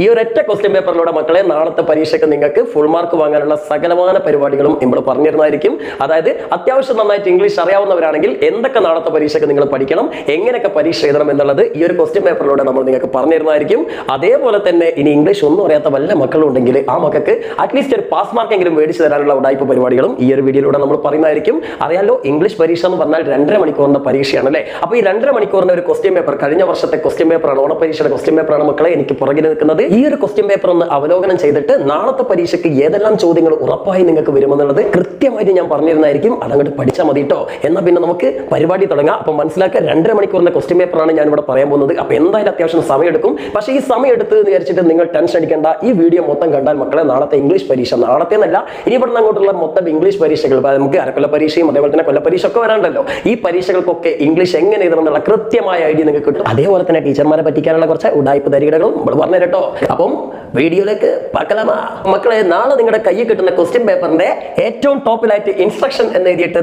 ഈ ഒരൊറ്റ ക്വസ്റ്റ്യൻ പേപ്പറിലൂടെ മക്കളെ നാളത്തെ പരീക്ഷയ്ക്ക് നിങ്ങൾക്ക് ഫുൾ മാർക്ക് വാങ്ങാനുള്ള സകലമാന പരിപാടികളും നമ്മൾ പറഞ്ഞിരുന്നതായിരിക്കും. അതായത് അത്യാവശ്യം നന്നായിട്ട് ഇംഗ്ലീഷ് അറിയാവുന്നവരാണെങ്കിൽ എന്തൊക്കെ നാളത്തെ പരീക്ഷയ്ക്ക് നിങ്ങൾ പഠിക്കണം, എങ്ങനെയൊക്കെ പരീക്ഷ എഴുതണം എന്നുള്ളത് ഈ ഒരു ക്വസ്റ്റ്യൻ പേപ്പറിലൂടെ നമ്മൾ നിങ്ങൾക്ക് പറഞ്ഞിരുന്നതായിരിക്കും. അതേപോലെ തന്നെ ഇനി ഇംഗ്ലീഷ് ഒന്നും അറിയാത്ത വല്ല മക്കളുണ്ടെങ്കിൽ ആ മക്കൾക്ക് അറ്റ്ലീസ്റ്റ് ഒരു പാസ് മാർക്കെങ്കിലും മേടിച്ചു തരാനുള്ള ഉടായ്പ പരിപാടികളും ഈ ഒരു വീഡിയോയിലൂടെ നമ്മൾ പറയുന്നതായിരിക്കും. അറിയാലോ, ഇംഗ്ലീഷ് പരീക്ഷ എന്ന് പറഞ്ഞാൽ 2.5 മണിക്കൂറിന്റെ പരീക്ഷയാണ് അല്ലേ. അപ്പോൾ ഈ 2.5 മണിക്കൂറിന്റെ ഒരു ക്വസ്റ്റ്യൻ പേപ്പർ കഴിഞ്ഞ വർഷത്തെ ക്വസ്റ്റ്യൻ പേപ്പറാണ്, ഓണപരീക്ഷയുടെ ക്വസ്റ്റ്യൻ പേപ്പറാണ് മക്കളെ എനിക്ക് പുറകിൽ നിൽക്കുന്നത്. ഈ ഒരു ക്വസ്റ്റ്യൻ പേപ്പർ ഒന്ന് അവലോകനം ചെയ്തിട്ട് നാളത്തെ പരീക്ഷയ്ക്ക് ഏതെല്ലാം ചോദ്യങ്ങൾ ഉറപ്പായി നിങ്ങൾക്ക് വരുമെന്നുള്ളത് കൃത്യമായിട്ട് ഞാൻ പറഞ്ഞിരുന്നതായിരിക്കും. അതങ്ങോട്ട് പഠിച്ചാൽ മതി കേട്ടോ. എന്നാൽ പിന്നെ നമുക്ക് പരിപാടി തുടങ്ങാം. അപ്പോൾ മനസ്സിലാക്കുക, 2.5 മണിക്കൂറിന്റെ ക്വസ്റ്റ്യൻ പേപ്പറാണ് ഞാൻ ഇവിടെ പറയാൻ പോകുന്നത്. അപ്പോൾ എന്തായാലും അത്യാവശ്യം സമയം എടുക്കും. പക്ഷേ ഈ സമയം എടുത്ത് വിചാരിച്ചിട്ട് നിങ്ങൾ ടെൻഷൻ അടിക്കേണ്ട. ഈ വീഡിയോ മൊത്തം കണ്ടാൽ മക്കളെ നാളത്തെ ഇംഗ്ലീഷ് പരീക്ഷ, നാളത്തെ എന്നല്ല ഇനി ഇവിടെ അങ്ങോട്ടുള്ള മൊത്തം ഇംഗ്ലീഷ് പരീക്ഷകൾ, നമുക്ക് അരക്കൊല്ല പരീക്ഷയും അതേപോലെ തന്നെ കൊല്ല പരീക്ഷ ഒക്കെ വരാണ്ടല്ലോ, ഈ പരീക്ഷകൾക്കൊക്കെ ഇംഗ്ലീഷ് എങ്ങനെ എഴുതണമെന്നുള്ള കൃത്യമായ ഐഡിയ നിങ്ങൾക്ക് കിട്ടും. അതേപോലെ തന്നെ ടീച്ചർമാരെ പറ്റിക്കാനുള്ള കുറച്ച് ഉടായ്പ തരികടകളും നമ്മൾ പറഞ്ഞു കേട്ടോ. അപ്പം വീഡിയോയിലേക്ക് പാക്കലാമ മക്കളെ. നാളെ നിങ്ങളുടെ കയ്യിൽ കിട്ടുന്ന ക്വസ്റ്റ്യൻ പേപ്പറിന്റെ ഏറ്റവും ടോപ്പിലായിട്ട് ഇൻസ്ട്രക്ഷൻ എന്ന് എഴുതിയിട്ട്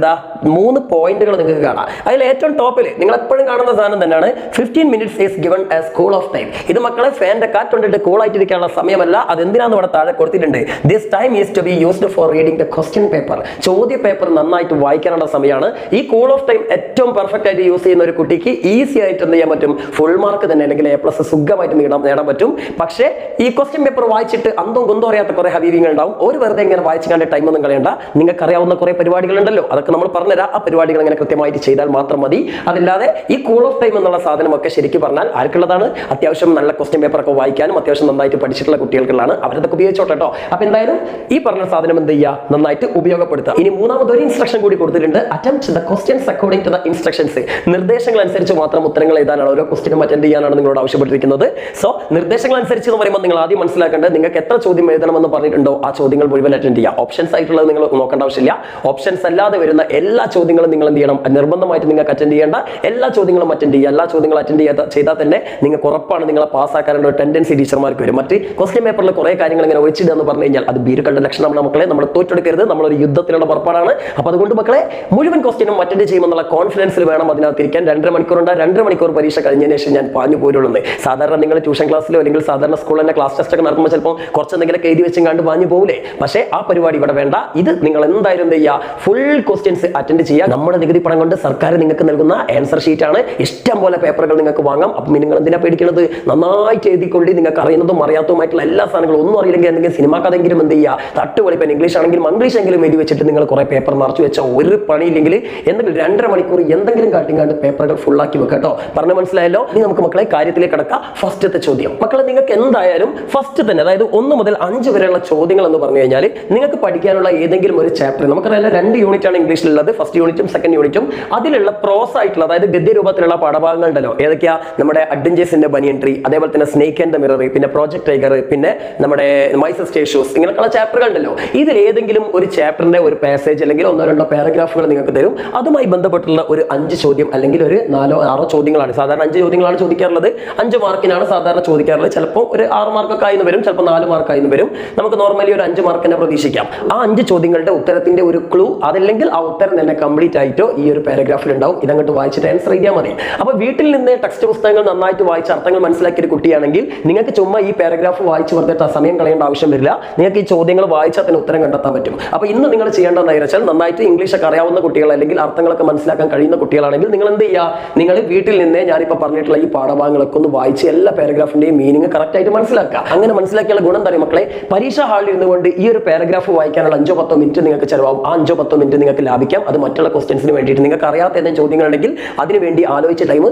3 പോയിന്റുകൾ നിങ്ങൾക്ക് കാണാം. അതിൽ ഏറ്റവും ടോപ്പിൽ നിങ്ങൾ എപ്പോഴും കാണുന്ന സാധനം തന്നെയാണ് 15 minutes is given as cool off time. ഇത് മക്കളെ ഫാന്റെ കാറ്റുകൊണ്ടിട്ട് കൂൾ ആയിട്ടിരിക്കാനുള്ള സമയമല്ല. അത് എന്തിനാന്ന് ഇവിടെ താഴെ കൊടുത്തിട്ടുണ്ട്. This time is to be used for reading the question paper. ചോദ്യ പേപ്പർ നന്നായിട്ട് വായിക്കാനുള്ള സമയമാണ്. ഈ കൂൾ ഓഫ് ടൈം ഏറ്റവും പെർഫെക്റ്റ് ആയിട്ട് യൂസ് ചെയ്യുന്ന ഒരു കുട്ടിക്ക് ഈസി ആയിട്ട് എന്ത് ചെയ്യാൻ പറ്റും, ഫുൾ മാർക്ക് തന്നെ അല്ലെങ്കിൽ A+ സുഖമായിട്ട് നേടാൻ പറ്റും. പക്ഷേ ഈ ക്വസ്റ്റ്യൻ പേപ്പർ വായിച്ചിട്ട് അന്തം കുന്തം അറിയാത്ത കുറെ ഹബീബികൾ ഉണ്ടാവും. ഒരു വെറുതെ ഇങ്ങനെ വായിച്ചു കണ്ട ടൈം ഒന്നും കളയണ്ട. നിങ്ങൾക്ക് അറിയാവുന്ന കുറെ പരിപാടികളുണ്ടല്ലോ, അതൊക്കെ നമ്മൾ പറഞ്ഞുതരാം. ആ പരിപാടികൾ അങ്ങനെ കൃത്യമായിട്ട് ചെയ്താൽ മാത്രം മതി. അതല്ലാതെ ഈ കൂൾ ഓഫ് ടൈം എന്നുള്ള സാധനമൊക്കെ ശരിക്കും പറഞ്ഞാൽ ആർക്കുള്ളതാണ്? അത്യാവശ്യം നല്ല ക്വസ്റ്റ്യൻ പേപ്പർ ഒക്കെ വായിക്കാനും അത്യാവശ്യം നന്നായിട്ട് പഠിച്ചിട്ടുള്ള കുട്ടികൾക്കുള്ളതാണ്. അവരതൊക്കെ ഉപയോഗിച്ചോട്ടെ കേട്ടോ. അപ്പൊ എന്തായാലും ഈ പറഞ്ഞ സാധനം എന്ത് ചെയ്യുക, നന്നായിട്ട് ഉപയോഗപ്പെടുത്തുക. ഇനി മൂന്നാമതൊരു ഇൻസ്ട്രക്ഷൻ കൂടി കൊടുത്തിട്ടുണ്ട്. Attempt the questions according to the instructions. നിർദ്ദേശങ്ങൾ അനുസരിച്ച് മാത്രം ഉത്തരങ്ങൾ എഴുതാനാണ്, ഓരോ ക്വസ്റ്റ്യനും അറ്റൻഡ് ചെയ്യാനാണ് നിങ്ങളോട് ആവശ്യപ്പെട്ടിരിക്കുന്നത്. സോ നിർദ്ദേശങ്ങൾ അനുസരിച്ച് എന്ന് പറയുമ്പോൾ നിങ്ങൾ ആദ്യം മനസ്സിലാക്കേണ്ടത്, നിങ്ങൾക്ക് എത്ര ചോദ്യം എഴുതണമെന്ന് പറഞ്ഞിട്ടുണ്ടോ ആ ചോദ്യങ്ങൾ മുഴുവൻ അറ്റൻഡ് ചെയ്യുക. ഓപ്ഷൻസ് ആയിട്ടുള്ളത് നിങ്ങൾ നോക്കേണ്ട ആവശ്യമില്ല. ഓപ്ഷൻസ് അല്ലാതെ വരുന്ന എല്ലാ ചോദ്യങ്ങളും നിങ്ങൾ എന്ത് ചെയ്യണം, നിർബന്ധമായിട്ട് നിങ്ങൾക്ക് അറ്റൻഡ് ചെയ്യേണ്ട എല്ലാ ചോദ്യങ്ങളും അറ്റൻഡ് ചെയ്യുക. എല്ലാ ചോദ്യങ്ങളും അറ്റൻഡ് ചെയ്താൽ തന്നെ നിങ്ങൾക്ക് ഉറപ്പാണ് നിങ്ങളെ പാസ്സാക്കാനുള്ള ഒരു ടെൻഡൻസി ടീച്ചർമാർക്ക് വരും. മറ്റ് ക്വസ്റ്റ്യൻ പേപ്പറിൽ കുറെ കാര്യങ്ങൾ ഇങ്ങനെ ഒഴിച്ചിടുക എന്ന് പറഞ്ഞു കഴിഞ്ഞാൽ അത് ഭീരുക്കളുടെ ലക്ഷണമാണ് മക്കളെ. നമ്മൾ തോറ്റെടുക്കരുത്, നമ്മളൊരു യുദ്ധത്തിലുള്ള പുറപ്പാടാണ്. അപ്പോൾ അതുകൊണ്ട് മക്കളെ മുഴുവൻ ക്വസ്റ്റ്യനും അറ്റൻഡ് ചെയ്യുമെന്നുള്ള കോൺഫിഡൻസിൽ വേണം അതിനകത്തിരിക്കാൻ. 2.5 മണിക്കൂറുണ്ട്. 2.5 മണിക്കൂർ പരീക്ഷ കഴിഞ്ഞതിന് ശേഷം ഞാൻ പറഞ്ഞു പോരുള്ളൂ. സാധാരണ നിങ്ങൾ ട്യൂഷൻ ക്ലാസ്സിലോ അല്ലെങ്കിൽ സാധാരണ സ്കൂളിൽ തന്നെ ക്ലാസ് ടെസ്റ്റ് ഒക്കെ നടക്കുമ്പോൾ ചിലപ്പോൾ കുറച്ച് എന്തെങ്കിലും എഴുതി വെച്ചും കണ്ട് പാഞ്ഞു പോകില്ലേ. പക്ഷേ ആ പരിപാടി ഇവിടെ വേണ്ട. ഇത് നിങ്ങൾ എന്തായാലും എന്ത് ചെയ്യുക, ഫുൾ ക്വസ്റ്റ്യൻസ് അറ്റൻഡ് ചെയ്യുക. നമ്മുടെ നികുതി പണം കൊണ്ട് സർക്കാർ നിങ്ങൾക്ക് നൽകുന്ന ആൻസർ ഷീറ്റ് ആണ്. ഇഷ്ടം പോലെ പേപ്പറുകൾ നിങ്ങൾക്ക് വാങ്ങാം. അപ്പം നിങ്ങൾ എന്തിനാ പേടിക്കുന്നത്? നന്നായിട്ട് എഴുതിക്കൊള്ളി. നിങ്ങൾക്ക് അറിയുന്നതും അറിയാത്തതുമായിട്ടുള്ള എല്ലാ സാധനങ്ങളും, ഒന്നും അറിയില്ലെങ്കിൽ എന്തെങ്കിലും സിനിമ കഥയെങ്കിലും എന്ത് ചെയ്യുക, തട്ടുപൊളി. ഇപ്പം ഇംഗ്ലീഷ് ആണെങ്കിലും ഇംഗ്ലീഷ് എങ്കിലും എഴുതി വെച്ചിട്ട് നിങ്ങൾ കുറെ പേപ്പർ നിറച്ചു വെച്ച ഒരു പണിയില്ലെങ്കിൽ എന്തെങ്കിലും 2.5 മണിക്കൂർ എന്തെങ്കിലും കാട്ടിങ്ങാണ്ട് പേപ്പറുകൾ ഫുള്ളാക്കി വെക്കുക കേട്ടോ. പറഞ്ഞ് മനസ്സിലായല്ലോ. ഇനി നമുക്ക് മക്കളെ കാര്യത്തിലേക്ക് കിടക്കാം. ഫസ്റ്റത്തെ ചോദ്യം മക്കളെ, നിങ്ങൾക്ക് എന്തായാലും ഫസ്റ്റ് തന്നെ, അതായത് 1 മുതൽ 5 വരെയുള്ള ചോദ്യങ്ങൾ എന്ന് പറഞ്ഞു കഴിഞ്ഞാൽ നിങ്ങൾക്ക് പഠിക്കാനുള്ള ഏതെങ്കിലും ഒരു ചാപ്റ്റർ, നമുക്കറിയാം 2 യൂണിറ്റാണ് ഇംഗ്ലീഷിലുള്ളത്, ഫസ്റ്റ് യൂണിറ്റും സെക്കൻഡ് യൂണിറ്റും. അതിലുള്ള പ്രോസ് ആയിട്ടുള്ള, അതായത് ഗദ്യ രൂപത്തിലുള്ള പാഠഭാഗങ്ങൾ ഉണ്ടല്ലോ. ഏതൊക്കെയാ? നമ്മുടെ അഡ്വഞ്ചേഴ്സിന്റെ ബനിയൻ ട്രീ, അതേപോലെ തന്നെ സ്നേക്ക് ആൻഡ് ദ മിറർ, പിന്നെ പ്രോജക്ട് ടൈഗർ, പിന്നെ നമ്മുടെ മൈസസ് സ്റ്റേഷ്യൂസ്, ഇങ്ങനെയുള്ള ചാപ്റ്ററുകൾ ഉണ്ടല്ലോ. ഇതിൽ ഏതെങ്കിലും ഒരു ചാപ്റ്ററിന്റെ ഒരു പാസേജ് അല്ലെങ്കിൽ 1-2 പാരഗ്രാഫുകൾ നിങ്ങൾക്ക് തരും. അതുമായി ബന്ധപ്പെട്ടുള്ള ഒരു 5 ചോദ്യം അല്ലെങ്കിൽ ഒരു 4-6 ചോദ്യങ്ങളാണ്. സാധാരണ 5 ചോദ്യങ്ങളാണ് ചോദിക്കാറുള്ളത്. 5 മാർക്കിനാണ് സാധാരണ ചോദിക്കാറുള്ളത്. ചിലപ്പോൾ ഒരു 6 മാർക്കൊക്കെ ആയി വരും, ചിലപ്പോൾ 4 മാർക്കായി വരും. നമുക്ക് നോർമലി ഒരു 5 മാർക്കിനെ പ്രതീക്ഷിക്കാം. ആ 5 ചോദ്യങ്ങളുടെ ഉത്തരത്തിന്റെ ഒരു ക്ലൂ, അതല്ലെങ്കിൽ ആ ഉത്തരം തന്നെ കംപ്ലീറ്റ് ആയിട്ടോ ഈ ഒരു പാരഗ്രാഫിൽ ഉണ്ടാവും. ഇതങ്ങോട്ട് വായിച്ചിട്ട് ആൻസർ എഴുതിയാൽ മതി. അപ്പൊ വീട്ടിൽ നിന്ന് ടെക്സ്റ്റ് പുസ്തകങ്ങൾ നന്നായിട്ട് വായിച്ച് അർത്ഥങ്ങൾ മനസ്സിലാക്കിയ ഒരു കുട്ടിയാണെങ്കിൽ നിങ്ങൾക്ക് ചുമ്മാ ഈ പാരഗ്രാഫ് വായിച്ച് വെറുതെ സമയം കളയേണ്ട ആവശ്യം വരില്ല. നിങ്ങൾക്ക് ഈ ചോദ്യങ്ങൾ വായിച്ചാൽ തന്നെ ഉത്തരം കണ്ടെത്താൻ പറ്റും. അപ്പൊ ഇന്ന് നിങ്ങൾ ചെയ്യേണ്ടതെന്ന് വെച്ചാൽ, നന്നായിട്ട് ഇംഗ്ലീഷ് ഒക്കെ അറിയാവുന്ന കുട്ടികൾ അല്ലെങ്കിൽ അർത്ഥങ്ങളൊക്കെ മനസ്സിലാക്കാൻ കഴിയുന്ന കുട്ടികളാണെങ്കിൽ നിങ്ങൾ എന്ത് ചെയ്യുക, നിങ്ങൾ വീട്ടിൽ നിന്ന് ഞാനിപ്പോൾ പറഞ്ഞിട്ടുള്ള ഈ പാഠഭാഗങ്ങളൊക്കെ ഒന്ന് വായിച്ച് എല്ലാ പാരഗ്രാഫിന്റെയും മീനിങ് കറക്റ്റ് ആയിട്ട് മനസ്സിലാക്കുക. അങ്ങനെ മനസ്സിലാക്കിയുള്ള ഗുണം എന്താ മക്കളെ, പരീക്ഷാ ഹാളിൽ ഇരുന്നുകൊണ്ട് ഈ ഒരു പാരഗ്രാഫ് വായിക്കാനുള്ള 5-10 മിനിറ്റ് നിങ്ങൾക്ക് ചിലവാകും. ആ 5-10 മിനിറ്റ് നിങ്ങൾക്ക് ലാഭിക്കാം. അത് മറ്റുള്ള ക്വസ്റ്റ്യൻസിന് വേണ്ടിയിട്ട്, നിങ്ങൾക്ക് അറിയാത്ത ഏതെങ്കിലും ചോദ്യങ്ങളുണ്ടെങ്കിൽ അതിന് വേണ്ടി ആലോചിച്ച ടൈം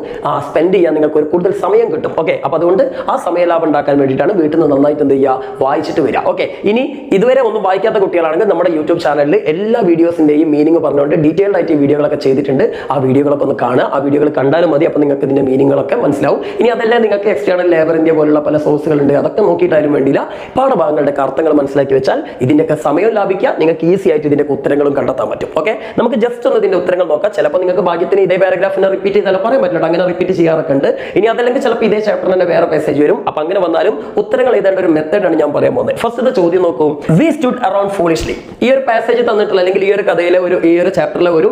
സ്പെൻഡ് ചെയ്യാൻ നിങ്ങൾക്ക് ഒരു കൂടുതൽ സമയം കിട്ടും. ഓക്കെ, അപ്പൊ അതുകൊണ്ട് ആ സമയ ലാഭം ഉണ്ടാക്കാൻ വേണ്ടിയിട്ടാണ് വീട്ടിൽ നിന്ന് നന്നായിട്ട് എന്ത് ചെയ്യുക, വായിച്ചിട്ട് വരിക. ഓക്കെ, ഇനി ഇതുവരെ ഒന്നും വായിക്കാത്ത കുട്ടികളാണെങ്കിൽ നമ്മുടെ യൂട്യൂബ് ചാനലിൽ എല്ലാ വീഡിയോസിന്റെയും മീനിങ് പറഞ്ഞുകൊണ്ട് ഡീറ്റെയിൽഡ് ആയിട്ട് വീഡിയോകളൊക്കെ ചെയ്തിട്ടുണ്ട്. ആ വീഡിയോകളൊക്കെ ഒന്ന് കാണുക. ആ വീഡിയോകൾ കണ്ടാലും മതി. അപ്പോൾ നിങ്ങൾക്ക് ഇതിന്റെ മീനിങ്ങുകളൊക്കെ മനസ്സിലാവും. ഇനി അതല്ല, നിങ്ങൾക്ക് എക്സ്റ്റേണൽ ലേബർ ഇന്ത്യ പോലുള്ള പല സോഴ്സുകളുണ്ട്, അതൊക്കെ നോക്കിയിട്ടായാലും വേണ്ടിയില്ല. പാഠഭാഗങ്ങളുടെ അർത്ഥങ്ങൾ മനസ്സിലാക്കി വെച്ചാൽ ഇതിന്റെയൊക്കെ സമയം ലാഭിക്കുക. നിങ്ങൾക്ക് ഈസി ആയിട്ട് ഇതിന്റെ ഉത്തരങ്ങളും കണ്ടെത്താൻ പറ്റും. ഓക്കെ, നമുക്ക് ജസ്റ്റ് ഒന്ന് ഇതിന്റെ ഉത്തരങ്ങൾ നോക്കാം. ചിലപ്പോൾ നിങ്ങൾക്ക് ഭാഗ്യത്തിന് ഇതേ പാരഗ്രാഫിനെ റിപ്പീറ്റ് ചെയ്താൽ പറയാൻ പറ്റില്ല, അങ്ങനെ റിപ്പീറ്റ് ചെയ്യാറൊക്കെ ഉണ്ട്. ഇനി അതല്ലെങ്കിൽ ചിലപ്പോൾ ഇതേ ചാപ്റ്ററിന് തന്നെ വേറെ മെസ്സേജ് വരും. അപ്പൊ അങ്ങനെ വന്നാലും ഉത്തരങ്ങൾ എഴുതേണ്ട ഒരു മെത്തേഡാണ് ഞാൻ പറയാൻ പോകുന്നത്. ഫസ്റ്റ് ചോദ്യം നോക്കൂ. We stood around foolishly. ഈ ഒരു പാസേജ് തന്നിട്ടുള്ള, അല്ലെങ്കിൽ ഈ ഒരു കഥയിലെ ഈ ഒരു ചാപ്റ്ററിലെ ഒരു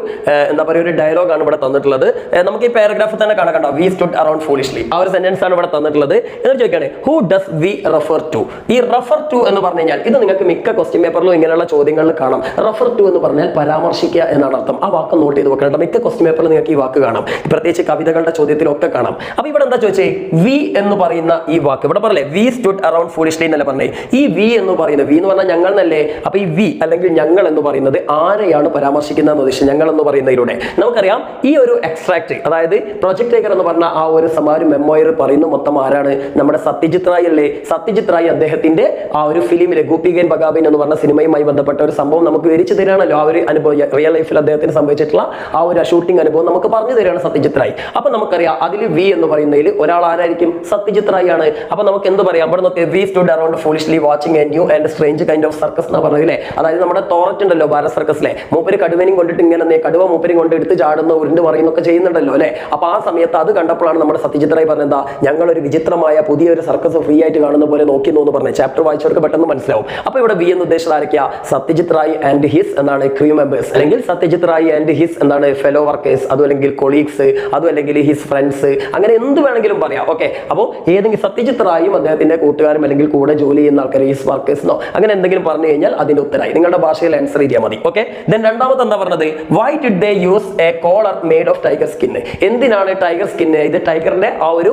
എന്താ പറയുക, ഒരു ഡയലോഗ് ആണ് ഇവിടെ തന്നിട്ടുള്ളത്. നമുക്ക് ഈ പാരഗ്രാഫ് തന്നെ കണ്ടോ, വി സ്റ്റുഡ് അറൌണ്ട് ഫൂളിഷ്ലി. ആ ഒരു സെന്റൻസ് ആണ് ഇവിടെ തന്നിട്ടുള്ളത്. എന്നിട്ട് ചോദിക്കുകയാണ്, who does we refer to? ഈ റെഫർ ടു എന്ന് പറഞ്ഞു കഴിഞ്ഞാൽ ഇത് നിങ്ങൾക്ക് മിക്ക ക്വസ്റ്റ്യൻ പേപ്പറിലും ഇങ്ങനെയുള്ള ചോദ്യങ്ങളിൽ കാണാം. റെഫർ ടു എന്ന് പറഞ്ഞാൽ പരാമർശിക്കുക എന്നാണ് അർത്ഥം. ആ വാക്ക് നോട്ട് ചെയ്ത് വെക്കണം. മിക്ക ക്വസ്റ്റ്യൻ പേപ്പറിൽ നിങ്ങൾക്ക് ഈ വാക്ക് കാണാം, പ്രത്യേകിച്ച് കവിതകളുടെ ചോദ്യത്തിലൊക്കെ കാണാം. അപ്പൊ ഇവിടെ എന്താ ചോദിച്ചേ, വി എന്ന് പറയുന്ന ഈ വാക്ക് ഇവിടെ പറഞ്ഞേ, വി സ്റ്റുഡ് അറൌണ്ട് ഫൂളിഷ്ലി എന്നല്ല പറഞ്ഞേ. ഈ വി എന്ന് പറയുന്നത്, വി എന്ന് പറഞ്ഞാൽ ഞങ്ങൾ എന്നല്ലേ. അപ്പൊ ഈ വി അല്ലെങ്കിൽ ഞങ്ങൾ എന്ന് പറയുന്നത് ആരെയാണ് പരാമർശിക്കുന്നതെന്ന് ഉദ്ദേശിച്ച് ഞങ്ങൾ എന്ന് പറയുന്നതിലൂടെ നമുക്കറിയാം ഈ ഒരു എക്സ്ട്രാക്ട്, അതായത് പ്രൊജക്ട് ടേക്കർ എന്ന് പറഞ്ഞ ആ ഒരു സമാര് മെമ്മോയർ പറയുന്ന മൊത്തം ആരാണ്? നമ്മുടെ സത്യജിത് റായ് അല്ലേ. സത്യജിത് റായ് അദ്ദേഹത്തിന്റെ ആ ഒരു ഫിലിമിലെ ഗോപികൻ ബഗാബിൻ എന്ന് പറഞ്ഞ സിനിമയുമായി ബന്ധപ്പെട്ട ഒരു സംഭവം നമുക്ക് വിവരിച്ചു തരികയാണല്ലോ. ആ ഒരു അനുഭവം റിയൽ ലൈഫിൽ അദ്ദേഹത്തിന് സംഭവിച്ചിട്ടുള്ള ആ ഒരു ഷൂട്ടിംഗ് അനുഭവം നമുക്ക് പറഞ്ഞു തരികയാണ് സത്യജിത് റായ്. അപ്പൊ നമുക്കറിയാം അതിൽ വി എന്ന് പറയുന്നതിൽ ഒരാൾ ആരായിരിക്കും? സത്യജിത് റായ് ആണ്. അപ്പൊ നമുക്ക് എന്ത് പറയാം? ഇവിടെ നോക്കി, we stood around foolishly watching a new and strange kind of circus എന്ന് പറഞ്ഞില്ലേ. അതായത് നമ്മുടെ തോററ്റ് ഉണ്ടല്ലോ ഭാരത് സർക്കസിലെ, മൂപ്പര് കടുവനെയും കൊണ്ടിട്ട് ഇങ്ങനെ കടുവ മൂപ്പരും കൊണ്ട് എടുത്ത് ചാടുന്ന ഉരുണ്ട് പറയുന്നൊക്കെ ചെയ്യുന്നുണ്ടല്ലോ അല്ലെ. അപ്പൊ ആ സമയത്ത് അത് കണ്ടപ്പോഴാണ് നമ്മുടെ സത്യജിത് റായ് പറഞ്ഞത്, ഞങ്ങൾ ഒരു വിചിത്രമായ പുതിയൊരു സർക്കസ് ഫ്രീ ആയിട്ട് കാണുന്ന പോലെ നോക്കി എന്ന് പറഞ്ഞത്. ചാപ്റ്റർ വായിച്ചവർക്ക് പെട്ടെന്ന് മനസ്സിലാവും. അപ്പൊ ഇവിടെ വി എന്ന് ഉദ്ദേശിച്ചത് ആരൊക്കെയാ? സത്യജിത് റായ് ആൻഡ് ഹിസ് എന്നാണ് ക്രൂ മെമ്പേഴ്സ്, അല്ലെങ്കിൽ സത്യജിത് റായ് ആൻഡ് ഹിസ് എന്താണ് ഫെലോ വർക്കേഴ്സ്, അതും അല്ലെങ്കിൽ കൊളീഗ്സ്, അതും അല്ലെങ്കിൽ ഹിസ് ഫ്രണ്ട്സ്, അങ്ങനെ എന്ത് വേണമെങ്കിലും പറയാം. ഓക്കെ, അപ്പോൾ ഏതെങ്കിലും സത്യജിത് റായും അദ്ദേഹത്തിന്റെ കൂട്ടുകാരും അല്ലെങ്കിൽ കൂടെ ജോലി ചെയ്യുന്ന ആൾക്കാർ ഹിസ് വർക്കേഴ്സിനോ അങ്ങനെ എന്തെങ്കിലും പറഞ്ഞു കഴിഞ്ഞാൽ അതിന്റെ ഉത്തരമായി നിങ്ങളുടെ ഭാഷയിൽ ആൻസർ ചെയ്താൽ മതി. ഓക്കെ, ദെൻ രണ്ടാമത്തെ എന്താ പറഞ്ഞത്? Why did they use a collar made of tiger skin? എന്തിനാണ് ടൈഗർ സ്കിൻ, ഇത് ടൈഗറിന്റെ ആ ഒരു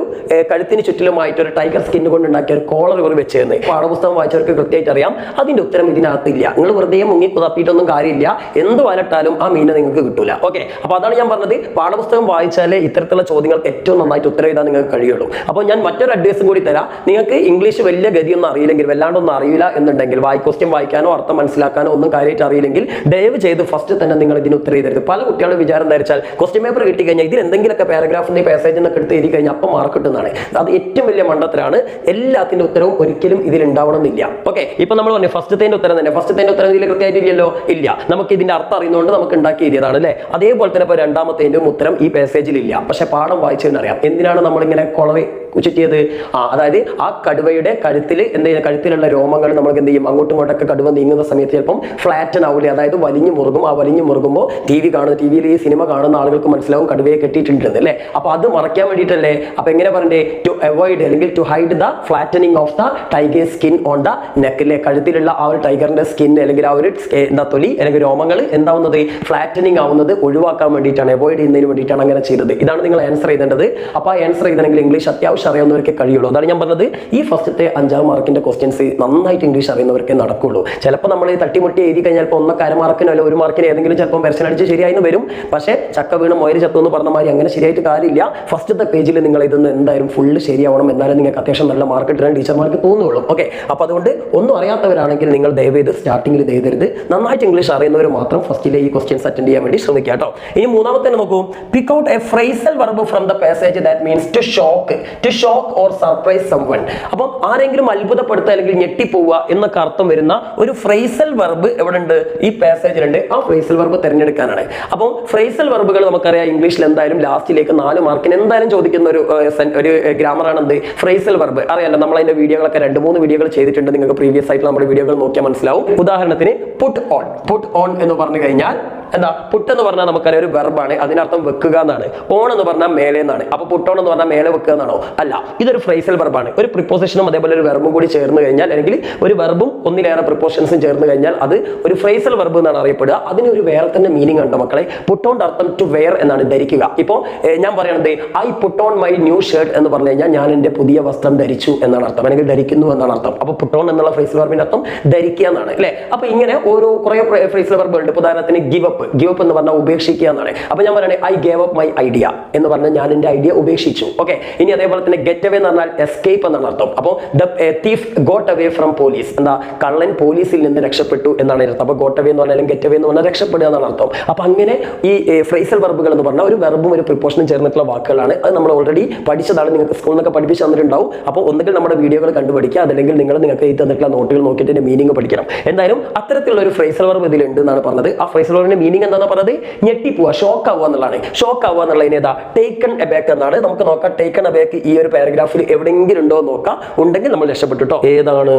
കഴുത്തിന് ചുറ്റിലുമായിട്ട് ഒരു ടൈഗർ സ്കിൻ കൊണ്ട് ഉണ്ടാക്കിയ ഒരു കോളർ ഇവർ വെച്ചിരുന്നത്? പാഠപുസ്തകം വായിച്ചവർക്ക് കൃത്യമായിട്ട് അറിയാം. അതിന്റെ ഉത്തരം ഇതിനകത്തില്ല. നിങ്ങൾ വെറുതെ മുങ്ങി കുതപ്പിയിട്ടൊന്നും കാര്യമില്ല. എന്ത് വലട്ടാലും ആ മീനെ നിങ്ങൾക്ക് കിട്ടൂല. ഓക്കെ, അപ്പൊ അതാണ് ഞാൻ പറഞ്ഞത്, പാഠപുസ്തകം വായിച്ചാലേ ഇത്തരത്തിലുള്ള ചോദ്യങ്ങൾക്ക് ഏറ്റവും നന്നായിട്ട് ഉത്തരം എഴുതാൻ നിങ്ങൾക്ക് കഴിയുള്ളൂ. അപ്പോൾ ഞാൻ മറ്റൊരു അഡ്വൈസും കൂടി തരാം. നിങ്ങൾക്ക് ഇംഗ്ലീഷ് വലിയ ഗതിയൊന്നും അറിയില്ലെങ്കിൽ, വല്ലാണ്ടൊന്നും അറിയില്ല എന്നുണ്ടെങ്കിൽ, ക്വസ്റ്റ്യൻ വായിക്കാനോ അർത്ഥം മനസ്സിലാക്കാനോ ഒന്നും കാര്യമായിട്ട് അറിയില്ലെങ്കിൽ ദയവ് ചെയ്ത് ഫസ്റ്റ് തന്നെ നിങ്ങൾ ഇതിന് ഉത്തരം എഴുതരുത്. പല കുട്ടികളുടെ വിചാരം എന്താ വെച്ചാൽ ക്വസ്റ്റ്യൻ പേപ്പർ കിട്ടി കഴിഞ്ഞാൽ ഇതിൽ എന്തെങ്കിലുമൊക്കെ പാരഗ്രാഫിന്റെ പാസേജിൽ നിന്നൊക്കെ എടുത്ത് എഴുതി കഴിഞ്ഞാൽ അപ്പം മാർക്ക് കിട്ടുന്നതാണ്. അത് ഏറ്റവും വലിയ മണ്ടത്തരാണ്. എല്ലാത്തിന്റെ ഉത്തരവും ഒരിക്കലും ഇതിൽ ഉണ്ടാവണമെന്നില്ല. ഓക്കെ, ഇപ്പൊ നമ്മൾ പറഞ്ഞു ഫസ്റ്റത്തെ ഉത്തരം തന്നെ, ഫസ്റ്റത്തെ ഉത്തരം ഇതിൽ കൃത്യമായിട്ടില്ലല്ലോ, ഇല്ല. നമുക്ക് ഇതിന്റെ അർത്ഥം അറിയുന്നതുകൊണ്ട് നമുക്ക് ഉണ്ടാക്കി എഴുതിയതാണ് അല്ലേ. അതേപോലെ തന്നെ ഇപ്പൊ രണ്ടാമത്തേന്റെ ഉത്തരം ഈ പാസേജിൽ ഇല്ല, പക്ഷെ പാഠം വായിച്ചതിനറിയാം എന്തിനാണ് നമ്മളിങ്ങനെ കൊളറി ചുറ്റിയത്. അതായത് ആ കടുവയുടെ കഴുത്തിൽ എന്തെങ്കിലും കഴുത്തിലുള്ള രോമങ്ങൾ നമുക്ക് എന്ത് ചെയ്യും, അങ്ങോട്ടും ഇങ്ങോട്ടൊക്കെ കടുവ നീങ്ങുന്ന സമയത്ത് ചിലപ്പം ഫ്ലാറ്റൻ ആവില്ലേ, അതായത് വലിഞ്ഞു മുറുകും. ആ വലിഞ്ഞു മുറുകുമ്പോൾ ടിവിയിൽ ഈ സിനിമ കാണുന്ന ആളുകൾക്ക് മനസ്സിലാവും കടുവയെ കെട്ടിയിട്ടുണ്ട് അല്ലേ. അപ്പൊ അത് മറയ്ക്കാൻ വേണ്ടിയിട്ടല്ലേ. അപ്പൊ എങ്ങനെ പറയണ്ടേ? ടു അവോയ്ഡ് അല്ലെങ്കിൽ to hide the flattening of the tiger skin on the neck അല്ലേ. കഴുത്തിലുള്ള ആ ഒരു ടൈഗറിന്റെ സ്കിൻ അല്ലെങ്കിൽ ആ ഒരു എന്താ തൊലി അല്ലെങ്കിൽ രോമങ്ങൾ എന്താവുന്നത്, ഫ്ലാറ്റനിങ് ആവുന്നത് ഒഴിവാക്കാൻ വേണ്ടിയിട്ടാണ്, അവോയ്ഡ് ചെയ്യുന്നതിന് വേണ്ടിയിട്ടാണ് അങ്ങനെ ചെയ്തത്. ഇതാണ് നിങ്ങൾ ആൻസർ ചെയ്തേണ്ടത്. അപ്പൊ ആ ആൻസർ ചെയ്തെങ്കിൽ ഇംഗ്ലീഷ് അത്യാവശ്യം അറിയാവുന്നവർക്ക് കഴിയുള്ളൂ. അതാണ് ഞാൻ പറഞ്ഞത്, ഈ ഫസ്റ്റത്തെ 5 മാർക്കിന്റെ ക്വസ്റ്റ്യൻസ് നന്നായിട്ട് ഇംഗ്ലീഷ് അറിയുന്നവർക്കേ നടക്കുള്ളൂ. ചിലപ്പോൾ നമ്മൾ തട്ടിമുട്ടി എഴുതി കഴിഞ്ഞാൽ ഒന്നൊക്കെ 1/2 മാർക്കിനോ അല്ല 1 മാർക്കിന് ഏതെങ്കിലും ചിലപ്പോൾ വെർഷൻ അടിച്ച് ശരിയായി വരും. പക്ഷേ ചക്ക വീണ് മൊയര് ചത്തു എന്ന് പറഞ്ഞ മാതിരി അങ്ങനെ ശരിയായിട്ട് കാര്യമില്ല. ഫസ്റ്റത്തെ പേജിൽ നിങ്ങൾ ഇതൊന്ന് എന്തായാലും ഫുള്ള് ശരിയാവണം, എന്നാലും നിങ്ങൾക്ക് അത്യാവശ്യം നല്ല മാർക്ക് ഇട്ടാൻ ടീച്ചർമാർക്ക് തോന്നുള്ളൂ. ഓക്കെ, അപ്പൊ അതുകൊണ്ട് ഒന്നും അറിയാത്തവരാണെങ്കിൽ നിങ്ങൾ ദയവേത് സ്റ്റാർട്ടിംഗിൽ എഴുതരുത്. നന്നായിട്ട് ഇംഗ്ലീഷ് അറിയുന്നവർ മാത്രം ഫസ്റ്റിലെ ഈ ക്വസ്റ്റ്യൻസ് അറ്റൻഡ് ചെയ്യാൻ വേണ്ടി ശ്രമിക്കുക കേട്ടോ. ഇനി മൂന്നാമത്തെ നോക്കൂ, pick out a phrasal verb from the passage that means to shock or surprise someone. അപ്പം ആരെങ്കിലും അത്ഭുതപ്പെടുത്തുക അല്ലെങ്കിൽ ഞെട്ടിപ്പോവുക എന്നൊക്കെ അർത്ഥം വരുന്ന ഒരു ഫ്രേസൽ വെർബ് എവിടെ ഉണ്ട്? ഈ പാസേജിലുണ്ട്. ആ ഫ്രേസൽ വെർബ് തിരഞ്ഞെടുക്കാനാണ്. അപ്പം ഫ്രേസൽ വെർബുകൾ നമുക്കറിയാം ഇംഗ്ലീഷിൽ എന്തായാലും ലാസ്റ്റിലേക്ക് 4 മാർക്കിന് എന്തായാലും ചോദിക്കുന്ന ഒരു ഗ്രാമറാണ് എന്ത്? Phrasal verb. അറിയാലോ, നമ്മൾ അതിന്റെ വീഡിയോകളൊക്കെ 2-3 വീഡിയോകൾ ചെയ്തിട്ടുണ്ട്. നിങ്ങൾക്ക് പ്രീവിയസ് ആയിട്ട് നമ്മുടെ വീഡിയോകൾ നോക്കിയാൽ മനസ്സിലാവും. ഉദാഹരണത്തിന് പുട്ട് ഓൺ എന്ന് പറഞ്ഞു കഴിഞ്ഞാൽ എന്താ? പുട്ട് എന്ന് പറഞ്ഞാൽ നമുക്കറിയാം ഒരു വെർബാണ്, അതിനർത്ഥം വെക്കുക എന്നാണ്. ഓൺ എന്ന് പറഞ്ഞാൽ മേലെ എന്നാണ്. അപ്പൊ പുട്ട് ഓൺ എന്ന് പറഞ്ഞാൽ മേലെ വെക്കുക എന്നാണോ? അല്ല, ഇതൊരു ഫ്രേസൽ വെർബാണ്. ഒരു പ്രിപ്പോസിഷനും അതേപോലെ ഒരു വെർബും കൂടി ചേർന്ന് കഴിഞ്ഞാൽ, അല്ലെങ്കിൽ ഒരു വെർബും ഒന്നിലേറെ പ്രിപ്പോസിഷൻസും ചേർന്ന് കഴിഞ്ഞാൽ അത് ഒരു ഫ്രേസൽ വെർബ് എന്നാണ് അറിയപ്പെടുക. അതിന് ഒരു വേറെ തന്നെ മീനിങ് ഉണ്ട് മക്കളെ. പുട്ട് ഓൺ അർത്ഥം ടു വെയർ എന്നാണ്, ധരിക്കുക. ഇപ്പോ ഞാൻ പറയണത് I put on my new shirt എന്ന് പറഞ്ഞു കഴിഞ്ഞാൽ ഞാൻ എന്റെ പുതിയ വസ്ത്രം ധരിച്ചു എന്നാണ് അർത്ഥം, അല്ലെങ്കിൽ ധരിക്കുന്നു എന്നാണ് അർത്ഥം. അപ്പൊ പുട്ട് ഓൺ എന്നുള്ള ഫ്രേസൽ വെർബിന്റെ അർത്ഥം ധരിക്കുക എന്നാണ് അല്ലെ. അപ്പൊ ഇങ്ങനെ ഓരോ കുറെ ഫ്രേസൽ വെർബ് ഉണ്ട്. ഉദാഹരണത്തിന് ഗിവ് അപ്പ് എന്ന് പറഞ്ഞാൽ ഉപേക്ഷിക്കുക എന്നാണ്. അപ്പൊ ഞാൻ പറയണേ I gave up my idea എന്ന് പറഞ്ഞാൽ ഞാൻ എന്റെ ഐഡിയ ഉപേക്ഷിച്ചു. ഓക്കെ, ഇനി അതേപോലെ തന്നെ ഗെറ്റ് അവേ എന്ന് പറഞ്ഞാൽ എസ്കേപ്പ് എന്നാണ് അർത്ഥം. അപ്പോൾ the thief got away from police, എന്താ കള്ളൻ പോലീസിൽ നിന്ന് രക്ഷപ്പെട്ടു എന്നാണ് അർത്ഥം. അപ്പൊ ഗോട്ട് അവേ എന്ന് പറഞ്ഞാൽ ഗെറ്റ് അവേ എന്ന് പറഞ്ഞാൽ രക്ഷപ്പെടുക എന്നാണ് അർത്ഥം. അപ്പൊ അങ്ങനെ ഈ ഫ്രേസൽ വെർബുകൾ എന്ന് പറഞ്ഞാൽ ഒരു വെർബും ഒരു പ്രിപ്പോഷനും ചേർന്നിട്ടുള്ള വാക്കുകളാണ്. അത് നമ്മൾ ഓൾറെഡി പഠിച്ചതാണ്, നിങ്ങൾക്ക് സ്കൂളിൽ നിന്നൊക്കെ പഠിപ്പിച്ച് തന്നിട്ടുണ്ടാവും. അപ്പോൾ ഒന്നുകിൽ നമ്മുടെ വീഡിയോകൾ കണ്ടുപിടിക്കുക, അതല്ലെങ്കിൽ നിങ്ങൾക്ക് ഈ തന്നിട്ടുള്ള നോട്ടുകൾ നോക്കിയിട്ട് മീനിങ് പഠിക്കണം. എന്തായാലും അത്തരത്തിലുള്ള ഒരു ഫ്രേസൽ വെർബ് ഇതിലുണ്ട് എന്നാണ് പറഞ്ഞത്. ആ ഫ്രേസൽ വെർബിന്റെ മീനിങ് എന്താണെന്ന് പറയുന്നത് ഞെട്ടിപ്പോവുക, ഷോക്ക് ആവുക എന്നുള്ളതാണ്. ഷോക്ക് ആവുക എന്നുള്ളതിന് ഏതാ ടേക്കൺ എബാക്ക് എന്നാണ്. നമുക്ക് നോക്കാം ടേക്കൺ എബാക്ക് ഈ ഒരു പാരഗ്രാഫിൽ എവിടെയെങ്കിലും ഉണ്ടോ എന്ന് നോക്കാം. ഉണ്ടെങ്കിൽ നമ്മൾ രക്ഷപ്പെട്ടു കേട്ടോ. ഏതാണ്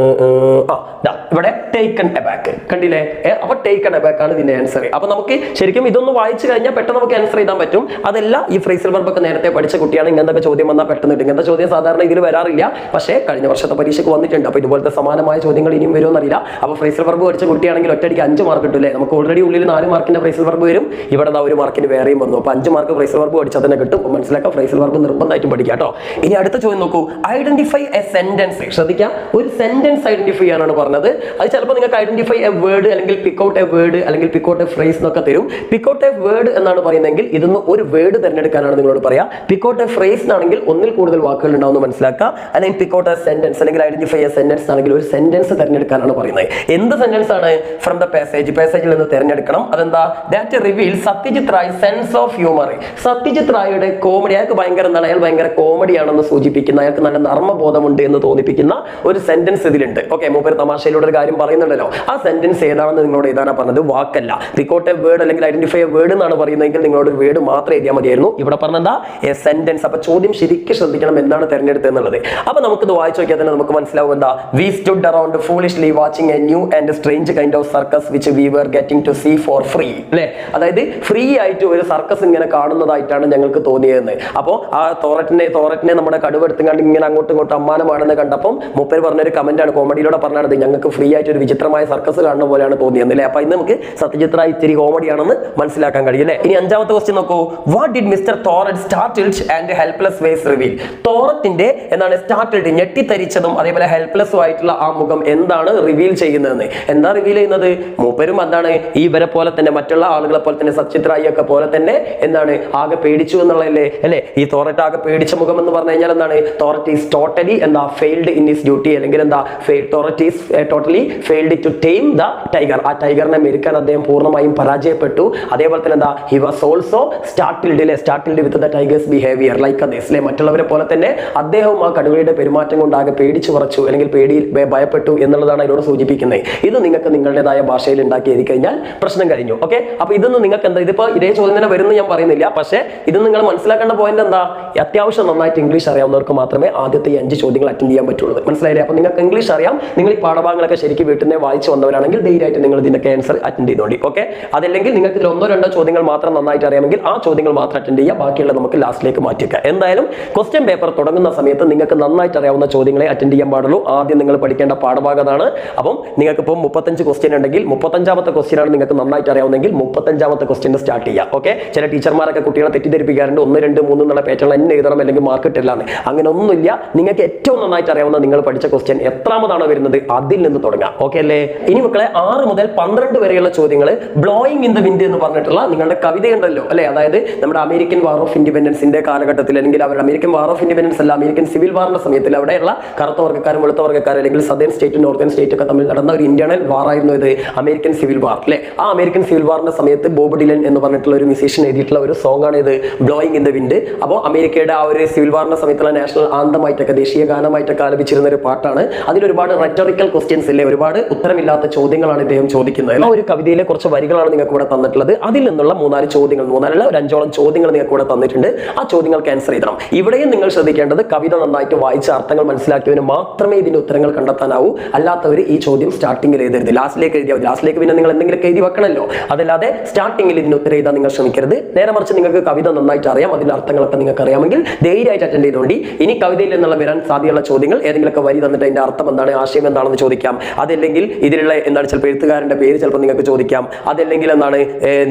ഇവിടെ ടേക്കൺ എബാക്ക് കണ്ടില്ലേ? അപ്പൊ ടേക്കൺ എബാക്ക് ആണ് ഇതിന്റെ ആൻസർ. അപ്പൊ നമുക്ക് ശരിക്കും ഇതൊന്ന് വായിച്ചു കഴിഞ്ഞാൽ പെട്ടെന്ന് നമുക്ക് ആൻസർ ചെയ്താൻ പറ്റും. അതല്ല ഈ ഫ്രേസൽ വെർബ് ഒക്കെ നേരത്തെ പഠിച്ച കുട്ടിയാണ് ഇങ്ങനത്തെ ചോദ്യം വന്നാൽ പെട്ടെന്ന് കിട്ടും. ഇങ്ങനത്തെ ചോദ്യം സാധാരണ ഇതിൽ വരാറില്ല, പക്ഷേ കഴിഞ്ഞ വർഷത്തെ പരീക്ഷയ്ക്ക് വന്നിട്ടുണ്ട്. അപ്പൊ ഇതുപോലത്തെ സമാനമായ ചോദ്യങ്ങൾ ഇനിയും വരുമെന്നറിയില്ല. അപ്പൊ ഫ്രേസൽ വെർബ് പഠിച്ച കുട്ടിയാണെങ്കിൽ ഒറ്റയടിക്ക് 5 മാർക്ക് കിട്ടില്ലേ? നമുക്ക് ഓൾറെഡി ഉള്ളിൽ 4 മാർക്കിന്റെ ഫ്രേസൽ വെർബ് വരും, ഇവിടെ 1 മാർക്കിന് വേറെയും വന്നു. അപ്പൊ 5 മാർക്ക് ഫ്രേസൽ വെർബ് പഠിച്ചാൽ തന്നെ കിട്ടും. മനസ്സിലാക്കാം, ഫ്രേസൽ വെർബ് നിർബന്ധമായിട്ടും പഠിക്കാം കേട്ടോ. ഇനി അടുത്ത ചോദ്യം നോക്കൂ, ഐഡന്റിഫൈ എ സെന്റൻസ്. ശ്രദ്ധിക്കാം, ഒരു സെന്റൻസ് ഐഡന്റിഫൈ ചെയ്യാനാണ് പറഞ്ഞത്. അത് ചിലപ്പോൾ നിങ്ങൾക്ക് ഐഡന്റിഫൈ എ വേർഡ് അല്ലെങ്കിൽ പിക്ക് ഔട്ട് എ വേർഡ് അല്ലെങ്കിൽ പിക്ക് ഔട്ട് എ ഫ്രേസ് എന്നൊക്കെ തരും. പിക്ക് ഔട്ട് എ വേർഡ് എന്നാണ് പറയുന്നതെങ്കിൽ ഇതൊന്ന് ഒരു വേർഡ് തിരഞ്ഞെടുക്കാനാണ് നിങ്ങളോട് പറയാം. പിക്ക് ഔട്ട് എ ഫ്രേസ് ആണെങ്കിൽ ഒന്നിൽ കൂടുതൽ വാക്കുകൾ ഉണ്ടാവുമെന്ന് മനസ്സിലാക്കുക. അല്ലെങ്കിൽ പിക്ക് ഔട്ട് എ സെന്റൻസ് അല്ലെങ്കിൽ ഐഡന്റിഫൈ എ സെന്റൻസ് ആണെങ്കിൽ ഒരു സെന്റൻസ് തിരഞ്ഞെടുക്കാനാണ് പറയുന്നത്. എന്ത് സെന്റൻസ് ആണ്? ഫ്രം ദ പാസേജ്, പാസേജിൽ നിന്ന് തിരഞ്ഞെടുക്കണം. അതെന്താ? That reveal Satyajit Ray sense of humour. Satyajit റായുടെ കോമഡി, അയാൾക്ക് ഭയങ്കര എന്താണ്, അയാൾ ഭയങ്കര കോമഡിയാണെന്ന് സൂചിപ്പിക്കുന്ന, അയാൾക്ക് നല്ല നർമ്മബോധമുണ്ട് എന്ന് തോന്നിപ്പിക്കുന്ന ഒരു സെന്റൻസ് ഇതിലുണ്ട്. ഓക്കെ, മൂപ്പര് തമാശയിലൂടെ ഒരു കാര്യം പറയുന്നുണ്ടല്ലോ. ആ സെന്റൻസ് ഏതാണെന്ന് നിങ്ങളോട് എഴുതാനാ പറഞ്ഞത്, വാക്കല്ല. പിക്ക് ഔട്ട് എ വേർഡ് അല്ലെങ്കിൽ ഐഡന്റിഫൈ എ വേർഡ് എന്നാണ് പറയുന്നതെങ്കിൽ നിങ്ങളോട് ഒരു വേർഡ് മാത്രം എഴുതിയാൽ മതിയായിരുന്നു. ഇവിടെ പറഞ്ഞെന്താ? A sentence. അപ്പൊ ചോദ്യം ശരിക്കും ശ്രദ്ധിക്കണം എന്താണ് തിരഞ്ഞെടുത്തത് എന്നുള്ളത്. അപ്പൊ നമുക്കിത് വായിച്ചു നോക്കിയാൽ തന്നെ നമുക്ക് മനസ്സിലാവും എന്താ. We stood around foolishly watching a new and strange kind of circus which we were getting to see for free. അല്ലെ, അതായത് ഫ്രീ ആയിട്ട് ഒരു സർക്കസ് ഇങ്ങനെ കാണുന്നതായിട്ടാണ് ഞങ്ങൾക്ക് തോന്നിയതെന്ന്. അപ്പോൾ ആ തോററ്റിനെ നമ്മുടെ കടുവെടുത്തുകൊണ്ട് ഇങ്ങനെ അങ്ങോട്ടും ഇങ്ങോട്ടും അമ്മാനമാണെന്ന് കണ്ടപ്പോൾ മൂപ്പര് പറഞ്ഞൊരു കമന്റ് ആണ്, കോമഡിയിലൂടെ പറഞ്ഞത് ഞങ്ങൾക്ക് ഫ്രീ ആയിട്ട് ഒരു വിചിത്രമായ സർക്കസ് കാണുന്ന പോലെയാണ് തോന്നിയത്. അല്ലേ, അപ്പൊ ഇന്ന് നമുക്ക് സത്യജിത് റായ് ഇത്തിരി കോമഡിയാണെന്ന് മനസ്സിലാക്കാൻ കഴിയും. അല്ലേ, ഇനി 5ാമത്തെ ക്വസ്റ്റ്യൻ നോക്കൂ. What did mister Thorat startled and helpless ways reveal. തോറത്തിന്റെ എന്താണ് സ്റ്റാർട്ടിൽഡ്, ഞെട്ടിത്തരിച്ചതും അതേപോലെ ഹെൽപ്ലെസ്സും ആയിട്ടുള്ള ആ മുഖം എന്താണ് റിവീൽ ചെയ്യുന്നതെന്ന്. എന്താ റിവീൽ ചെയ്യുന്നത്? മൂപ്പരും എന്താണ് ഇവരെ പോലെ തന്നെ, മറ്റുള്ള ആളുകളെ പോലെ തന്നെ, സത്യജിത് റായ് ഒക്കെ പോലെ തന്നെ എന്താണ് ആകെ പേടിച്ചു എന്നുള്ളതല്ലേ. അല്ലെ, ഈ തോററ്റ് ആകെ പേടിച്ച മുഖം എന്ന് പറഞ്ഞു കഴിഞ്ഞാൽ എന്താണ്? തോററ്റ് ഈസ് ടോട്ടലി എന്താ ഫെയിൽഡ് ഇൻ ഹിസ് ഡ്യൂട്ടി, അല്ലെങ്കിൽ എന്താ Thorat is totally failed to tame the tiger. ആ ടൈഗറിനെ മെരുക്കാൻ അദ്ദേഹം പൂർണ്ണമായും പരാജയപ്പെട്ടു. അതേപോലെ തന്നെ എന്താ he was also startled with the tiger's behaviour like others. അല്ലെ, മറ്റുള്ളവരെ പോലെ തന്നെ അദ്ദേഹവും ആ കടുവയുടെ പെരുമാറ്റം കൊണ്ട് ആകെ പേടിച്ചു പറച്ചു അല്ലെങ്കിൽ പേടിയിൽ ഭയപ്പെട്ടു എന്നുള്ളതാണ് അതിനോട് സൂചിപ്പിക്കുന്നത്. ഇത് നിങ്ങൾക്ക് നിങ്ങളുടേതായ ഭാഷയിൽ ഉണ്ടാക്കി എഴുതി കഴിഞ്ഞാൽ പ്രശ്നം കഴിഞ്ഞു. ഓക്കെ, അപ്പൊ ഇതൊന്നും നിങ്ങൾക്ക് എന്താ, ഇതിപ്പോ ഇതേ ചോദ്യം തന്നെ വരുന്നു ഞാൻ പറയുന്നില്ല, പക്ഷേ ഇത് നിങ്ങൾ മനസ്സിലാക്കേണ്ട പോയിന്റ് എന്താ, അത്യാവശ്യം നന്നായിട്ട് ഇംഗ്ലീഷ് അറിയാവുന്നവർക്ക് മാത്രമേ ആദ്യത്തെ 5 ചോദ്യങ്ങൾ അറ്റൻഡ് ചെയ്യാൻ പറ്റുള്ളൂ. മനസ്സിലായില്ലേ? അപ്പൊ നിങ്ങൾക്ക് ഇംഗ്ലീഷ് അറിയാം, നിങ്ങൾ ഈ പാഠഭാഗങ്ങളൊക്കെ ശരിക്കും വീട്ടിൽ നിന്ന് വായിച്ചു വന്നവരാണെങ്കിൽ ധൈര്യമായിട്ട് നിങ്ങൾ ഇതിന്റെ ആൻസർ അറ്റൻഡ് ചെയ്തോണ്ടി. ഓക്കെ, അതല്ലെങ്കിൽ നിങ്ങൾക്ക് 1-2 ചോദ്യങ്ങൾ മാത്രം നന്നായിട്ട് അറിയാമെങ്കിൽ ആ ചോദ്യങ്ങൾ മാത്രം അറ്റൻഡ് ചെയ്യുക, ബാക്കിയുള്ള നമുക്ക് ലാസ്റ്റിലേക്ക് മാറ്റിവെക്കാം. എന്തായാലും ക്വസ്റ്റ്യൻ പേപ്പർ തുടങ്ങുന്ന സമയത്ത് നിങ്ങൾക്ക് നന്നായിട്ട് അറിയാവുന്ന ചോദ്യങ്ങളെ അറ്റൻഡ് ചെയ്യാൻ പാടുള്ളൂ. ആദ്യം നിങ്ങൾ പഠിക്കേണ്ട പാഠഭാഗമാണ്. അപ്പം നിങ്ങൾക്ക് ഇപ്പോൾ 35 ക്വസ്റ്റ്യൻ ഉണ്ടെങ്കിൽ 35ാമത്തെ ക്വസ്റ്റ്യൻ ആണ് നിങ്ങൾക്ക് നന്നായിട്ട് അറിയാവുന്നെങ്കിൽ 35ാമത്തെ ക്വസ്റ്റ്യൻ സ്റ്റാർട്ട് ചെയ്യാം. ഓക്കെ, ചില ടീച്ചർമാരൊക്കെ കുട്ടികളെ തെറ്റിദ്ധരിപ്പിക്കാറുണ്ട്, 1, 2, 3 എന്നുള്ള പാറ്റേൺ തന്നെ എഴുതണം അല്ലെങ്കിൽ മാർക്ക് കിട്ടില്ലാന്ന്. അങ്ങനെ ഒന്നുമില്ല. നിങ്ങൾക്ക് ഏറ്റവും നന്നായിട്ട് അറിയാവുന്ന നിങ്ങൾ പഠിച്ച ക്വസ്റ്റ്യൻ എത്രാമതാണോ വരുന്നത് അതിൽ നിന്ന് തുടങ്ങാം. ഓക്കെ അല്ലേ? ഇനി മക്കളെ 6 മുതൽ 12 വരെയുള്ള ചോദ്യങ്ങൾ ബ്ലോയിങ് ഇൻ ദ വിൻഡ് എന്ന് പറഞ്ഞിട്ടുള്ള നിങ്ങളുടെ കവിതയുണ്ടല്ലോ അല്ലെ, അതായത് നമ്മുടെ അമേരിക്കൻ വാർ ഓഫ് ഇൻഡിപെൻഡൻസിന്റെ കാലഘട്ടത്തിൽ, അല്ലെങ്കിൽ അവരുടെ അമേരിക്കൻ വാർ ഓഫ് ഇൻഡിപെൻഡൻസ് അല്ല, അമേരിക്കൻ സിവിൽ വാറിന്റെ സമയത്തിൽ അവിടെയുള്ള കറുത്ത വർഗ്ഗക്കാരും വെളുത്ത വർഗ്ഗക്കാരും അല്ലെങ്കിൽ സദേൺ സ്റ്റേറ്റും നോർത്തേൺ സ്റ്റേറ്റ് ഒക്കെ തമ്മിൽ നടന്ന ഒരു ഇന്റേണൽ വാർ ആയിരുന്നു ഇത് അമേരിക്കൻ സിവിൽ വാർ. അല്ലെ, ആ അമേരിക്കൻ സിവിൽ വാറിന്റെ സമയത്ത് ബോബ് ഡിലൻ എന്ന് പറഞ്ഞിട്ടുള്ള ഒരു മ്യൂസീഷ്യൻ എഴുതിയിട്ടുള്ള ഒരു സോങ് ആണ് ഇത് ബ്ലോയിങ് ഇൻ ദ വിൻഡ്. അപ്പോൾ അമേരിക്കയുടെ ആ ഒരു സിവിൽ വാറിന്റെ സമയത്തുള്ള നാഷണൽ ആന്തമായിട്ടൊക്കെ, ദേശീയ ഗാനമായിട്ടൊക്കെ ആലപിച്ചിരുന്ന ഒരു പാട്ടാണ്. അതിൽ ഒരുപാട് റെറ്റോറിക്കൽ ക്വസ്റ്റ്യൻസ് ഇല്ലേ, ഒരുപാട് ഉത്തരമില്ലാത്ത ചോദ്യങ്ങളാണ് ഇദ്ദേഹം ചോദിക്കുന്നത്. ആ ഒരു കവിതയിലെ കുറച്ച് വരികളാണ് നിങ്ങൾക്ക് ഇവിടെ തന്നിട്ടുള്ളത്. അതിൽ നിന്നുള്ള 3-4 ചോദ്യങ്ങൾ, 3-4 ഒരു 5ഓളം ചോദ്യങ്ങൾ നിങ്ങൾക്ക് ഇവിടെ തന്നിട്ടുണ്ട്. ആ ചോദ്യങ്ങൾക്ക് ആൻസർ ചെയ്യണം. ഇവിടെയും നിങ്ങൾ ശ്രദ്ധിക്കേണ്ടത് കവിത നന്നായിട്ട് വായിച്ച അർത്ഥങ്ങൾ മനസ്സിലാക്കിയവന് മാത്രമേ ഇതിന്റെ ഉത്തരങ്ങൾ കണ്ടെത്താനാവൂ. അല്ലാത്തവർ ഈ ചോദ്യം സ്റ്റാർട്ടിങ്ങിൽ എഴുതരുത്, ലാസ്റ്റിലേക്ക് എഴുതിയാൽ. ലാസ്റ്റിലേക്ക് പിന്നെ നിങ്ങൾ എന്തെങ്കിലും എഴുതി വെക്കണമല്ലോ. അതല്ലാതെ സ്റ്റാർട്ടിങ്ങിൽ ഇതിന് ഉത്തരം എഴുതാൻ നിങ്ങൾ ശ്രമിക്കരുത്. നേരെ മറിച്ച് നിങ്ങൾക്ക് കവിത നന്നായിട്ട് അറിയാം, അതിന്റെ അർത്ഥങ്ങളൊക്കെ നിങ്ങൾക്ക് അറിയാമെങ്കിൽ ധൈര്യമായിട്ട് അറ്റൻഡ് ചെയ്തുകൊണ്ട് ഇനി കവിതയിൽ നിന്നുള്ള വരാൻ സാധ്യതയുള്ള ചോദ്യങ്ങൾ ഏതെങ്കിലുമൊക്കെ വരി തന്നിട്ട് അതിന്റെ അർത്ഥം എന്താണ്, ആശയം എന്താണെന്ന് ചോദിക്കാം. അതല്ലെങ്കിൽ ഇതിലുള്ള എന്താണ് ചിലപ്പോൾ എഴുത്തുകാരന്റെ പേര് ചിലപ്പോൾ നിങ്ങൾക്ക് ചോദിക്കാം. അതല്ലെങ്കിൽ എന്താണ്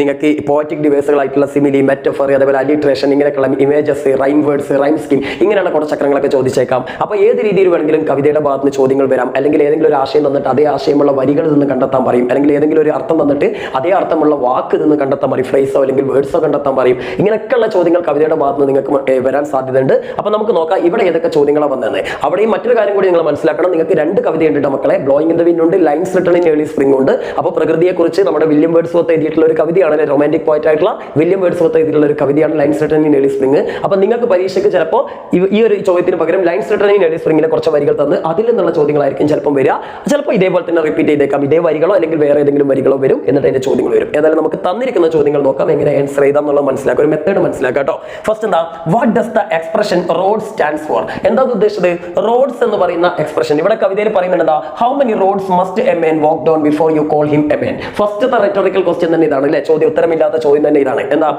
നിങ്ങൾക്ക് പോയറ്റിക് ഡിവൈസുകളായിട്ടുള്ള സിമിലി, മെറ്റഫർ, അതേപോലെ അലിട്രേഷൻ, ഇങ്ങനെയൊക്കെയുള്ള images, rhyme words, rhyme scheme, ഇങ്ങനെയുള്ള കുറച്ച് ചക്രങ്ങളൊക്കെ ചോദിച്ചേക്കാം. അപ്പോൾ ഏത് രീതിയിൽ വേണമെങ്കിലും കവിതയുടെ ഭാഗത്ത് നിന്ന് ചോദ്യങ്ങൾ വരാം. അല്ലെങ്കിൽ ഏതെങ്കിലും ഒരു ആശയം തന്നിട്ട് അതേ ആശയമുള്ള വരികൾ നിന്ന് കണ്ടെത്താൻ പറയും. അല്ലെങ്കിൽ ഏതെങ്കിലും ഒരു അർത്ഥം തന്നിട്ട് അതേ അർത്ഥമുള്ള വാക്ക് നിന്ന് കണ്ടെത്താൻ പറയും, ഫ്രേസോ അല്ലെങ്കിൽ വേർഡ്സോ കണ്ടെത്താൻ പറയും. ഇങ്ങനെയൊക്കെയുള്ള ചോദ്യങ്ങൾ കവിതയുടെ ഭാഗത്ത് നിന്ന് നിങ്ങൾക്ക് വരാൻ സാധ്യതയുണ്ട്. അപ്പോൾ നമുക്ക് നോക്കാം ഇവിടെ ഏതൊക്കെ ചോദ്യങ്ങളാണ് വന്നത്. അവിടെയും മറ്റൊരു കാര്യം കൂടി നിങ്ങൾ മനസ്സിലാക്കണം. നിങ്ങൾക്ക് 2 കവിതയുണ്ട് മക്കളെ, ബ്ലോയിങ് ഇൻ ദ വിൻഡ് ഉണ്ട്, lines written in early spring ഉണ്ട്. അപ്പോൾ പ്രകൃതിയെക്കുറിച്ച് നമ്മുടെ വില്യം വേർഡ്സ്വർത്ത് എഴുതിയിട്ടുള്ള ഒരു കവിതയാണ്, റൊമാന്റിക് പോയറ്റ് ആയിട്ടുള്ള വില്യം വേർഡ്സ്വർത്ത് എഴുതിയിട്ടുള്ള ഒരു കവിതയാണ് lines written in early spring. അപ്പോൾ നിങ്ങൾക്ക് പരീക്ഷയ്ക്ക് ചിലപ്പോൾ ഈ ഒരു ചോദ്യത്തിന് പകരം ലൈൻസ് റിട്ടൺ ഇൻ ഏർലി സ്പ്രിംഗിലെ കുറച്ച് വരികൾ തന്ന് അതിൽ നിന്നുള്ള ചോദ്യങ്ങളായിരിക്കും ചിലപ്പോൾ വരിക. ചിലപ്പോൾ ഇതേപോലെ തന്നെ റിപ്പീറ്റ് ചെയ്തേക്കാം, ഇതേ വരികളോ അല്ലെങ്കിൽ വേറെ ഏതെങ്കിലും വരികളോ വരും, എന്നിട്ട് അതിന്റെ ചോദ്യങ്ങൾ വരും. ഏതായാലും നമുക്ക് തന്നിരിക്കുന്ന ചോദ്യങ്ങൾ നോക്കാം, എങ്ങനെ ആൻസർ ചെയ്താൽ എന്നുള്ളത് മനസ്സിലാക്കാം, ഒരു മെത്തേഡ് മനസ്സിലാക്കാം കേട്ടോ. ഫസ്റ്റ് എന്താ, what does the expression road stands for? എന്താ ഉദ്ദേശിച്ചത്? റോഡ്സ് എന്ന് പറയുന്ന എക്സ്പ്രഷൻ ഇവിടെ കവിതയിൽ പറയുന്നത് എന്താ? How many roads must a man walk down before you call him a man? ഫസ്റ്റത്തെ റെറ്റോറിക്കൽ ക്വസ്റ്റ്യൻ തന്നെ ഇതാണ് അല്ലേ, ചോദ്യം ഉത്തരമില്ലാത്ത ചോദ്യം തന്നെ ഇതാണ്. എന്താ,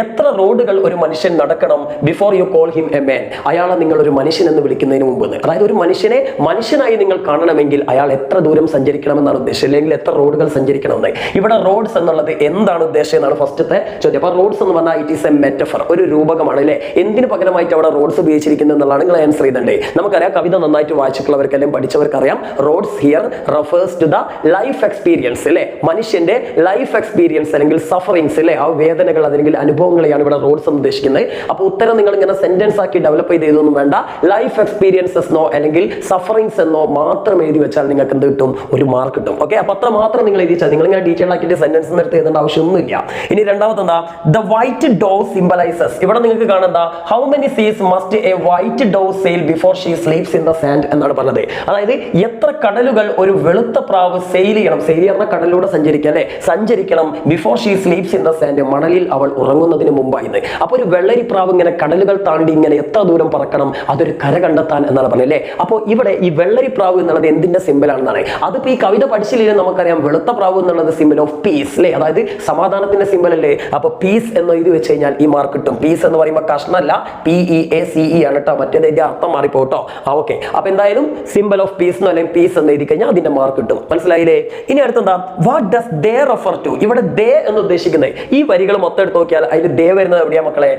എത്ര റോഡുകൾ ഒരു മനുഷ്യൻ നടക്കണം before you call him a മാൻ? അയാളെ നിങ്ങൾ ഒരു മനുഷ്യൻ എന്ന് വിളിക്കുന്നതിന് മുമ്പ്. അതായത് ഒരു മനുഷ്യനെ മനുഷ്യനായി നിങ്ങൾ കാണണമെങ്കിൽ അയാൾ എത്ര ദൂരം സഞ്ചരിക്കണമെന്നാണ് ഉദ്ദേശം, അല്ലെങ്കിൽ എത്ര റോഡുകൾ സഞ്ചരിക്കണമെന്ന്. ഇവിടെ റോഡ്സ് എന്നുള്ളത് എന്താണ് ഉദ്ദേശം എന്നാണ് ഫസ്റ്റത്തെ ചോദ്യം. അപ്പൊ റോഡ്സ് എന്ന് പറഞ്ഞാൽ ഇറ്റ് ഈസ് എ മെറ്റഫർ, ഒരു രൂപകമാണ് അല്ലേ. എന്തിന് പകരമായിട്ട് അവിടെ റോഡ്സ് ഉപയോഗിച്ചിരിക്കുന്നത് എന്നുള്ളതാണ് നിങ്ങൾ ആൻസർ ചെയ്തേ. നമുക്കറിയാം, കവിത നന്നായിട്ട് വായിച്ചിട്ടുള്ളവർക്ക് അല്ലെങ്കിൽ പഠിച്ചവർക്കറിയാം, roads here refers to the life experience അല്ലേ, മനുഷ്യന്റെ ലൈഫ് എക്സ്പീരിയൻസ് അല്ലെങ്കിൽ സഫറിങ്സ് അല്ലേ, ആ വേദനകൾ അല്ലെങ്കിൽ അനുഭവങ്ങളെയാണ് ഇവിടെ റോഡ്സ് എന്ന് ഉദ്ദേശിക്കുന്നത്. അപ്പോൾ ഉത്തരം നിങ്ങൾ ഇങ്ങനെ സെന്റൻസ് ആക്കി ഡെവലപ്പ് ചെയ്തൊന്നും വേണ്ട, ലൈഫ് എക്സ്പീരിയൻസസ് എന്നോ അല്ലെങ്കിൽ സഫറിങ്സ് എന്നോ മാത്രം എഴുതി വെച്ചാൽ നിങ്ങൾക്ക് എന്ത് കിട്ടും? ഒരു മാർക്ക് കിട്ടും. ഓക്കെ, അപ്പൊ അത്ര മാത്രം നിങ്ങൾ എഴുതി വെച്ചാൽ, നിങ്ങൾ ഇങ്ങനെ ഡീറ്റെയിൽ ആക്കിയിട്ട് സെന്റൻസ് എടുത്ത് എഴുതേണ്ട ആവശ്യമൊന്നുമില്ല. ഇനി രണ്ടാമത്തെ എന്താ, ദ വൈറ്റ് ഡോ സിംബലൈസസ്. ഇവിടെ നിങ്ങൾക്ക് കാണുന്ന how many seas must a white dove sail before she sleeps in the sand എന്നാണ് പറഞ്ഞത്. അതായത് എത്ര കടലുകൾ ഒരു വെളുത്ത പ്രാവ് സെയിൽ ചെയ്യണം, സെയിൽ ചെയ്യുന്ന കടലിലൂടെ സഞ്ചരിക്കുക അല്ലെ, സഞ്ചരിക്കണം before she sleeps in the sand, മണലിൽ അവൾ ഉറങ്ങുന്നതിന് മുമ്പായിരുന്നു. അപ്പൊ ഒരു വെള്ളരി പ്രാവ് ഇങ്ങനെ കടലുകൾ താണ്ടി ഇങ്ങനെ എത്ര ദൂരം പറക്കണം, അതൊരു കര കണ്ടെത്താൻ എന്നാണ് പറഞ്ഞത് അല്ലേ. അപ്പോൾ ഇവിടെ ഈ വെള്ളരി പ്രാവ് എന്നുള്ളത് എന്തിന്റെ സിമ്പിൾ ആണെന്നാണ്. അതിപ്പോ ഈ കവിത പഠിച്ചില്ലെങ്കിൽ നമുക്കറിയാം, വെളുത്ത പ്രാവ് എന്നുള്ളത് സിമ്പിൾ ഓഫ് പീസ് അല്ലേ, അതായത് സമാധാനത്തിന്റെ സിമ്പിൾ അല്ലേ. അപ്പൊ പീസ് എന്ന് എഴുതി വെച്ച് കഴിഞ്ഞാൽ ഈ മാർക്ക് കിട്ടും. പീസ് എന്ന് പറയുമ്പോൾ കഷ്ണല്ല, PEACE ആണ് കേട്ടോ, മറ്റേത് ഇതിന്റെ അർത്ഥം മാറിപ്പോട്ടോ. ഓക്കെ, അപ്പൊ എന്തായാലും സിമ്പിൾ ഓഫ് പീസ് അല്ലെങ്കിൽ പീസ് എന്ന് എഴുതി കഴിഞ്ഞാൽ അതിന്റെ മാർക്ക് കിട്ടും. മനസ്സിലായില്ലേ? ഇനി അടുത്തെന്താ, what does they refer to? ഇവിടെ ദേ എന്ന് ഉദ്ദേശിക്കുന്നത്, ഈ വരികൾ മൊത്തം എടുത്ത് നോക്കിയാൽ അതിൽ ദേ വരുന്നത് എവിടെയാ മക്കളെ?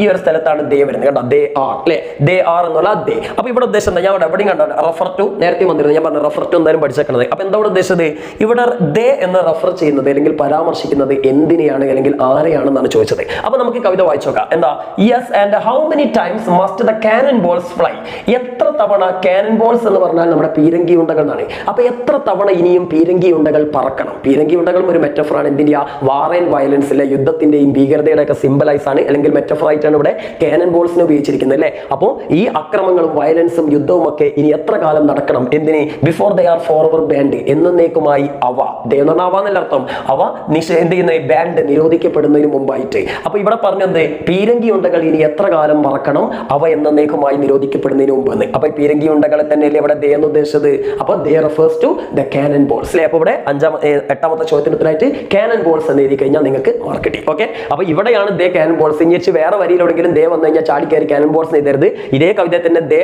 ഈ ഒരു സ്ഥലത്താണ് ദേ വരുന്നത് കേട്ടോ, ദേ ആർ അല്ലെ, ദേ ആർ എന്നുള്ള ദേ. അപ്പൊ ഇവിടെ ഉദ്ദേശം എന്താ? ഞാൻ ഇവിടെ എവിടെയും കണ്ടോ റെഫർ ടു, നേരത്തെ വന്നിരുന്നത് ഞാൻ പറഞ്ഞു റെഫർ ടു എന്തായാലും പഠിച്ചേക്കണത്. അപ്പൊ എന്താ ഉദ്ദേശിച്ചത്? ഇവിടെ ദേ എന്ന് റെഫർ ചെയ്യുന്നത് അല്ലെങ്കിൽ പരാമർശിക്കുന്നത് എന്തിനെയാണ് അല്ലെങ്കിൽ ആരെയാണെന്നാണ് ചോദിച്ചത്. അപ്പൊ നമുക്ക് കവിത വായിച്ചു നോക്കാം. എന്താ, yes and how many times must the cannon balls fly? എത്ര തവണ, കാനൻ ബോൾസ് എന്ന് പറഞ്ഞാൽ നമ്മുടെ പീരങ്കി ഉണ്ടകൾ എന്നാണ്. അപ്പൊ എത്ര തവണ ഇനിയും പീരങ്കി ഉണ്ടകൾ പറക്കണം? പീരങ്കി ഉണ്ടകളും ഒരു മെറ്റഫറാണ്. എന്തിന്റെ? വാർ ആൻഡ് വയലൻസിലെ, യുദ്ധത്തിന്റെയും ഭീകരതയുടെ ഒക്കെ സിംബലൈസ് ആണ് അല്ലെങ്കിൽ മെറ്റഫർ ആയിട്ടാണ് ഇവിടെ കാനൻ ബോൾസിനെ ഉപയോഗിച്ചിരിക്കുന്നത് അല്ലേ. അപ്പോൾ ഈ അക്രമങ്ങളും വയലൻസും യുദ്ധവും ഒക്കെ ഇനി എത്ര കാലം നടക്കണം? എന്തിന്? Before they R for ever band, എന്നേക്കുമായി അവ, ദേ എന്ന് പറഞ്ഞാൽ അവ എന്നല്ല അർത്ഥം, അവ എന്ത് ചെയ്യുന്ന ബാൻഡ് നിരോധിക്കപ്പെടുന്നതിന് മുമ്പായിട്ട്. അപ്പൊ ഇവിടെ പറഞ്ഞത് പീരങ്കി ഉണ്ടകൾ ഇനി എത്ര കാലം മറക്കണം, അവ എന്നേക്കുമായി നിരോധിക്കപ്പെടുന്നതിന് മുമ്പ്. അപ്പൊ പീരങ്കി ഉണ്ടകളെ തന്നെയല്ലേ ഇവിടെ ദേ എന്ന് ഉദ്ദേശിച്ചത്. അപ്പൊ they refers to the cannon balls അല്ലേ. അപ്പൊ ഇവിടെ എട്ടാമത്തെ ചോദ്യത്തിന് ഉത്തരമായിട്ട് കാനൻ ബോൾസ് എന്ന് എഴുതി കഴിഞ്ഞാൽ നിങ്ങൾക്ക് മാർക്ക് കിട്ടി. ഓക്കെ, അപ്പൊ ഇവിടെയാണ് ദേ കാനൻ ബോൾസ്. ഇനി വേറെ വരിയിലെവിടെങ്കിലും ദേ വന്നു കഴിഞ്ഞാൽ ചാടിക്കയറി കാനൻ ബോൾസ് എഴുതരുത്. ഇതേ കവിത തന്നെ ദേ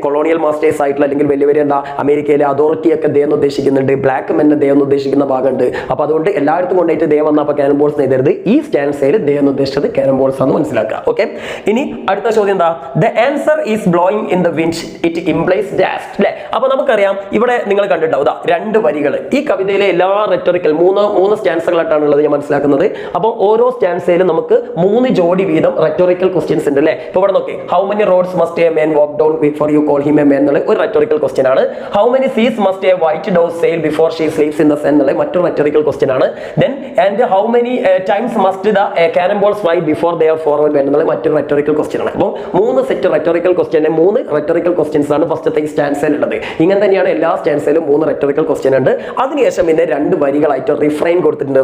കൊളോണിയൽ മാസ്റ്റേഴ്സ് ആയിട്ടുള്ള അല്ലെങ്കിൽ വലിയ വലിയ എന്താ അമേരിക്കയിലെ അതോറിറ്റി ഒക്കെ ദേ എന്ന് ഉദ്ദേശിക്കുന്നുണ്ട്, ബ്ലാക്ക് മെൻ ദേ എന്ന് ഉദ്ദേശിക്കുന്ന ഭാഗമുണ്ട്. അപ്പൊ അതുകൊണ്ട് എല്ലായിടത്തും കൊണ്ടായിട്ട് ദേ വന്ന അപ്പൊ കാനൻ ബോൾസ് എഴുതരുത്. ഈ സ്റ്റാൻസയിൽ ദേ എന്ന് ഉദ്ദേശിച്ചത് കാനൻ ബോൾസ് ആണെന്ന് മനസ്സിലാക്കുക. ഓക്കെ, ഇനി അടുത്ത ചോദ്യം എന്താ, the answer is blowing in the wind it implies dash അല്ലെ. അപ്പൊ നമുക്കറിയാം, ഇവിടെ നിങ്ങൾ കണ്ടിട്ടുണ്ടാവും രണ്ട് വരികൾ. ഈ കവിതയിലെ എല്ലാ റെറ്റോറിക്കൽ മൂന്ന് സ്റ്റാൻസുകളായിട്ടാണ് ഉള്ളത് ഞാൻ മനസ്സിലാക്കുന്നത്. അപ്പോൾ ഓരോ സ്റ്റാൻസയിലും നമുക്ക് 3 ജോഡി വീതം റെറ്റോറിക്കൽ ക്വസ്റ്റ്യൻസ് ഉണ്ട് അല്ലേ. ഇപ്പൊ ഇവിടെ നോക്കി, how many roads must a man walk down before you call him a man എന്നുള്ള ഒരു റെറ്റോറിക്കൽ ക്വസ്റ്റ്യൻ ആണ്. How many seas must a white dove sail before she sleeps in the sun എന്നുള്ള മറ്റൊരു റെറ്റോറിക്കൽ ക്വസ്റ്റ്യൻ ആണ്. Then and how many times must the cannon balls fly before they are forever banned എന്നുള്ള മറ്റൊരു rhetorical question ആണ്. അപ്പോൾ 3 set rhetorical question, 3 rhetorical questions ആണ് ഫസ്റ്റത്തെ ഈ സ്റ്റാൻസയിൽ ഉള്ളത്. ഇങ്ങനെ തന്നെയാണ് എല്ലാ സ്റ്റാൻസയിലും 3 റെറ്റോറിക്കൽ ക്വസ്റ്റ്യൻ ഉണ്ട്. അതിനുശേഷം പിന്നെ 2 വരികളായിട്ട് റിഫ്രൈൻ കൊടുത്തിട്ടുണ്ട്.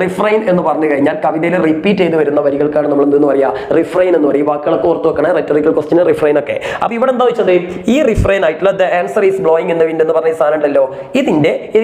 റിഫ്രൈൻ എന്ന് പറഞ്ഞു കഴിഞ്ഞാൽ കവിതയിൽ റിപ്പീറ്റ് ചെയ്ത് വരുന്ന വരികൾക്കാണ് നമ്മൾ എന്തെന്ന് പറയാ, റിഫ്രൈൻ എന്ന് പറയും. വാക്കുകളൊക്കെ ഓർത്ത് വെക്കണം, റെറ്റോറിക്കൽ ക്വസ്റ്റ്യൻ റിഫ്രൈൻ ഒക്കെ. അപ്പൊ ഇവിടെ എന്താ വെച്ചത്, ഈ റിഫ്രൈൻ ആയിട്ടുള്ള the answer is blowing in the wind എന്ന് പറഞ്ഞ സാധനം ഉണ്ടല്ലോ, ഇത്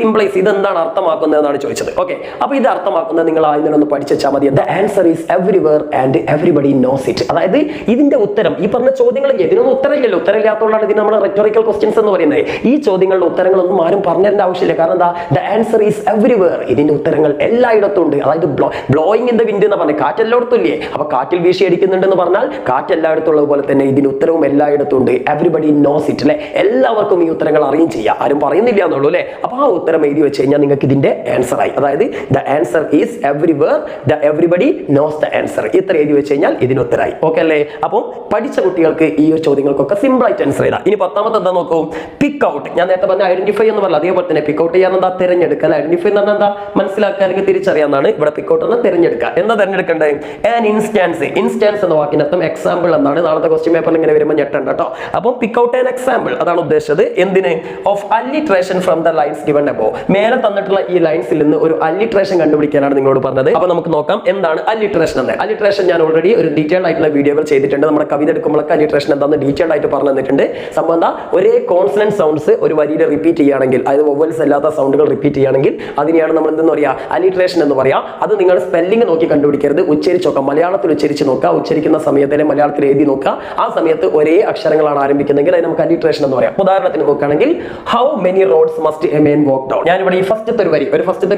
ഇംപ്ലൈസ് ഇത് എന്താണ് അർത്ഥമാക്കുന്നത് എന്നാണ് ചോദിച്ചത്. ഓക്കെ, അപ്പൊ ഇത് അർത്ഥമാക്കുന്നത് നിങ്ങൾ ആദ്യം ഒന്ന് പഠിച്ചാൽ മതി. The answer is everywhere and everybody knows it. അതായത് ഇതിന്റെ ഉത്തരം, ഈ പറഞ്ഞ ചോദ്യങ്ങൾ ഇതിനൊന്നും ഉത്തരമില്ലല്ലോ, ഉത്തരമില്ലാത്തതുകൊണ്ടാണ് ഇതിന് നമ്മൾ റെറ്റോറിക്കൽ ക്വസ്റ്റ്യൻസ് എന്ന് പറയുന്നത്. ഈ ചോദ്യങ്ങളുടെ ഉത്തരങ്ങളൊന്നും ആരും പറഞ്ഞതിന്റെ ആവശ്യമില്ല. കാരണം എന്താ, ദ ആൻസർ ഈസ് എവരിവെയർ, ഇതിന്റെ ഉത്തരങ്ങൾ എല്ലായിടത്തും ഉണ്ട്. അതായത് ബ്ലോയിങ് ഇൻ ദ വിൻഡ് എന്ന് പറഞ്ഞാൽ കാറ്റ് എല്ലായിടത്തും ഇല്ലേ. അപ്പൊ കാറ്റിൽ വീശി അടിക്കുന്നുണ്ടെന്ന് പറഞ്ഞാൽ കാറ്റ് എല്ലായിടത്തും ഉള്ളത് പോലെ തന്നെ ഇതിന്റെ ഉത്തരവും എല്ലായിടത്തും ഉണ്ട്. എവരിബഡി നോസ് ഇറ്റ് അല്ലെ, എല്ലാവർക്കും ഈ ഉത്തരങ്ങൾ അറിയും ചെയ്യാം, ആരും പറയുന്നില്ല എന്നുള്ളൂ അല്ലെ. അപ്പൊ ആ ഉത്തരം എഴുതി വെച്ച് കഴിഞ്ഞാൽ നിങ്ങൾക്ക് ഇതിന്റെ ആൻസർ ആയി. അതായത് the answer is everywhere, the everybody knows the answer, ഇത്ര എഴുതി വെച്ച് കഴിഞ്ഞാൽ ഇതിന് ഉത്തരമായി. ഓക്കെ അല്ലേ. അപ്പോൾ പഠിച്ച കുട്ടികൾക്ക് ഈ ചോദ്യങ്ങൾക്കൊക്കെ സിമ്പിൾ ആയിട്ട് ആൻസർ ചെയ്താൽ. ഇനി 10ാമത്തെ എന്താ നോക്കൂ, പിക്ക് ഔട്ട്. ഞാൻ നേരത്തെ പറഞ്ഞ ഐഡന്റിഫൈ എന്ന് പറഞ്ഞാൽ അതേപോലെ തന്നെ പിക്ക് ഔട്ട് ചെയ്യാൻ എന്താ, തിരഞ്ഞെടുക്കുക. ഐഡന്റിഫൈ എന്ന് പറഞ്ഞാൽ എന്താ, മനസ്സിലാക്കുക അല്ലെങ്കിൽ തിരിച്ചറിയാവുന്നതാണ്. ഇവിടെ പിക്ക് ഔട്ട് എന്ന് തിരഞ്ഞെടുക്കുക. എന്താ തിരഞ്ഞെടുക്കേണ്ടത്? ആൻ ഇൻസ്റ്റാൻസ്. ഇൻസ്റ്റാൻസ് എന്ന വാക്കിനർത്ഥം എക്സാമ്പിൾ എന്നാണ്. നാളത്തെ ക്വസ്റ്റ്യൻ പേപ്പറിൽ ഇങ്ങനെ വരുമ്പോൾ ഞെട്ടണ്ട കേട്ടോ. അപ്പോൾ പിക്ക് ഔട്ട് ആൻ എക്സാമ്പിൾ അതാണ് ഉദ്ദേശിച്ചത്. എന്തിന്? Of alliteration from the lines given above. മേലെ തന്നിട്ടുള്ള ഈ ലൈൻസിൽ നിന്ന് ഒരു അല്ലിട്രേഷൻ അലിട്രേഷൻ കണ്ടുപിടിക്കാനാണ് നിങ്ങളോട് പറഞ്ഞത്. അപ്പൊ നമുക്ക് നോക്കാം എന്താണ് അലിട്രേഷൻ എന്ന്. അലിട്രേഷൻ ഞാൻ ഓൾറെഡി ഒരു ഡീറ്റെയിൽഡ് ആയിട്ടുള്ള വീഡിയോകൾ ചെയ്തിട്ടുണ്ട്. നമ്മുടെ കവിത എടുക്കുമ്പോഴൊക്കെ അലിട്രേഷൻ എന്താണെന്ന് ഡീറ്റെയിൽഡ് ആയിട്ട് പറഞ്ഞു തന്നിട്ടുണ്ട്. സംബന്ധ ഒരേ കോൺസണന്റ് സൗണ്ട്സ് ഒരു വരിയിൽ റിപ്പീറ്റ് ചെയ്യുകയാണെങ്കിൽ, അതായത് വൊവൽസ് അല്ലാത്ത സൗണ്ടുകൾ റിപ്പീറ്റ് ചെയ്യുകയാണെങ്കിൽ അതിനെയാണ് നമ്മൾ എന്തെന്ന് പറയാ, അലിട്രേഷൻ എന്ന് പറയാം. അത് നിങ്ങൾ സ്പെല്ലിംഗ് നോക്കി കണ്ടുപിടിക്കരുത്, ഉച്ചരിച്ച് നോക്കാം. മലയാളത്തിൽ ഉച്ചരിച്ച് നോക്കുക, ഉച്ചരിക്കുന്ന സമയത്ത് മലയാളത്തിൽ എഴുതി നോക്കുക. ആ സമയത്ത് ഒരേ അക്ഷരങ്ങളാണ് ആരംഭിക്കുന്നതെങ്കിൽ അത് നമുക്ക് അലിട്രേഷൻ എന്ന് പറയാം. ഉദാഹരണത്തിന് നോക്കുകയാണെങ്കിൽ how many roads must a man walk down. ഞാനിവിടെ ഈ ഫസ്റ്റത്തെ ഒരു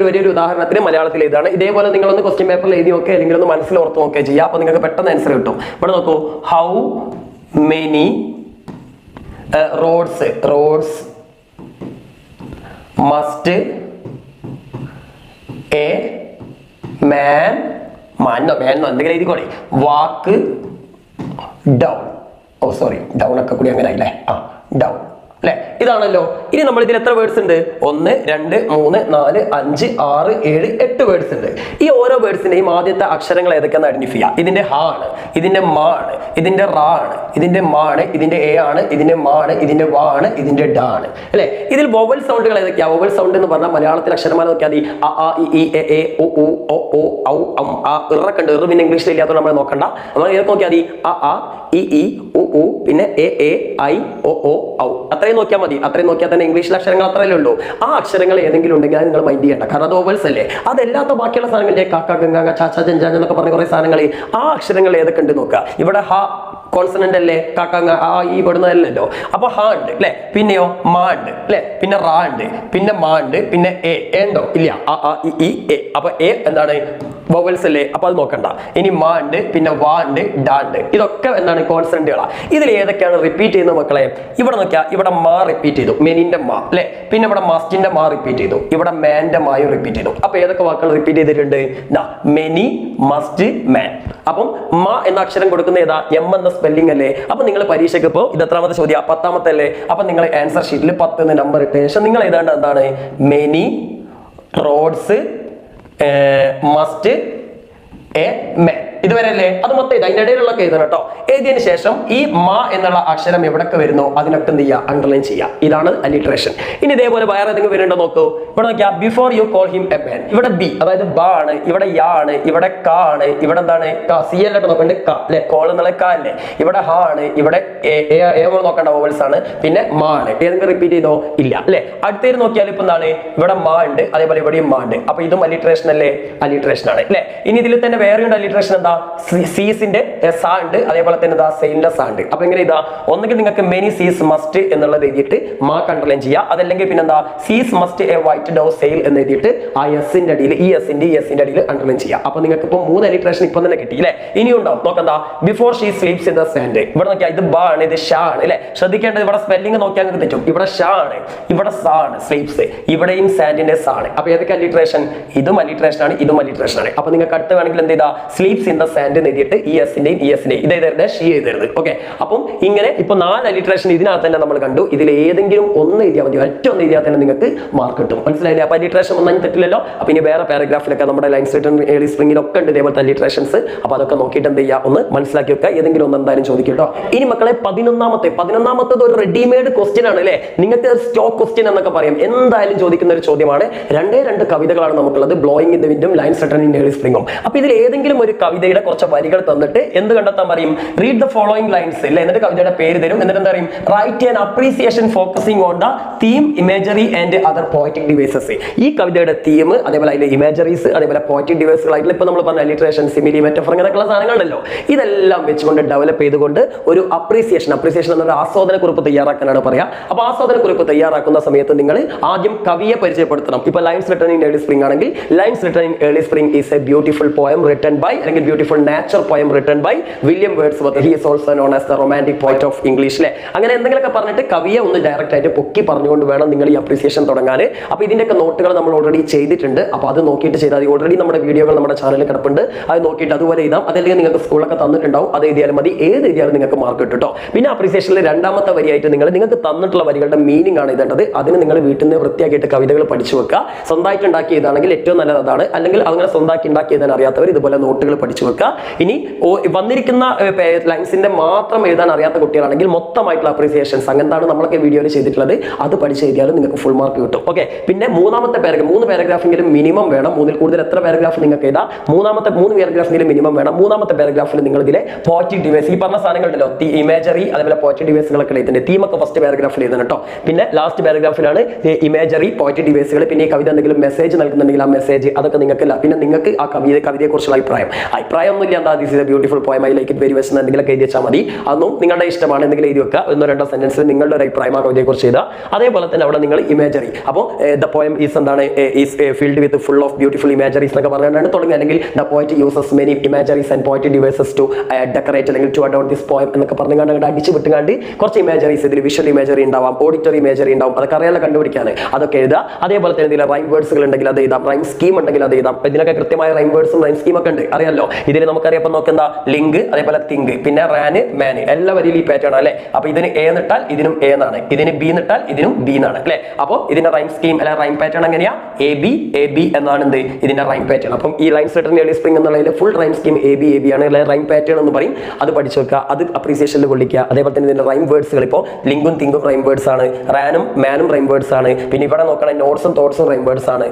വരി ഒരു ഉദാഹരണത്തിന് മലയാളത്തിൽ എഴുതാണ്. ഇതേപോലെ നിങ്ങളൊന്ന് ക്വസ്റ്റ്യൻ പേപ്പറിൽ എഴുതി നോക്കുക, അല്ലെങ്കിൽ ഒന്ന് മനസ്സിൽ ഓർത്ത് നോക്കുക ചെയ്യുക. അപ്പൊ നിങ്ങൾക്ക് പെട്ടെന്ന് ആൻസർ കിട്ടും. ഇവിടെ നോക്കൂ, how many roads must a man എന്തെങ്കിലും എഴുതിക്കോളെ വാക്ക് ഡൗൺ. ഡൗൺ ഒക്കെ കൂടി അങ്ങനെ ആയില്ലേ, ഡൗൺ അല്ലെ, ഇതാണല്ലോ. ഇനി നമ്മൾ ഇതിൽ എത്ര വേർഡ്സ് ഉണ്ട്? 1 2 3 4 5 6 7 8 വേർഡ്സ് ഉണ്ട്. ഈ ഓരോ വേർഡ്സിന്റെയും ആദ്യത്തെ അക്ഷരങ്ങൾ ഏതൊക്കെയാണെന്ന് ഐഡന്റിഫൈ ചെയ്യാം. ഇതിന്റെ ഹ ആണ്, ഇതിന്റെ മാ ആണ്, ഇതിന്റെ റാ ആണ്, ഇതിന്റെ മാ ആണ്, ഇതിന്റെ എ ആണ്, ഇതിന്റെ മാ ആണ്, ഇതിന്റെ വാ ആണ്, ഇതിന്റെ ഡ ആണ് അല്ലെ. ഇതിൽ വൊവൽ സൗണ്ടുകൾ ഏതൊക്കെയാ? വൊവൽ സൗണ്ട് എന്ന് പറഞ്ഞാൽ മലയാളത്തിൽ അക്ഷരമാല നോക്കിയാൽ മതി. അ ആ ഇ എ ഒ ഉ ഒ ഓ ഔ അം ആ ഇറൊക്കെ ഉണ്ട്. ഇറ് പിന്നെ ഇംഗ്ലീഷിൽ ഇല്ലാത്തതുകൊണ്ട് നമ്മൾ നോക്കണ്ട. നമ്മൾ ഏതൊക്കെ നോക്കിയാൽ മതി? അ ആ ഇ ഉ ഉ പിന്നെ എ ഐ ഒ ഓ ഔ. അത്രയും നോക്കിയാൽ മതി. അത്രയും നോക്കിയാൽ തന്നെ ഇംഗ്ലീഷിലെ അക്ഷരങ്ങൾ അത്രയല്ലേ ഉള്ളൂ. ആ അക്ഷരങ്ങൾ ഏതെങ്കിലും ഉണ്ടെങ്കിൽ അത് നിങ്ങൾ മൈൻഡ് ചെയ്യണ്ട, കാരണം അത് വൊവൽസ് അല്ലേ. അതല്ലാത്ത ബാക്കിയുള്ള സാധനങ്ങളിലെ കാക്ക ഗംഗ ചാച്ച ജഞ്ചാൻ എന്നൊക്കെ പറഞ്ഞ കുറെ സാധനങ്ങൾ, ആ അക്ഷരങ്ങൾ ഏതൊക്കെ ഉണ്ട് നോക്കുക. ഇവിടെ ഹ കോൺസണന്റ് അല്ലേ, കാക്കങ്ങ ആ ഈ പെടുന്നതല്ലോ. അപ്പൊ ഹ ഉണ്ട് അല്ലെ, പിന്നെയോ മാ ഉണ്ട് അല്ലെ, പിന്നെ റാ ഉണ്ട്, പിന്നെ മാ ഉണ്ട്, പിന്നെ എ ഉണ്ടോ? ഇല്ല, ഇ എ. അപ്പൊ എ എന്താണ്? വൊവൽസ് അല്ലേ, അപ്പൊ അത് നോക്കണ്ട. ഇനി മാ ഉണ്ട്, പിന്നെ വാ ഉണ്ട്, ഡ ഉണ്ട്. ഇതൊക്കെ എന്താണ്? കോൺസണന്റുകളാ. ഇതിൽ ഏതൊക്കെയാണ് റിപ്പീറ്റ് ചെയ്യുന്നത് മക്കളെ? ഇവിടെ നോക്കിയാൽ ഇവിടെ മാ റിപ്പീറ്റ് ചെയ്തു, മെനിന്റെ മാ അല്ലെ. പിന്നെ ഇവിടെ മസ്റ്റിന്റെ മാ റിപ്പീറ്റ് ചെയ്തു, ഇവിടെ മാന്റെ മായും റിപ്പീറ്റ് ചെയ്തു. അപ്പൊ ഏതൊക്കെ വാക്കുകൾ റിപ്പീറ്റ് ചെയ്തിട്ടുണ്ട്? മെനി, മസ്റ്റ്, മാൻ. അപ്പം മാ എന്ന അക്ഷരം കൊടുക്കുന്ന ഏതാ? എം എന്ന സ്പെല്ലിംഗ് അല്ലേ. അപ്പൊ നിങ്ങൾ പരീക്ഷയ്ക്ക് ഇപ്പോൾ ഇത് എത്രാമത്തെ ചോദ്യം? 10ാമത്തെ അല്ലേ. അപ്പൊ നിങ്ങൾ ആൻസർ ഷീറ്റിൽ 10 എന്ന് നമ്പർ ഇട്ട ശേഷം നിങ്ങൾ ഏതാണ്ട് എന്താണ്? Many roads must a man. ഇതുവരെ അല്ലേ? അത് മൊത്തം ഇത് അതിന്റെ ഇടയിലുള്ള എഴുതണം കേട്ടോ. എഴുതിയതിനു ശേഷം ഈ മാ എന്നുള്ള അക്ഷരം എവിടൊക്കെ വരുന്നോ അതിനൊക്കെ എന്ത് ചെയ്യുക? അണ്ടർലൈൻ ചെയ്യുക. ഇതാണ് അലിട്രേഷൻ. ഇനി ഇതേപോലെ വേറെ ഏതെങ്കിലും വരുന്നുണ്ടോ നോക്കൂ. ഇവിടെ നോക്കിയാ before you call him a man. ഇവിടെ ബി അതായത് ബ ആണ്, ഇവിടെ യാ ആണ്, ഇവിടെ ക ആണ്, ഇവിടെ എന്താണ്? സി അല്ലാട്ട് നോക്കണ്ട് ക അല്ലെ, കോൾ എന്നുള്ള ക അല്ലേ. ഇവിടെ ഹ ആണ്, ഇവിടെ നോക്കേണ്ട വോവൽസ് ആണ്, പിന്നെ മാ ആണ്. ഏതെങ്കിലും റിപ്പീറ്റ് ചെയ്തോ? ഇല്ല അല്ലെ. അടുത്തേര് നോക്കിയാൽ ഇപ്പൊ എന്താണ്? ഇവിടെ മാ ഉണ്ട്, അതേപോലെ ഇവിടെയും മാ ഉണ്ട്. അപ്പൊ ഇതും അലിട്രേഷൻ അല്ലേ? അലിട്രേഷൻ ആണ് അല്ലെ. ഇനി ഇതിൽ തന്നെ വേറെ ഉണ്ട് അലിട്രേഷൻ. എന്താ? സീസിന്റെ സാ ഉണ്ട്, അതേപോലെ തന്നെ ഇതാ സെയിലിന്റെ സാ ഉണ്ട്. അപ്പൊ എങ്ങനെ ഇതാ? ഒന്നുകിൽ നിങ്ങൾക്ക് മെനി സീസ് മസ്റ്റ് എന്നുള്ളത് എഴുതിയിട്ട് മാ അണ്ടർലൈൻ ചെയ്യാം. അതല്ലെങ്കിൽ പിന്നെന്താ? Seas must a white dove sail എന്ന് എഴുതിയിട്ട് ആ എസിന്റെ അടിയിൽ ഈ എസിന്റെ അടിയിൽ അണ്ടർലൈൻ ചെയ്യാം. അപ്പൊ നിങ്ങൾക്ക് ഇപ്പൊ 3 അലിട്രേഷൻ ഇപ്പൊ തന്നെ കിട്ടി അല്ലെ. ഇനിയും ഉണ്ടാവും നോക്കണ്ട. Before she sleeps in the sand. ഇവിടെ നോക്കിയാൽ ഇത് ബ ആണ്, ഇത് ഷാ ആണ് അല്ലെ. ശ്രദ്ധിക്കേണ്ടത് ഇവിടെ സ്പെല്ലിംഗ് നോക്കിയാൽ നിങ്ങൾക്ക് തെറ്റും. ഇവിടെ ഷാ ആണ്, ഇവിടെ സാ ആണ് സ്ലീപ്സ്, ഇവിടെയും സാൻഡിന്റെ സാ ആണ്. അപ്പൊ ഏതൊക്കെ അലിട്രേഷൻ? ഇതും അലിട്രേഷൻ ആണ്, ഇതും അലിട്രേഷൻ ആണ്. അപ്പൊ നിങ്ങൾക്ക് അടുത്ത് വേണമെങ്കിൽ എന്ത് ചെയ്താ? സ്ലീപ്സ് ഇൻ ദ സാൻഡ് എഴുതിയിട്ട് ഈ എസിന്റെയും ഈ എസിന്റെയും ഇത് എഴുതരുത്, ഷീ എഴുതരുത്. ഓക്കെ. അപ്പം ഇങ്ങനെ ഇപ്പൊ 4 അലിട്രേഷൻ ഇതിനകത്ത് തന്നെ നമ്മൾ കണ്ടു. ഇതിൽ ഏതെങ്കിലും ഒന്ന് എഴുതിയാൽ മതി, ഒറ്റ ഒന്ന് എഴുതിയാൽ തന്നെ നിങ്ങൾക്ക് മാർക്ക് കിട്ടും. മനസ്സിലായില്ലേ? അപ്പൊ അലിട്രേഷൻ ഒന്നും തെറ്റില്ലല്ലോ. അപ്പൊ ഇനി വേറെ പാരഗ്രാഫിലൊക്കെ നമ്മുടെ ലൈൻസ് റിട്ടൺ ഏർലി സ്പ്രിംഗിലൊക്കെ ഉണ്ട് ഇതേപോലത്തെ അലിട്രേഷൻസ്. അപ്പൊ അതൊക്കെ നോക്കിയിട്ട് എന്ത് ചെയ്യുക? ഒന്ന് മനസ്സിലാക്കി വെക്കുക. ഏതെങ്കിലും ഒന്ന് എന്തായാലും ചോദിക്കും കേട്ടോ. ഇനി മക്കളെ 11ാമത്തേത് ഒരു റെഡിമെയ്ഡ് ക്വസ്റ്റ്യൻ ആണ് അല്ലെ. നിങ്ങൾക്ക് സ്റ്റോക്ക് ക്വസ്റ്റ്യൻ എന്നൊക്കെ പറയാം. എന്തായാലും ചോദിക്കുന്ന ഒരു ചോദ്യമാണ്. 2 കവിതകളാണ് നമുക്കുള്ളത്, ബ്ലോയിങ് ഇൻ ദ വിൻഡും ലൈൻസ് റിട്ടൺ ഇൻ ഏർലി സ്പ്രിംഗും. അപ്പൊ ഇതിൽ ഏതെങ്കിലും ഒരു കവിതയുടെ കുറച്ച് വരികൾ തന്നിട്ട് എന്ത് കണ്ടെത്താൻ പറയും? റീഡ് ദ ഫോളോയിങ് ലൈൻസ് ഇല്ല, എന്നിട്ട് കവിതയുടെ പേര് തരും. എന്നിട്ട് എന്താ പറയും? Write an appreciation focusing on the theme, imagery and other poetic devices. ഈ കവിതയുടെ തീം, അതേപോലെ അതിലെ ഇമേജറീസ്, അതേപോലെ പോയറ്റിക് ഡിവൈസുകളായിട്ടുള്ള ഇപ്പൊ നമ്മൾ പറഞ്ഞ അലിട്രേഷൻ, സിമിലി, മെറ്റഫർ അങ്ങനെയൊക്കെയുള്ള സാധനങ്ങളുണ്ടല്ലോ. ഇതെല്ലാം വെച്ചുകൊണ്ട് ഡെവലപ്പ് ചെയ്തുകൊണ്ട് ഒരു അപ്രീസിയേഷൻ എന്നൊരു ആസ്വാദന കുറിപ്പ് തയ്യാറാക്കാനാണ് പറയാം. അപ്പൊ ആസ്വാദന കുറിപ്പ് തയ്യാറാക്കുന്ന സമയത്ത് നിങ്ങൾ ആദ്യം കവിയെ പരിചയപ്പെടുത്തണം. ഇപ്പൊ lines written in early spring ആണെങ്കിൽ lines written in early spring is a beautiful poem written by, അല്ലെങ്കിൽ beautiful nature poem written by William Wordsworth. He is also known as the romantic poet of English അല്ലെ. അങ്ങനെ എന്തെങ്കിലുമൊക്കെ പറഞ്ഞിട്ട് കവിയെ ഒന്ന് direct ആയിട്ട് പൊക്കി പറഞ്ഞുകൊണ്ട് വേണം നിങ്ങൾ ഈ അപ്രീസിയേഷൻ തുടങ്ങാൻ. അപ്പൊ ഇതിന്റെയൊക്കെ നോട്ടുകൾ നമ്മൾ ഓൾറെഡി ചെയ്തിട്ടുണ്ട്. അപ്പൊ അത് നോക്കിയിട്ട് ചെയ്താൽ മതി. ഓൾറെഡി നമ്മുടെ വീഡിയോകൾ നമ്മുടെ ചാനലിൽ കിടപ്പുണ്ട്. അത് നോക്കിയിട്ട് അതുപോലെ എഴുതാം. അതല്ലെങ്കിൽ നിങ്ങൾക്ക് സ്കൂളൊക്കെ തന്നിട്ടുണ്ടാവും, അത് എഴുതിയാലും മതി. ഏത് എഴുതിയാലും നിങ്ങൾക്ക് മാർക്ക് കിട്ടും കേട്ടോ. പിന്നെ അപ്രീസിയേഷനിൽ 2ാമത്തെ വരിയായിട്ട് നിങ്ങൾക്ക് തന്നിട്ടുള്ള വരികളുടെ മീനിങ് ആണ് എഴുതേണ്ടത്. അതിന് നിങ്ങൾ വീട്ടിൽ നിന്ന് വൃത്തിയാക്കിയിട്ട് കവിതകൾ പഠിച്ചു വെക്കുക. സ്വന്തമായിട്ട് ഉണ്ടാക്കി എഴുതാണെങ്കിൽ ഏറ്റവും നല്ലത് അതാണ്. അല്ലെങ്കിൽ അങ്ങനെ സ്വന്തമാക്കി ഉണ്ടാക്കി എഴുതാൻ അറിയാത്തവർ ഇതുപോലെ നോട്ടുകൾ പഠിച്ചു പഠിച്ചു വെക്കുക. ഇനി വന്നിരിക്കുന്ന ലൈൻസിന്റെ മാത്രം എഴുതാൻ അറിയാത്ത കുട്ടികളാണെങ്കിൽ മൊത്തമായിട്ടുള്ള അപ്രീസിയേഷൻസ് അങ്ങനത്താണ് നമ്മളൊക്കെ വീഡിയോയിൽ ചെയ്തിട്ടുള്ളത്, അത് പഠിച്ച് എഴുതിയാലും നിങ്ങൾക്ക് ഫുൾ മാർക്ക് കിട്ടും. ഓക്കെ, പിന്നെ മൂന്നാമത്തെ പാരഗ്രാഫ് 3 പാരഗ്രാഫെങ്കിലും മിനിമം വേണം. 3-ൽ കൂടുതൽ എത്ര പാരഗ്രാഫ് നിങ്ങൾക്ക് എഴുതാം, 3 പാരഗ്രാഫെങ്കിലും മിനിമം വേണം. 3ാമത്തെ പാരഗ്രാഫിൽ നിങ്ങൾ ഇതിലെ പോയിറ്റിക് ഡിവൈസ് ഈ പറഞ്ഞ സാധനങ്ങളുണ്ടല്ലോ, ഇമേജറി അതേപോലെ പോയിറ്റിക് ഡിവൈസുകളൊക്കെ എഴുതുന്നുണ്ട്. തീമൊക്കെ ഫസ്റ്റ് പാരഗ്രാഫിൽ എഴുതണം കേട്ടോ. പിന്നെ ലാസ്റ്റ് പാരഗ്രാഫിലാണ് ഇമേജറി പോയിറ്റിക് ഡിവൈസുകൾ. പിന്നെ ഈ കവിത എന്തെങ്കിലും മെസ്സേജ് നൽകുന്നുണ്ടെങ്കിൽ ആ മെസ്സേജ് അതൊക്കെ നിങ്ങൾക്കില്ല. പിന്നെ നിങ്ങൾക്ക് ആ കവിതയെ കുറിച്ചുള്ള അഭിപ്രായം ഒന്നുമില്ല, എന്താ this is a beautiful poem I like it very much എന്തെങ്കിലും എഴുതി വെച്ചാൽ മതി. അതൊന്നും നിങ്ങളുടെ ഇഷ്ടമാണ്, എന്തെങ്കിലും എഴുതി വെക്കുക. 1-2 സെന്റൻസിൽ നിങ്ങളുടെ ഒരു അഭിപ്രായം ആ കവിതയെ കുറിച്ച് ചെയ്താൽ. അതേപോലെ തന്നെ അവിടെ നിങ്ങൾ ഇമേജറി, അപ്പോൾ ദ പോയം ഈസ് എന്താണ് is filled with full of beautiful imageries എന്നൊക്കെ പറഞ്ഞാണ് തുടങ്ങുക. അല്ലെങ്കിൽ the poet uses many imageries and poetic devices to decorate അല്ലെങ്കിൽ ടു അഡോട്ട് ദിസ് പോയം എന്നൊക്കെ പറഞ്ഞുകൊണ്ട് അങ്ങോട്ട് അടിച്ചു വിട്ടുകാണ്ട് കുറച്ച് ഇമേജറീസ് ഇതിൽ വിഷ്വൽ ഇമേജറി ഉണ്ടാവാം, ഓഡിറ്ററി ഇമേജറി ഉണ്ടാവും, അതൊക്കെ അറിയാതെ കണ്ടുപിടിക്കാൻ അതൊക്കെ എഴുതുക. അതേപോലെ തന്നെ ഇതിൽ റൈം വേർഡ്സുകൾ ഉണ്ടെങ്കിൽ അത് എഴുതാം, റൈം സ്കീം ഉണ്ടെങ്കിൽ അത് എഴുതാം. ഇതിനൊക്കെ കൃത്യമായ റൈം വേർഡ്സും റൈം സ്കീം ഒക്കെ ഉണ്ട്, അറിയാലോ. ഇതിൽ നമുക്കറിയാം നോക്കുന്ന ലിങ്ക്, അതേപോലെ തിങ്ക്, പിന്നെ റാന് മാന് എല്ലാ വരിയിൽ ഈ പാറ്റേൺ അല്ലെ. അപ്പൊ ഇതിന് എ നിട്ടാൽ ഇതിനും എ എന്നാണ്, ഇതിന് ബി നിട്ടാൽ ഇതിനും ബി എന്നാണ് അല്ലെ. അപ്പോൾ ഇതിന്റെ റൈം സ്കീം അല്ലെ റൈം പാറ്റേൺ എങ്ങനെയാ, എ ബി എന്നാണ് എന്ത് ഇതിന്റെ റൈം പാറ്റേൺ. അപ്പം ഈ ലൈൻസ് റിട്ടൺ ഏർലി സ്പ്രിംഗ് എന്നുള്ളതിൽ full rhyme scheme A B ആണ് അല്ലെ റൈം പാറ്റേൺ എന്ന് പറയും. അത് പഠിച്ചു വെക്കുക, അത് അപ്രീസിയേഷനിൽ കൊള്ളിക്കുക. അതേപോലെ തന്നെ ഇതിന്റെ റൈം വേർഡ്സുകൾ ഇപ്പോൾ ലിങ്കും തിങ്കും റൈം വേർഡ്സ് ആണ്, റാനും മാനും റൈം വേർഡ്സ് ആണ്. പിന്നെ ഇവിടെ നോക്കണേ നോട്ട്സും തോട്ട്സും റൈം വേർഡ്സ് ആണ്,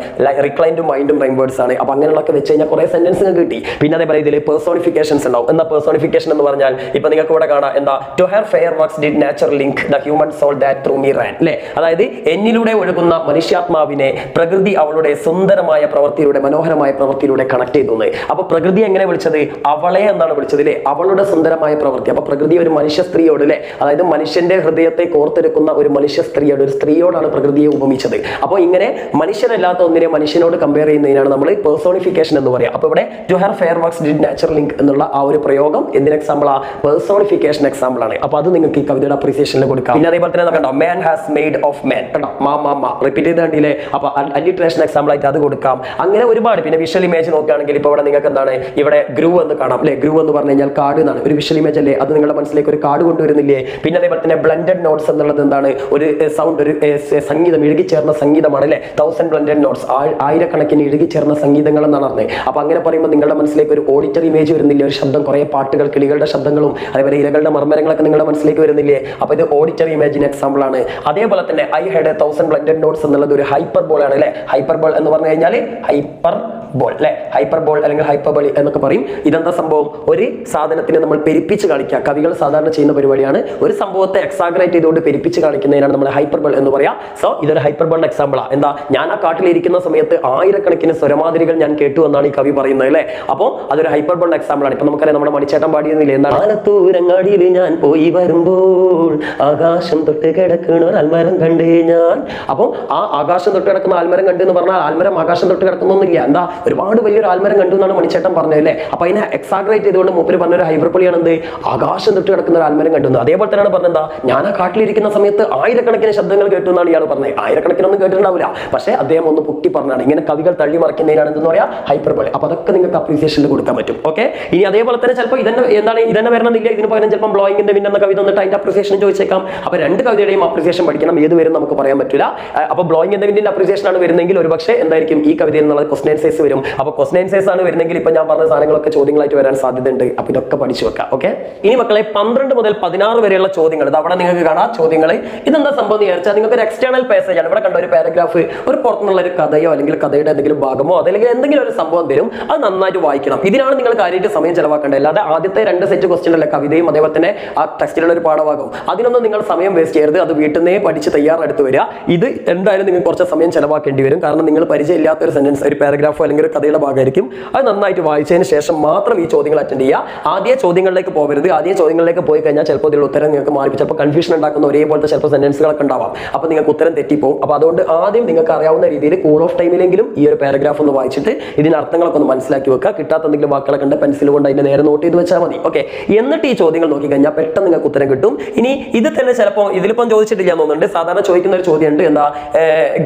റിക്ലൈൻഡും മൈൻഡും റൈം വേർഡ്സ് ആണ്. അപ്പൊ അങ്ങനെയുള്ളതൊക്കെ വെച്ച് കഴിഞ്ഞാൽ കുറെ സെന്റൻസ് കിട്ടി. പിന്നെ അതേപോലെ ഇതിൽ പേഴ്സോണിഫിക്കേഷൻസ് ഉണ്ടാവും. എന്താ പേഴ്സോണിഫിക്കേഷൻ എന്ന് പറഞ്ഞാൽ ഇപ്പൊ നിങ്ങൾക്ക് ഇവിടെ കാണാം, എന്താ to her fair works did nature link the human soul that through me ran അല്ലെ. അതായത് എന്നിലൂടെ ഒഴുകുന്ന മനുഷ്യാത്മാവിനെ പ്രകൃതി അവളുടെ സുന്ദരമായ പ്രവൃത്തിയിലൂടെ മനോഹരമായ പ്രവൃത്തിയിലൂടെ കണക്ട് ചെയ്തു. അപ്പൊ പ്രകൃതി എങ്ങനെ വിളിച്ചത്, അവളെ എന്നാണ് വിളിച്ചത് അല്ലെ, അവളുടെ സുന്ദരമായ പ്രവൃത്തി. അപ്പൊ പ്രകൃതി ഒരു മനുഷ്യ സ്ത്രീയോട് അല്ലെ, അതായത് മനുഷ്യന്റെ ഹൃദയത്തെ കോർത്തെടുക്കുന്ന ഒരു മനുഷ്യ സ്ത്രീയോട്, ഒരു സ്ത്രീയോടാണ് പ്രകൃതിയെ ഉപമിച്ചത്. അപ്പോൾ ഇങ്ങനെ മനുഷ്യരല്ലാത്ത ഒന്നിനെ മനുഷ്യനോട് കമ്പയർ ചെയ്യുന്നതിനാണ് നമ്മൾ പേഴ്സോണിഫിക്കേഷൻ എന്ന് പറയാം. അപ്പൊ ഇവിടെ to her fair works did nature link എന്നുള്ള ആ ഒരു പ്രയോഗം എന്തിന് എക്സാമ്പിൾ ആ പേഴ്സോണിഫിക്കേഷൻ എക്സാമ്പിൾ ആണ്. അപ്പൊ അത് നിങ്ങൾക്ക് ഈ കവിതയുടെ അപ്രീസിയേഷനിൽ കൊടുക്കാം. പിന്നെ അതേപോലെ തന്നെ കണ്ടോ മാൻ ഹാസ് മെയ്ഡ് ഓഫ് മാൻ കേട്ടോ, റിപ്പീറ്റ് ചെയ്ത് കണ്ടില്ലേ. അപ്പൊ അലിട്രേഷൻ എക്സാമ്പിൾ ആയിട്ട് അത് കൊടുക്കാം. അങ്ങനെ ഒരുപാട്. പിന്നെ വിഷ്വൽ ഇമേജ് നോക്കുകയാണെങ്കിൽ ഇപ്പൊ ഇവിടെ നിങ്ങൾക്ക് എന്താണ് ഇവിടെ ഗ്രൂ എന്ന് കാണാം അല്ലെ. ഗ്രൂ എന്ന് പറഞ്ഞു കഴിഞ്ഞാൽ കാർഡ് എന്നാണ്, ഒരു വിഷ്വൽ ഇമേജ് അല്ലേ, അത് നിങ്ങളുടെ മനസ്സിലേക്ക് ഒരു കാർഡ് കൊണ്ടുവരുന്നില്ലേ. പിന്നെ അതേപോലെ തന്നെ ബ്ലെൻഡഡ് നോട്ട്സ് എന്നുള്ളത് എന്താണ്, ഒരു സൗണ്ട്, ഒരു സംഗീതം, ഇഴുകിച്ചേർന്ന സംഗീതമാണ് അല്ലെ. 1000 ബ്ലെൻഡഡ് നോട്ട്സ്, ആയിരക്കണക്കിന് ഇഴുകിച്ചേർന്ന സംഗീതങ്ങൾ എന്നാണ് പറഞ്ഞത്. അപ്പൊ അങ്ങനെ പറയുമ്പോൾ നിങ്ങളുടെ മനസ്സിലേക്ക് ഒരു ഓഡിറ്ററി ഇമേജ് വരുന്നില്ലേ, ഒരു ശബ്ദം, കുറെ പാട്ടുകൾ, കിളികളുടെ ശബ്ദങ്ങളും അതേപോലെ ഇലകളുടെ മർമ്മരങ്ങളൊക്കെ നിങ്ങളുടെ മനസ്സിലേക്ക് വരുന്നില്ലേ. അപ്പൊ ഇത് ഓഡിറ്ററി ഇമേജിന് എക്സാമ്പിൾ ആണ്. അതേപോലെ തന്നെ ഐ ഹാഡ് 1000 ബ്ലെൻഡഡ് നോട്ട്സ് എന്നുള്ളത് ഒരു ഹൈപ്പർ ബോൾ ആണ് അല്ലെ. ഹൈപ്പർ ബോൾ എന്ന് പറഞ്ഞു കഴിഞ്ഞാൽ ഹൈപ്പർ ബോൾ അല്ലെ, ഹൈപ്പർ ബോൾ അല്ലെങ്കിൽ ഹൈപ്പർബോളി എന്നൊക്കെ പറയും. ഇതെന്താ സംഭവം, ഒരു സാധനത്തിനെ നമ്മൾ പെരുപ്പിച്ച് കാണിക്കുക. കവികൾ സാധാരണ ചെയ്യുന്ന പരിപാടിയാണ്, ഒരു സംഭവത്തെ എക്സാഗ്രേറ്റ് ചെയ്തുകൊണ്ട് പെരുപ്പിച്ച് കാണിക്കുന്നതിനാണ് നമ്മൾ ഹൈപ്പർബോൾ എന്ന് പറയാം. സോ ഇതൊരു ഹൈപ്പർബോളിന്റെ എക്സാമ്പിളാ. എന്താ, ഞാൻ ആ കാട്ടിലിരിക്കുന്ന സമയത്ത് ആയിരക്കണക്കിന് സ്വരമാതിരികൾ ഞാൻ കേട്ടു എന്നാണ് ഈ കവി പറയുന്നത് അല്ലെ. അപ്പോൾ അതൊരു ഹൈപ്പർബോളിന്റെ എക്സാമ്പിൾ ആണ്. ഇപ്പൊ നമുക്കറിയാം നമ്മുടെ മണിച്ചേട്ടൻ പാടിയെന്നില്ലേ, എന്താണ് ആലത്തൂരങ്ങാടിയിൽ ഞാൻ പോയി വരുമ്പോൾ ആകാശം തൊട്ട് കിടക്കുന്ന ഒരു ആൽമരം കണ്ടേ ഞാൻ. അപ്പോൾ ആ ആകാശം തൊട്ട് കിടക്കുന്ന ആൽമരം കണ്ടു എന്ന് പറഞ്ഞാൽ ആൽമരം ആകാശം തൊട്ട് കിടക്കുന്നൊന്നുമില്ല, എന്താ ഒരുപാട് വലിയൊരു ആൽമരം കണ്ടു എന്നാണ് മണിച്ചേട്ടൻ പറഞ്ഞത് അല്ലേ. അപ്പൊ അതിനെ എക്സാഗ്രേറ്റ് ചെയ്തുകൊണ്ട് മൂപ്പര് പറഞ്ഞൊരു ഹൈപ്പർബോളിയാണ് എന്ത്, ആകാശം തൊട്ട് കിടക്കുന്ന ഒരു ആൽമരം കണ്ടു. അതേപോലെ തന്നെയാണ് പറഞ്ഞത്, എന്താ ഞാൻ ആ കാട്ടിലിരിക്കുന്ന സമയത്ത് ആയിരക്കണക്കിന് ശബ്ദങ്ങൾ കേട്ടു എന്നാണ് ഇയാൾ പറഞ്ഞത്. ആയിരക്കണക്കിനൊന്നും കേട്ടിട്ടുണ്ടാവില്ല, പക്ഷേ അദ്ദേഹം ഒന്ന് പൊട്ടി പറഞ്ഞാണ്. ഇങ്ങനെ കവികൾ തള്ളി മറിക്കുന്നതിനാണ് എന്തെന്ന് പറയാ ഹൈപ്പർബോളി. അപ്പൊ അതൊക്കെ നിങ്ങൾക്ക് അപ്രീസിയേഷനിൽ കൊടുക്കാൻ പറ്റും. ഓക്കെ, ഇനി അതേപോലെ തന്നെ ചിലപ്പോൾ ഇതന്നെ വരണമെന്നില്ല, ഇതിന് പകരം ചിലപ്പോൾ ബ്ലോയിങ്ങിന്റെ വിൻ എന്ന കവിത വന്നിട്ട് അതിന്റെ അപ്രീസിയേഷൻ ചോദിച്ചേക്കാം. അപ്പൊ രണ്ട് കവിതയുടെയും അപ്രീസിയേഷൻ പഠിക്കണം, ഏത് വരും നമുക്ക് പറയാൻ പറ്റില്ല. അപ്പൊ ബ്ലോയിങ് എന്ന വിന്നിന്റെ അപ്രീസിയേഷൻ ആണ് വരുന്നെങ്കിൽ ഒരു പക്ഷേ എന്തായിരിക്കും ഈ കവിതയിൽ നിന്നുള്ള ക്വസ്റ്റൻ ആൻസേഴ്സ് വരും. അപ്പൊ ക്വസ്റ്റൻ ആൻസേഴ്സ് ആണ് വരുന്നെങ്കിൽ ഇപ്പൊ ഞാൻ പറഞ്ഞ സാധനങ്ങളൊക്കെ ചോദ്യങ്ങളായിട്ട് വരാൻ സാധ്യതയുണ്ട്. അപ്പൊ ഇതൊക്കെ പഠിച്ചു വെക്കാം. ഓക്കെ, ഇനി മക്കളെ 12 മുതൽ 16 വരെയുള്ള ചോദ്യങ്ങൾ ഇത് അവിടെ നിങ്ങൾക്ക് കാണാം. ചോദ്യങ്ങൾ ഇതെന്താ സംഭവം എന്ന് വിചാരിച്ചാൽ നിങ്ങൾക്ക് ഒരു എക്സ്റ്റേണൽ പാസേജ് ആണ്. ഇവിടെ കണ്ട ഒരു പാരഗ്രാഫ്, ഒരു പുറത്തുനിന്നുള്ള ഒരു കഥയോ അല്ലെങ്കിൽ കഥയുടെ എന്തെങ്കിലും ഭാഗമോ അതല്ലെങ്കിൽ എന്തെങ്കിലും ഒരു സംഭവം തരും, അത് നന്നായിട്ട് വായിക്കണം. ഇതിനാണ് നിങ്ങൾ കാര്യമായിട്ട് സമയം ചെലവാക്കേണ്ടത്. അല്ലാതെ ആദ്യത്തെ 2 സെറ്റ് ക്വസ്റ്റ്യൻ അല്ല, കവിതയും അതേപോലെ തന്നെ ആ ടെക്സ്റ്റിലുള്ള ഒരു പാഠഭാഗം, അതിനൊന്നും നിങ്ങൾ സമയം വേസ്റ്റ് ചെയ്യരുത്. അത് വീട്ടിൽ നിന്നേ പഠിച്ച് തയ്യാറെടുത്ത് വരിക. ഇത് എന്തായാലും നിങ്ങൾ കുറച്ച് സമയം ചെലവാക്കേണ്ടി വരും. കാരണം നിങ്ങൾ പരിചയമില്ലാത്ത ഒരു സെന്റൻസ്, ഒരു പാരഗ്രാഫോ അല്ലെങ്കിൽ ഒരു കഥയുടെ ഭാഗമായിരിക്കും. അത് നന്നായിട്ട് വായിച്ചതിന് ശേഷം മാത്രം ഈ ചോദ്യങ്ങൾ അറ്റൻഡ് ചെയ്യുക. ആദ്യ ചോദ്യങ്ങളിലേക്ക് പോകരുത്. ആദ്യ ചോദ്യങ്ങളിലേക്ക് പോയി കഴിഞ്ഞാൽ ചിലപ്പോൾ ഇതിലുള്ള ഉത്തരം നിങ്ങൾക്ക് മാറി, ചിലപ്പോൾ കൺഫ്യൂഷൻ ഉണ്ടാക്കുന്ന ഒരേപോലത്തെ ചിലപ്പോൾ സെന്റൻസുകളൊക്കെ ഉണ്ടാവാം. അപ്പോൾ നിങ്ങൾക്ക് ഉത്തരം തെറ്റിപ്പോകും. അപ്പോൾ അതുകൊണ്ട് ആദ്യം നിങ്ങൾക്ക് അറിയാവുന്ന രീതിയിൽ കൂൾ ഓഫ് ടൈമിലെങ്കിലും ഈ ഒരു പാരഗ്രാഫ് ഒന്ന് വായിച്ചിട്ട് ഇതിന്റെ അർത്ഥങ്ങളൊക്കെ ഒന്ന് മനസ്സിലാക്കി വെക്കുക. കിട്ടാത്ത എന്തെങ്കിലും വാക്കുകളൊക്കെ ഉണ്ട് പെൻസിൽ കൊണ്ട് അതിന്റെ നേരെ നോട്ട് ചെയ്ത് വെച്ചാൽ മതി. ഓക്കെ, എന്നിട്ട് ഈ ചോദ്യങ്ങൾ നോക്കി കഴിഞ്ഞാൽ പെട്ടെന്ന് നിങ്ങൾക്ക് ഉത്തരം കിട്ടും. ഇനി ഇത് തന്നെ ചിലപ്പോൾ ഇതിലിപ്പം ചോദിച്ചിട്ടില്ല തോന്നുന്നുണ്ട്, സാധാരണ ചോദിക്കുന്ന ഒരു ചോദ്യം ഉണ്ട്, എന്താ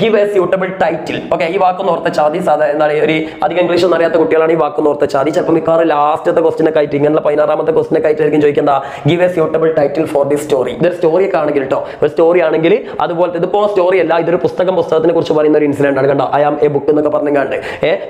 give A suitable title. Okay, ഈ വാക്കൊന്ന് ഓർത്ത ചാതി സാധാരണ എന്താണ് ഒരു അധികം ഇംഗ്ലീഷ് ഒന്നും അറിയാത്ത കുട്ടികളാണ് ഈ വാക്ക് ഓർത്ത് ചാതി ചിലപ്പോൾ മിക്കവാറും ലാസ്റ്റത്തെ ക്വസ്റ്റിനെ ആയിട്ട് ഇങ്ങനെ 16ാമത്തെ ക്വസ്റ്റിനെ ആയിട്ടായിരിക്കും ചോദിക്കേണ്ട give A suitable title for this story. ഇതൊരു സ്റ്റോറി ഒക്കെ ആണെങ്കിൽ കേട്ടോ, ഒരു സ്റ്റോറി ആണെങ്കിൽ അതുപോലത്തെ ഇതിപ്പോ സ്റ്റോറി അല്ല, ഇതൊരു പുസ്തകത്തിനെ കുറിച്ച് പറയുന്ന ഒരു ഇൻസിഡന്റ് ആണ്. കണ്ടോ, ഐ ആം എ ബുക്ക് എന്നൊക്കെ പറഞ്ഞാണ്ട്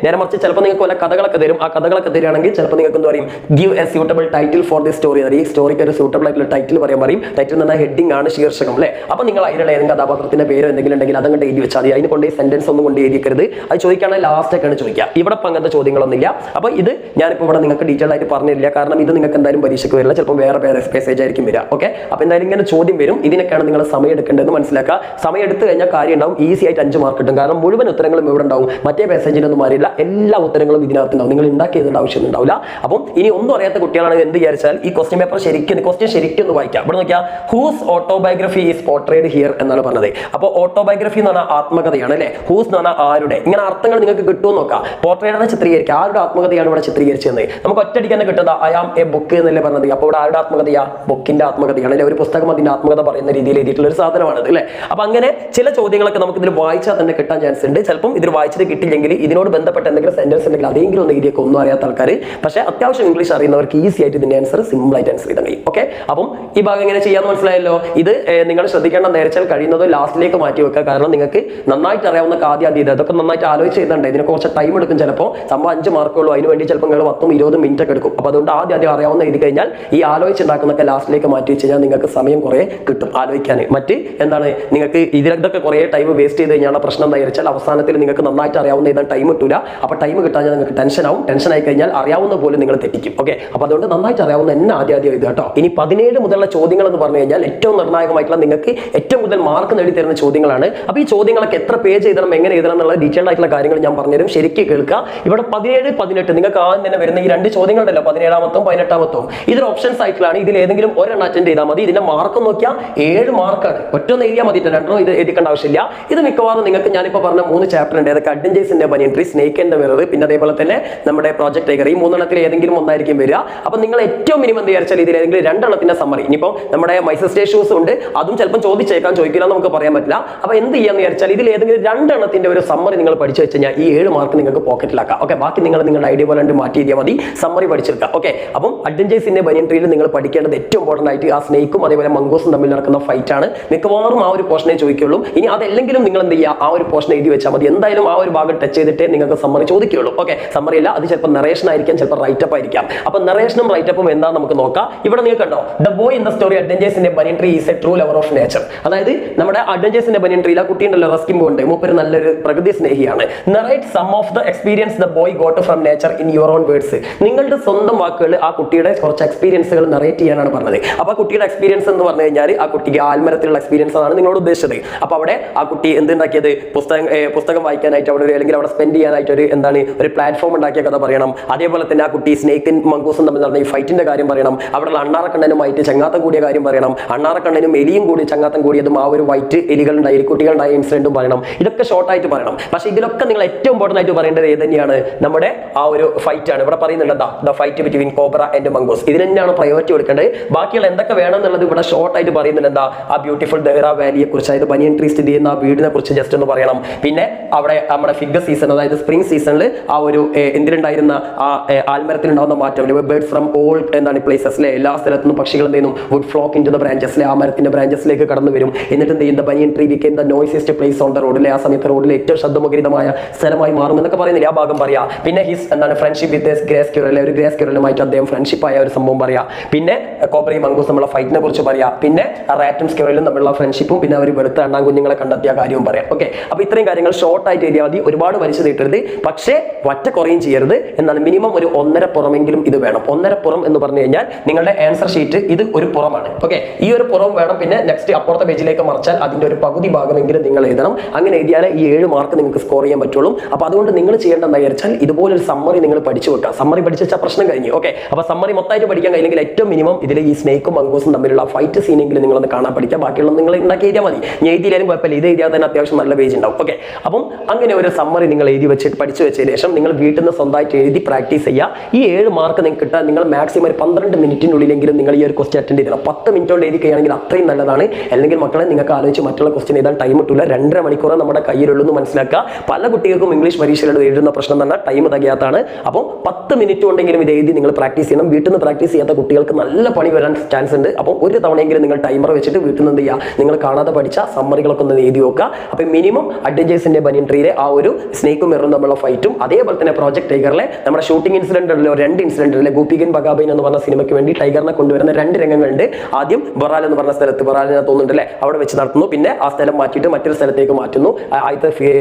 നേരെ മറിച്ച് ചിലപ്പോൾ നിങ്ങൾക്ക് വല്ല കഥകളൊക്കെ തരും. ആ കഥകളൊക്കെ തരികയാണെങ്കിൽ ചിലപ്പോൾ നിങ്ങൾക്ക് എന്താ പറയും, give A suitable title for this story. ഈ സ്റ്റോറിക്ക് ഒരു സ്യൂട്ടബിൾ ആയിട്ടുള്ള ടൈറ്റിൽ പറയാൻ പറയും. ടൈറ്റിൽ എന്ന ഹെഡിംഗ് ആണ്, ശീർഷകം അല്ലേ. അപ്പൊ നിങ്ങൾ അതിലുള്ള ഏതെങ്കിലും കഥാപാത്രത്തിന്റെ പേരോ എന്തെങ്കിലും ഉണ്ടെങ്കിൽ അതങ്ങോട്ട് എഴുതി വെച്ചാൽ മതി. അതിന് കൊണ്ട് സെന്റൻസ് ഒന്നും കൊണ്ട് എഴുതിക്കരുത്. അത് ചോദിക്കുകയാണെങ്കിൽ ലാസ്റ്റ് ഒക്കെയാണ് ചോദിക്കുക. ഇവിടെ അങ്ങനത്തെ ചോദ്യങ്ങളൊന്നുമില്ല. അപ്പൊ ഇത് ഞാനിപ്പോൾ ഇവിടെ നിങ്ങൾക്ക് ഡീറ്റെയിൽ ആയിട്ട് പറഞ്ഞില്ല, കാരണം ഇത് നിങ്ങൾക്ക് എന്തായാലും പരീക്ഷയ്ക്ക് വരില്ല, ചിലപ്പോൾ വേറെ മെസ്സേജ് ആയിരിക്കും വരിക. ഓക്കെ, അപ്പൊ എന്തായാലും ഇങ്ങനെ ചോദ്യം വരും. ഇതിനൊക്കെയാണ് നിങ്ങൾ സമയം എടുക്കേണ്ടതെന്ന് മനസ്സിലാക്കുക. സമയം എടുത്തു കഴിഞ്ഞാൽ കാര്യം ഉണ്ടാവും, ഈസി ആയിട്ട് 5 മാർക്ക് കിട്ടും. കാരണം മുഴുവൻ ഉത്തരങ്ങളും ഇവിടെ ഉണ്ടാവും, മറ്റേ മെസ്സേജിനൊന്നും മാറിയില്ല, എല്ലാ ഉത്തരങ്ങളും ഇതിനകത്ത് ഉണ്ടാവും. നിങ്ങൾ ഉണ്ടാക്കിയതിന്റെ ആവശ്യം ഉണ്ടാവില്ല. അപ്പം ഇനി ഒന്നും അറിയാത്ത കുട്ടികളാണ് എന്ത് വിചാരിച്ചാൽ ഈ ക്വസ്റ്റ്യൻ പേപ്പർ ശരിക്കും ഒന്ന് വായിക്കാം. ഇവിടെ നോക്കിയാൽ whose autobiography is portrayed here എന്നാണ് പറഞ്ഞത്. അപ്പോൾ ഓട്ടോബയോഗ്രഫി എന്ന് പറഞ്ഞാൽ ആത്മകഥയാണ് അല്ലേ. ഹൂസ് എന്ന് പറഞ്ഞാൽ ആരുടെ, ഇങ്ങനെ അർത്ഥങ്ങൾ നിങ്ങൾക്ക് കിട്ടുമെന്ന് നോക്കാം. പോർട്രേഡ് ചിത്രീകരിക്കുക, ആരുടെ ആത്മകഥയാണ് ഇവിടെ ചിത്രീകരിച്ചത്. നമുക്ക് ഒറ്റയടിക്ക് തന്നെ കിട്ടുന്നത് ഐ ആം എ ബുക്ക് എന്നല്ലേ പറഞ്ഞത്. അപ്പോൾ ഇവിടെ ആരുടെ ആത്മകഥയാ, ബുക്കിന്റെ ആത്മകഥയാണ് അല്ലെ. ഒരു പുസ്തകം അതിന്റെ ആത്മകഥ പറയുന്ന രീതിയിൽ എഴുതിയിട്ടുള്ള ഒരു സാധനമാണ് അല്ലേ. അപ്പൊ അങ്ങനെ ചില ചോദ്യങ്ങളൊക്കെ നമുക്ക് ഇതിൽ വായിച്ചാൽ തന്നെ കിട്ടാൻ ചാൻസ് ഉണ്ട്. ചിലപ്പം ഇതിൽ വായിച്ചത് കിട്ടില്ലെങ്കിൽ ഇതിനോട് ബന്ധപ്പെട്ട എന്തെങ്കിലും സെന്റൻസ് ഉണ്ടെങ്കിൽ അതെങ്കിലും ഒന്ന് എഴുതിയൊക്കെ ഒന്നും അറിയാത്ത ആൾക്കാർ, പക്ഷേ അത്യാവശ്യം ഇംഗ്ലീഷ് അറിയുന്നവർക്ക് ഈസി ആയിട്ട് ഇതിന്റെ ആൻസർ സിമ്പിൾ ആയിട്ട് ആൻസർ ചെയ്താൽ കഴിയും. ഓക്കെ, അപ്പം ഈ ഭാഗം എങ്ങനെ ചെയ്യാന്ന് മനസ്സിലായല്ലോ. ഇത് നിങ്ങൾ ശ്രദ്ധിക്കേണ്ട, നേരച്ചാൽ കഴിയുന്നത് ലാസ്റ്റിലേക്ക് മാറ്റി വെക്കുക. കാരണം നിങ്ങൾക്ക് നന്നായിട്ട് അറിയാവുന്ന ആദ്യം അതൊക്കെ നന്നായിട്ട് ആലോചിച്ച് ചെയ്തിട്ടുണ്ട്. ഇതിനെ കുറച്ച് ടൈം എടുക്കും. ചിലപ്പോൾ സംഭവം 5 മാർക്കുള്ളൂ, അതിന് വേണ്ടി ചിലപ്പോൾ നിങ്ങൾ 10-20 മിനിറ്റ് ഒക്കെ എടുക്കും. അപ്പോൾ അതുകൊണ്ട് ആദ്യം അറിയാവുന്ന എഴുതി കഴിഞ്ഞാൽ ഈ ആലോചിച്ചുണ്ടാക്കുന്നൊക്കെ ലാസ്റ്റിലേക്ക് മാറ്റി വെച്ച് കഴിഞ്ഞാൽ നിങ്ങൾക്ക് സമയം കുറേ കിട്ടും ആലോചിക്കാൻ. മറ്റ് എന്താണ്, നിങ്ങൾക്ക് ഇതിലൊക്കെ കുറേ ടൈം വേസ്റ്റ് ചെയ്ത് കഴിഞ്ഞാൽ പ്രശ്നം എന്താ വെച്ചാൽ അവസാനത്തിൽ നിങ്ങൾക്ക് നന്നായിട്ട് അറിയാവുന്ന എഴുതാൻ ടൈം കിട്ടില്ല. അപ്പോൾ ടൈം കിട്ടാൻ നിങ്ങൾക്ക് ടെൻഷൻ ആവും. ടെൻഷൻ ആയി കഴിഞ്ഞാൽ അറിയാവുന്ന പോലും നിങ്ങൾ തെറ്റിക്കും. ഓക്കെ, അപ്പോൾ അതുകൊണ്ട് നന്നായിട്ട് അറിയാവുന്ന എന്നെ ആദ്യം എഴുതുക കേട്ടോ. ഇനി 17 മുതലുള്ള ചോദ്യങ്ങൾ എന്ന് പറഞ്ഞു കഴിഞ്ഞാൽ ഏറ്റവും നിർണായകമായിട്ടുള്ള നിങ്ങൾക്ക് ഏറ്റവും കൂടുതൽ മാർക്ക് നേടി തരുന്ന ചോദ്യങ്ങളാണ്. അപ്പോൾ ഈ ചോദ്യങ്ങളൊക്കെ എത്ര പേജ് എഴുതണം, എങ്ങനെ എഴുതണം എന്നുള്ള ഡീറ്റെയിൽഡ് ആയിട്ടുള്ള കാര്യങ്ങൾ ഞാൻ പറഞ്ഞുതരും. ശരിക്കും കേൾക്കുക. ഇവിടെ 17, 18 നിങ്ങൾക്ക് ആദ്യം തന്നെ വരുന്ന ഈ 2 ചോദ്യങ്ങളുണ്ടല്ലോ, 17ാമത്തും 18ാമത്തും, ഇതൊരു ഓപ്ഷൻസ് ആയിട്ടുള്ളതാണ്. ഇതിൽ ഏതെങ്കിലും ഒരെണ്ണം അറ്റൻഡ് ചെയ്താൽ മതി. ഇതിന്റെ മാർക്ക് നോക്കിയാൽ 7 മാർക്കാണ്. ഒറ്റൊന്ന് എഴുതിയാൽ മതി, 2 ഇത് എഴുതിക്കേണ്ട ആവശ്യമില്ല. ഇത് മിക്കവാറും നിങ്ങൾക്ക് ഞാനിപ്പോൾ പറഞ്ഞ 3 ചാപ്റ്റർ ഉണ്ട്. ഏതൊക്കെ, അഡ്വഞ്ചേഴ്സിന്റെ banyan tree, snake and mirror, പിന്നെ അതേപോലെ തന്നെ നമ്മുടെ പ്രോജക്ട് ടൈഗർ. ഈ 3 ഏതെങ്കിലും ഒന്നായിരിക്കും വരിക. അപ്പോൾ നിങ്ങൾ ഏറ്റവും മിനിമം എന്ത് വിചാരിച്ചാൽ ഇതിൽ ഏതെങ്കിലും 2 സമ്മറി. ഇനിയിപ്പോൾ നമ്മുടെ മൈസർ സ്റ്റേ ഷൂസ് ഉണ്ട്, അതും ചിലപ്പോൾ ചോദിക്കില്ല, നമുക്ക് പറയാൻ പറ്റില്ല. അപ്പോൾ എന്ത് ചെയ്യാന്ന് വിചാരിച്ചാൽ ഇതിൽ ഏതെങ്കിലും 2 ഒരു സമ്മറി നിങ്ങൾ പഠിച്ചു വെച്ച് കഴിഞ്ഞാൽ ഈ 7 മാർക്ക് നിങ്ങൾക്ക് പോക്കറ്റിലാക്കാം. ഓക്കെ, ബാക്കി നിങ്ങളുടെ ഐഡിയ പോലെ മാറ്റി എഴുതിയാൽ മതി. സമ്മറി പഠിച്ചെടുക്കാം. ഓക്കെ, അപ്പം അഡ്വഞ്ചേഴ്സിന്റെ ബനിയൻ ട്രീയിൽ നിങ്ങൾ പഠിക്കേണ്ടത് ഏറ്റവും ഇമ്പോർട്ടന്റ് ആയിട്ട് ആ സ്നേക്കും അതേപോലെ മംഗോസും തമ്മിൽ നടക്കുന്ന ഫൈറ്റ് ആണ്. മിക്കവാറും ആ ഒരു പോർഷനെ ചോദിക്കുള്ളൂ. ഇനി അതല്ലെങ്കിലും നിങ്ങൾ എന്ത് ചെയ്യുക, ആ ഒരു പോർഷൻ എഴുതി വെച്ചാൽ മതി. എന്തായാലും ആ ഒരു ഭാഗം ടച്ച് ചെയ്തിട്ടേ നിങ്ങൾക്ക് സമ്മറി ചോദിക്കുകയുള്ളൂ. ഓക്കെ, സമ്മറി അല്ല, അത് ചിലപ്പോൾ നറേഷൻ ആയിരിക്കാം, ചിലപ്പോൾ റൈറ്റപ്പ് ആയിരിക്കാം. അപ്പൊ നറേഷനും റൈറ്റപ്പും എന്താണെന്ന് നമുക്ക് നോക്കാം. ഇവിടെ നിങ്ങൾ കണ്ടോ, the boy in the story അഡ്വഞ്ചേഴ്സിന്റെ banyan tree is a true lover of nature. അതായത് നമ്മുടെ അഡ്വഞ്ചേഴ്സിന്റെ ബനിയൻ ട്രീയിൽ ആ കുട്ടി ഉണ്ടല്ലോ, റസ്കിംബോ ഉണ്ട്, മൂപ്പര് നല്ലൊരു പ്രകൃതി സ്നേഹിയാണ്. Narrate some of the experience the boy got from nature in your own words. നിങ്ങളുടെ സ്വന്തം വാക്കുകൾ ആ കുട്ടിയുടെ കുറച്ച് എക്സ്പീരിയൻസുകൾ നറേറ്റ് ചെയ്യാനാണ് പറഞ്ഞത്. അപ്പൊ ആ കുട്ടിയുടെ എക്സ്പീരിയൻസ് എന്ന് പറഞ്ഞു കഴിഞ്ഞാൽ ആ കുട്ടിക്ക് ആൽമരത്തിലുള്ള എക്സ്പീരിയൻസ് ആണ് നിങ്ങളോട് ഉദ്ദേശിച്ചത്. അപ്പൊ അവിടെ ആ കുട്ടി എന്തുണ്ടാക്കിയത്, പുസ്തകം വായിക്കാനായിട്ട് അവിടെ അല്ലെങ്കിൽ അവിടെ സ്പെൻഡ് ചെയ്യാനായിട്ട് ഒരു പ്ലാറ്റ്ഫോം ഉണ്ടാക്കിയ കഥ പറയണം. അതേപോലെ തന്നെ ആ കുട്ടി സ്നേക്കും മംഗൂസും തമ്മിൽ നടന്ന ഈ ഫൈറ്റിന്റെ കാര്യം പറയണം. അവിടെ അണ്ണാറക്കണ്ണനുമായിട്ട് ചങ്ങാത്തം കൂടിയ കാര്യം പറയണം. അണ്ണാറക്കണ്ണനും എലിയും കൂടി ചങ്ങാത്തം കൂടിയതും ആ ഒരു വൈറ്റ് എലികളുണ്ടായി കുട്ടികളുണ്ടായ ഇൻസിഡന്റും പറയണം. ഇതൊക്കെ ഷോർട്ടായിട്ട് പറയണം. പക്ഷേ ഇതിലൊക്കെ നിങ്ങൾ ഏറ്റവും ഇമ്പോർട്ടന്റ് ആയിട്ട് പറയേണ്ടത് ഏത് തന്നെയാണ്, നമ്മുടെ ആ ഒരു ഫൈറ്റ് ആണ്. ഇവിടെ പറയുന്നുണ്ട് the fight between cobra and mongoose. ഇതിന് തന്നെയാണ് പ്രയോറിറ്റി കൊടുക്കേണ്ടത്. ബാക്കിയുള്ള എന്തൊക്കെ വേണം എന്നുള്ളത് ഇവിടെ ഷോർട്ട് ആയിട്ട് പറയുന്നുണ്ട്. എന്താ, ആ ബ്യൂട്ടിഫുൾ ദഹ്റ വാലിയെ കുറിച്ച്, അതായത് ബനിയൻ ട്രീ സ്ഥിതി ചെയ്യുന്ന ആ വീടിനെ കുറിച്ച് ജസ്റ്റ് ഒന്ന് പറയണം. പിന്നെ അവിടെ നമ്മുടെ ഫിഗ് സീസൺ, അതായത് സ്പ്രിംഗ് സീസണിൽ ആ ഒരു എന്തിലുണ്ടായിരുന്ന ആ ആൽമരത്തിൽ ഉണ്ടാകുന്ന മാറ്റം, ബേർഡ്സ് ഫ്രം ഓൾ പ്ലേസസിലെ എല്ലാ സ്ഥലത്തുനിന്നും പക്ഷികൾ എന്ത് ചെയ്യുന്നു, would flock in to the ബ്രാഞ്ചസിലെ ആ മരത്തിന്റെ ബ്രാഞ്ചസിലേക്ക് കടന്നു വരും. എന്നിട്ട് എന്ത് ചെയ്യുന്ന banyan tree became the noisiest place on the റോഡിലെ, ആ സമയത്ത് റോഡിലെ ഏറ്റവും ശബ്ദമുഖരിതമായ സ്ഥലമായി മാറും എന്നൊക്കെ പറയുന്നില്ല. ആ ഭാഗം പറയാം. പിന്നെ ഹിസ് ഫ്രണ്ട്ഷിപ്പ് വിത്ത് ഗ്രേസ് ക്യൂറൽ, ഒരു ഗ്രേസ് ക്യൂറലുമായിട്ട് അദ്ദേഹം ഫ്രണ്ട്ഷിപ്പ് ആയ ഒരു സംഭവം പറയാം. പിന്നെ കോബ്രയും മംഗൂസും തമ്മിലുള്ള ഫൈറ്റിനെ കുറിച്ച് പറയാം. പിന്നെ റാറ്റും സ്ക്യൂറലും തമ്മിലുള്ള ഫ്രണ്ട്ഷിപ്പും പിന്നെ അവർ വെളുത്ത എണ്ണാൻ കുഞ്ഞുങ്ങളെ കണ്ടെത്തിയ കാര്യവും പറയാം. ഓക്കെ, അപ്പൊ ഇത്രയും കാര്യങ്ങൾ ഷോർട്ട് ആയിട്ട് എഴുതിയാൽ മതി. ഒരുപാട് വലിച്ചു നീട്ടരുത്, പക്ഷേ ഒറ്റ കുറയും ചെയ്യരുത്. എന്നാൽ മിനിമം ഒരു 1.5 പുറമെങ്കിലും ഇത് വേണം. 1.5 പുറം എന്ന് പറഞ്ഞു കഴിഞ്ഞാൽ നിങ്ങളുടെ ആൻസർ ഷീറ്റ് ഇത് ഒരു പുറമാണ്. ഓക്കെ, ഈ ഒരു പുറം വേണം. പിന്നെ നെക്സ്റ്റ് അപ്പുറത്തെ പേജിലേക്ക് മറിച്ചാൽ അതിന്റെ ഒരു പകുതി ഭാഗമെങ്കിലും നിങ്ങൾ എഴുതണം. അങ്ങനെ എഴുതിയാലേ ഈ 7 മാർക്ക് നിങ്ങൾക്ക് സ്കോർ ചെയ്യാൻ പറ്റുള്ളൂ. അപ്പൊ അതുകൊണ്ട് നിങ്ങൾ ചെയ്യേണ്ടത് എന്താ വെച്ചാൽ ഇതുപോലൊരു സമ്മറി നിങ്ങൾ പഠിച്ചു വെക്കുക. സമ്മറി പഠിച്ചു വെച്ചാൽ പ്രശ്നം കഴിഞ്ഞു. ഓക്കെ, അപ്പൊ സമ്മറി മൊത്തമായിട്ട് പഠിക്കാൻ കഴിയില്ലെങ്കിൽ ഏറ്റവും മിനിമം ഇതിൽ ഈ സ്നേക്കും മംഗൂസും തമ്മിലുള്ള ഫൈറ്റ് സീനെങ്കിലും നിങ്ങളൊന്ന് കാണാൻ പഠിക്കുക. ബാക്കിയുള്ള നിങ്ങൾ ഉണ്ടാക്കി എഴുതിയാൽ മതി. ഞാൻ എഴുതിയാലും കുഴപ്പമില്ല, ഇത് എഴുതിയാൽ തന്നെ അത്യാവശ്യം നല്ല പേജ് ഉണ്ടാവും. ഓക്കെ, അപ്പം അങ്ങനെ ഒരു സമ്മറി നിങ്ങൾ എഴുതി വെച്ചിട്ട് പഠിച്ചു വെച്ചതിന് ശേഷം നിങ്ങൾ വീട്ടിൽ നിന്ന് സ്വന്തമായിട്ട് എഴുതി പ്രാക്ടീസ് ചെയ്യുക. ഈ 7 മാർക്ക് നിങ്ങൾക്ക് കിട്ടാൻ നിങ്ങൾ മാക്സിമം ഒരു 12 മിനിറ്റിനുള്ളിലെങ്കിലും നിങ്ങൾ ഈ ഒരു ക്വസ്റ്റ്യൻ അറ്റൻഡ് ചെയ്യണം. 10 മിനിറ്റ് കൊണ്ട് എഴുതി കഴിയുകയാണെങ്കിൽ അത്രയും നല്ലതാണ്. അല്ലെങ്കിൽ മക്കളെ നിങ്ങൾക്ക് ആലോചിച്ച് മറ്റുള്ള ക്വസ്റ്റ്യൻ എഴുതാൻ ടൈം കിട്ടില്ല. 2.5 മണിക്കൂർ നമ്മുടെ കയ്യിലുള്ളൂ എന്ന് മനസ്സിലാക്കുക. പല കുട്ടികൾക്കും ഇംഗ്ലീഷ് പരീക്ഷകൾ നേരിടുന്ന പ്രശ്നം തന്നെ ടൈം തികയാത്താണ്. അപ്പോൾ 10 മിനിറ്റ് കൊണ്ടെങ്കിലും ഇത് എഴുതി നിങ്ങൾ പ്രാക്ടീസ് ചെയ്യണം. വീട്ടിൽ നിന്ന് പ്രാക്ടീസ് ചെയ്യാത്ത കുട്ടികൾക്ക് നല്ല പണി വരാൻ ചാൻസ് ഉണ്ട്. അപ്പോൾ ഒരു തവണയെങ്കിലും നിങ്ങൾ ടൈമർ വെച്ചിട്ട് വീട്ടിൽ നിന്ന് എന്ത് ചെയ്യുക, നിങ്ങൾ കാണാതെ പഠിച്ച സമ്മറികളൊക്കെ ഒന്ന് എഴുതി നോക്കുക. അപ്പോൾ മിനിമം അഡ്വഞ്ചേഴ്സിന്റെ ബനിയൻ ട്രീയിലെ ആ ഒരു സ്നേക്കും മിററും തമ്മിലുള്ള ഫൈറ്റും, അതേപോലെ തന്നെ പ്രോജക്ട് ടൈഗറിലെ നമ്മുടെ ഷൂട്ടിംഗ് ഇൻസിഡന്റിലോ 2 ഇൻസിഡന്റിലെ ഗോപികൻ ബഗാബൈൻ എന്ന് പറഞ്ഞ സിനിമയ്ക്ക് വേണ്ടി ടൈഗറിനെ കൊണ്ടുവരുന്ന 2 രംഗങ്ങളുണ്ട്. ആദ്യം ബൊറാൽ എന്ന് പറഞ്ഞ സ്ഥലത്ത്, ബൊറാലിനെ തോന്നുന്നുണ്ടല്ലേ, അവിടെ വെച്ച് നടത്തുന്നു. പിന്നെ ആ സ്ഥലം മാറ്റിയിട്ട് മറ്റൊരു സ്ഥലത്തേക്ക് മാറ്റുന്നു. ആദ്യത്തെ